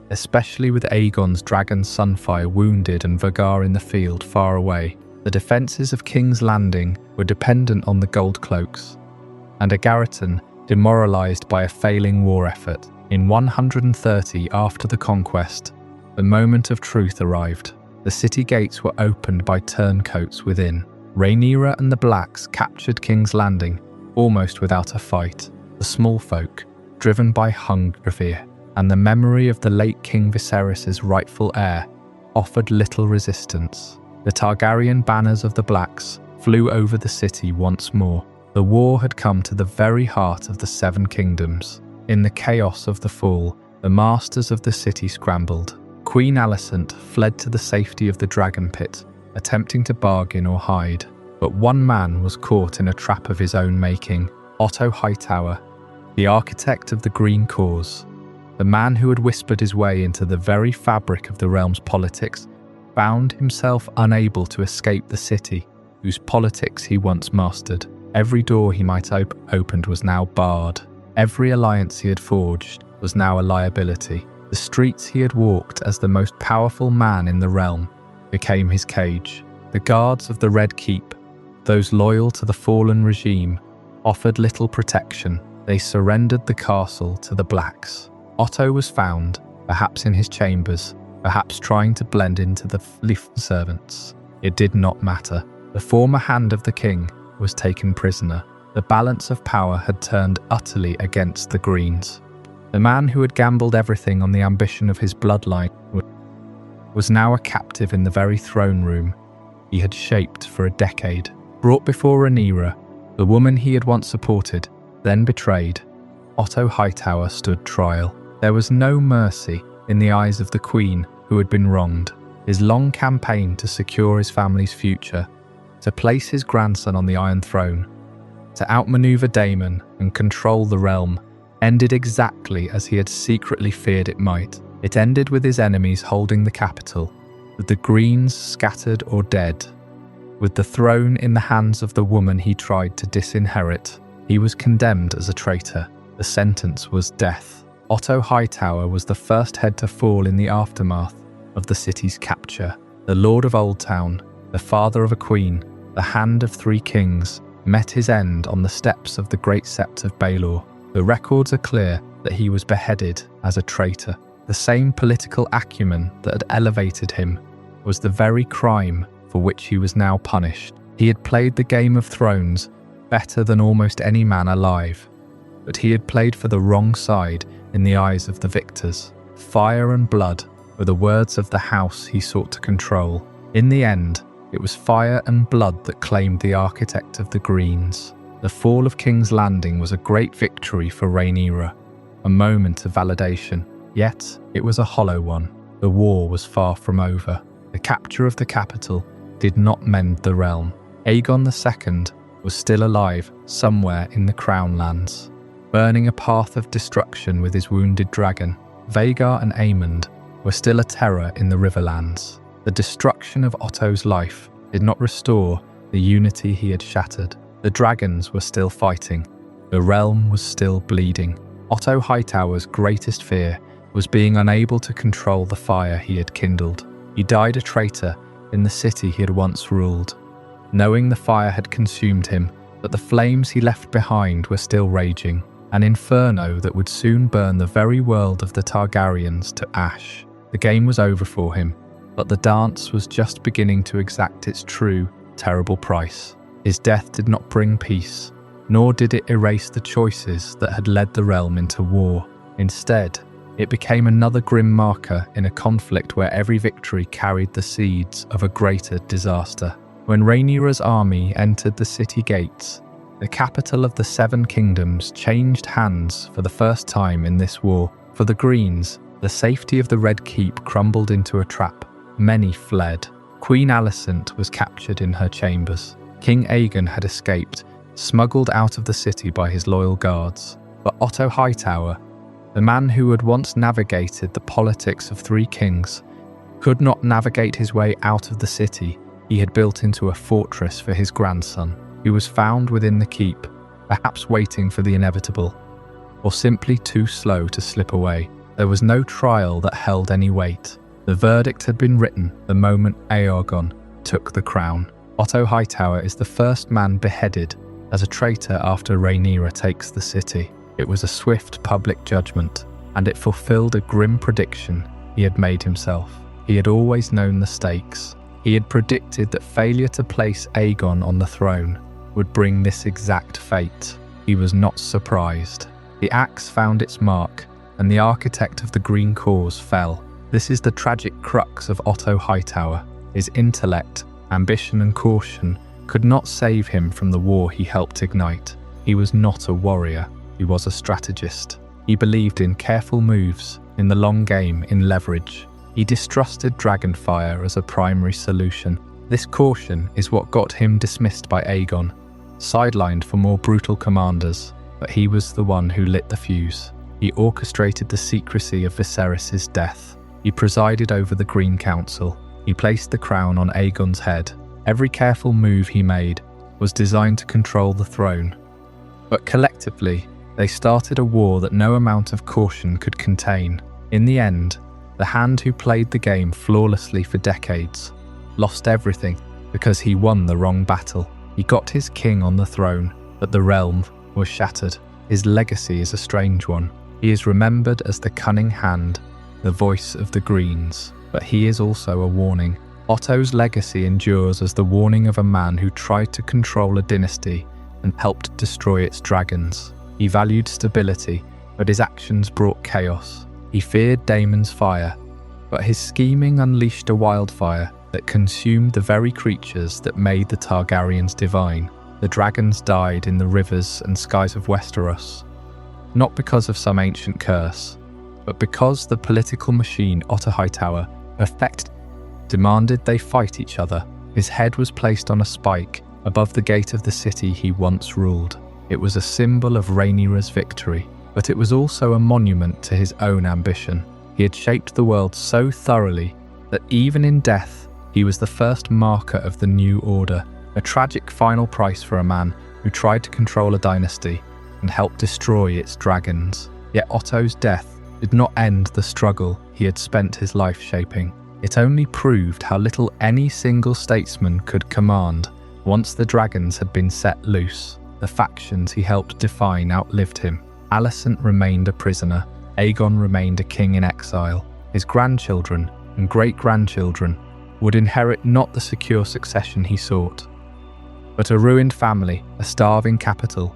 especially with Aegon's dragon Sunfire wounded and Vargar in the field far away. The defences of King's Landing were dependent on the Gold Cloaks, and Agariton demoralised by a failing war effort. In 130 after the conquest, the moment of truth arrived. The city gates were opened by turncoats within. Rhaenyra and the Blacks captured King's Landing almost without a fight. The small folk, driven by hunger, fear, and the memory of the late King Viserys' rightful heir, offered little resistance. The Targaryen banners of the Blacks flew over the city once more. The war had come to the very heart of the Seven Kingdoms. In the chaos of the fall, the masters of the city scrambled. Queen Alicent fled to the safety of the Dragon Pit, attempting to bargain or hide. But one man was caught in a trap of his own making: Otto Hightower, the architect of the Green Cause. The man who had whispered his way into the very fabric of the realm's politics found himself unable to escape the city, whose politics he once mastered. Every door he might opened was now barred. Every alliance he had forged was now a liability. The streets he had walked as the most powerful man in the realm became his cage. The guards of the Red Keep, those loyal to the fallen regime, offered little protection. They surrendered the castle to the Blacks. Otto was found, perhaps in his chambers, perhaps trying to blend into the servants. It did not matter. The former hand of the king was taken prisoner. The balance of power had turned utterly against the Greens. The man who had gambled everything on the ambition of his bloodline was now a captive in the very throne room he had shaped for a decade. Brought before Rhaenyra, the woman he had once supported, then betrayed, Otto Hightower stood trial. There was no mercy in the eyes of the queen who had been wronged. His long campaign to secure his family's future, to place his grandson on the Iron Throne, to outmaneuver Daemon and control the realm, ended exactly as he had secretly feared it might. It ended with his enemies holding the capital, with the Greens scattered or dead. With the throne in the hands of the woman he tried to disinherit, he was condemned as a traitor. The sentence was death. Otto Hightower was the first head to fall in the aftermath of the city's capture. The Lord of Oldtown, the father of a queen, the hand of 3 kings, met his end on the steps of the Great Sept of Baelor. The records are clear that he was beheaded as a traitor. The same political acumen that had elevated him was the very crime for which he was now punished. He had played the Game of Thrones better than almost any man alive, but he had played for the wrong side in the eyes of the victors. Fire and blood were the words of the house he sought to control. In the end, it was fire and blood that claimed the architect of the Greens. The fall of King's Landing was a great victory for Rhaenyra, a moment of validation. Yet, it was a hollow one. The war was far from over. The capture of the capital did not mend the realm. Aegon II was still alive somewhere in the Crown Lands, burning a path of destruction with his wounded dragon. Vhagar and Aemond were still a terror in the Riverlands. The destruction of Otto's life did not restore the unity he had shattered. The dragons were still fighting. The realm was still bleeding. Otto Hightower's greatest fear was being unable to control the fire he had kindled. He died a traitor in the city he had once ruled, knowing the fire had consumed him, but the flames he left behind were still raging, an inferno that would soon burn the very world of the Targaryens to ash. The game was over for him, but the dance was just beginning to exact its true, terrible price. His death did not bring peace, nor did it erase the choices that had led the realm into war. Instead, it became another grim marker in a conflict where every victory carried the seeds of a greater disaster. When Rhaenyra's army entered the city gates, the capital of the 7 kingdoms changed hands for the first time in this war. For the Greens, the safety of the Red Keep crumbled into a trap. Many fled. Queen Alicent was captured in her chambers. King Aegon had escaped, smuggled out of the city by his loyal guards. But Otto Hightower, the man who had once navigated the politics of 3 kings, could not navigate his way out of the city he had built into a fortress for his grandson. He was found within the keep, perhaps waiting for the inevitable, or simply too slow to slip away. There was no trial that held any weight. The verdict had been written the moment Aegon took the crown. Otto Hightower is the first man beheaded as a traitor after Rhaenyra takes the city. It was a swift public judgment, and it fulfilled a grim prediction he had made himself. He had always known the stakes. He had predicted that failure to place Aegon on the throne would bring this exact fate. He was not surprised. The axe found its mark, and the architect of the Green Cause fell. This is the tragic crux of Otto Hightower. His intellect, ambition and caution could not save him from the war he helped ignite. He was not a warrior. He was a strategist. He believed in careful moves, in the long game, in leverage. He distrusted dragonfire as a primary solution. This caution is what got him dismissed by Aegon, sidelined for more brutal commanders, but he was the one who lit the fuse. He orchestrated the secrecy of Viserys' death. He presided over the Green Council. He placed the crown on Aegon's head. Every careful move he made was designed to control the throne. But collectively, they started a war that no amount of caution could contain. In the end, the hand who played the game flawlessly for decades lost everything because he won the wrong battle. He got his king on the throne, but the realm was shattered. His legacy is a strange one. He is remembered as the cunning hand, the voice of the Greens, but he is also a warning. Otto's legacy endures as the warning of a man who tried to control a dynasty and helped destroy its dragons. He valued stability, but his actions brought chaos. He feared Daemon's fire, but his scheming unleashed a wildfire that consumed the very creatures that made the Targaryens divine. The dragons died in the rivers and skies of Westeros, not because of some ancient curse, but because the political machine Otto Hightower perfected demanded they fight each other. His head was placed on a spike above the gate of the city he once ruled. It was a symbol of Rhaenyra's victory, but it was also a monument to his own ambition. He had shaped the world so thoroughly that even in death, he was the first marker of the new order, a tragic final price for a man who tried to control a dynasty and help destroy its dragons. Yet Otto's death did not end the struggle he had spent his life shaping. It only proved how little any single statesman could command. Once the dragons had been set loose, the factions he helped define outlived him. Alicent remained a prisoner. Aegon remained a king in exile. His grandchildren and great-grandchildren would inherit not the secure succession he sought, but a ruined family, a starving capital,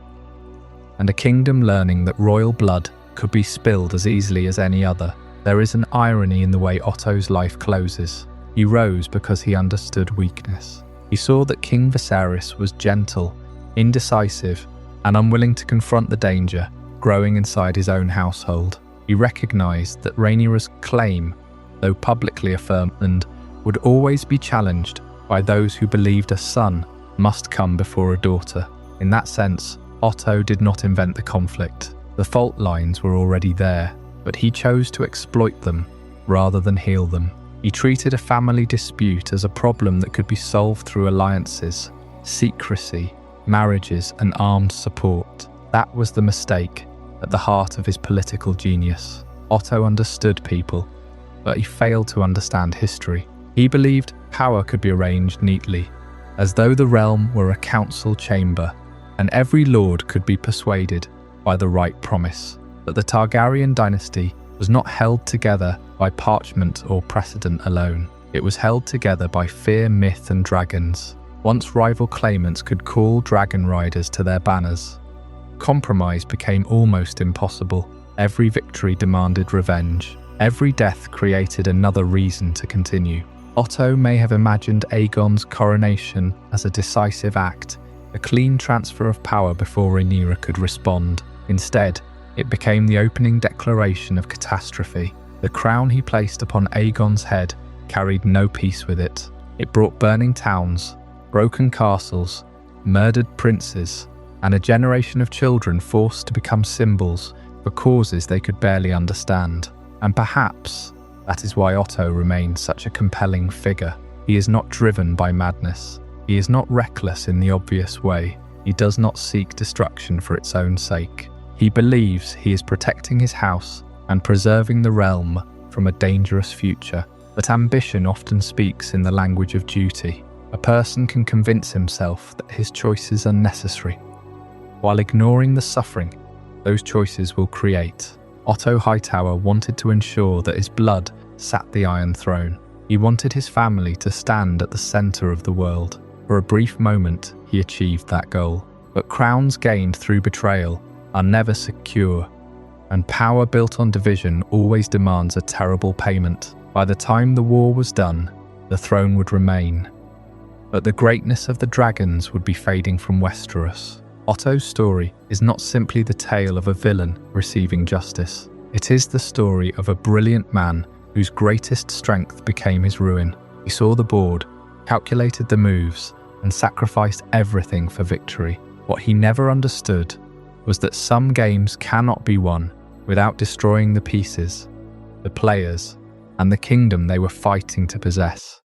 and a kingdom learning that royal blood could be spilled as easily as any other. There is an irony in the way Otto's life closes. He rose because he understood weakness. He saw that King Viserys was gentle, indecisive, and unwilling to confront the danger growing inside his own household. He recognized that Rhaenyra's claim, though publicly affirmed, would always be challenged by those who believed a son must come before a daughter. In that sense, Otto did not invent the conflict. The fault lines were already there, but he chose to exploit them rather than heal them. He treated a family dispute as a problem that could be solved through alliances, secrecy, marriages, and armed support. That was the mistake at the heart of his political genius. Otto understood people, but he failed to understand history. He believed power could be arranged neatly, as though the realm were a council chamber, and every lord could be persuaded by the right promise. But the Targaryen dynasty was not held together by parchment or precedent alone. It was held together by fear, myth, and dragons. Once rival claimants could call dragon riders to their banners, compromise became almost impossible. Every victory demanded revenge. Every death created another reason to continue. Otto may have imagined Aegon's coronation as a decisive act, a clean transfer of power before Rhaenyra could respond. Instead, it became the opening declaration of catastrophe. The crown he placed upon Aegon's head carried no peace with it. It brought burning towns, broken castles, murdered princes, and a generation of children forced to become symbols for causes they could barely understand. And perhaps that is why Otto remains such a compelling figure. He is not driven by madness. He is not reckless in the obvious way. He does not seek destruction for its own sake. He believes he is protecting his house and preserving the realm from a dangerous future. But ambition often speaks in the language of duty. A person can convince himself that his choices are necessary, while ignoring the suffering those choices will create. Otto Hightower wanted to ensure that his blood sat the Iron Throne. He wanted his family to stand at the center of the world. For a brief moment, he achieved that goal. But crowns gained through betrayal are never secure, and power built on division always demands a terrible payment. By the time the war was done, the throne would remain, but the greatness of the dragons would be fading from Westeros. Otto's story is not simply the tale of a villain receiving justice. It is the story of a brilliant man whose greatest strength became his ruin. He saw the board, calculated the moves, and sacrificed everything for victory. What he never understood was that some games cannot be won without destroying the pieces, the players, and the kingdom they were fighting to possess.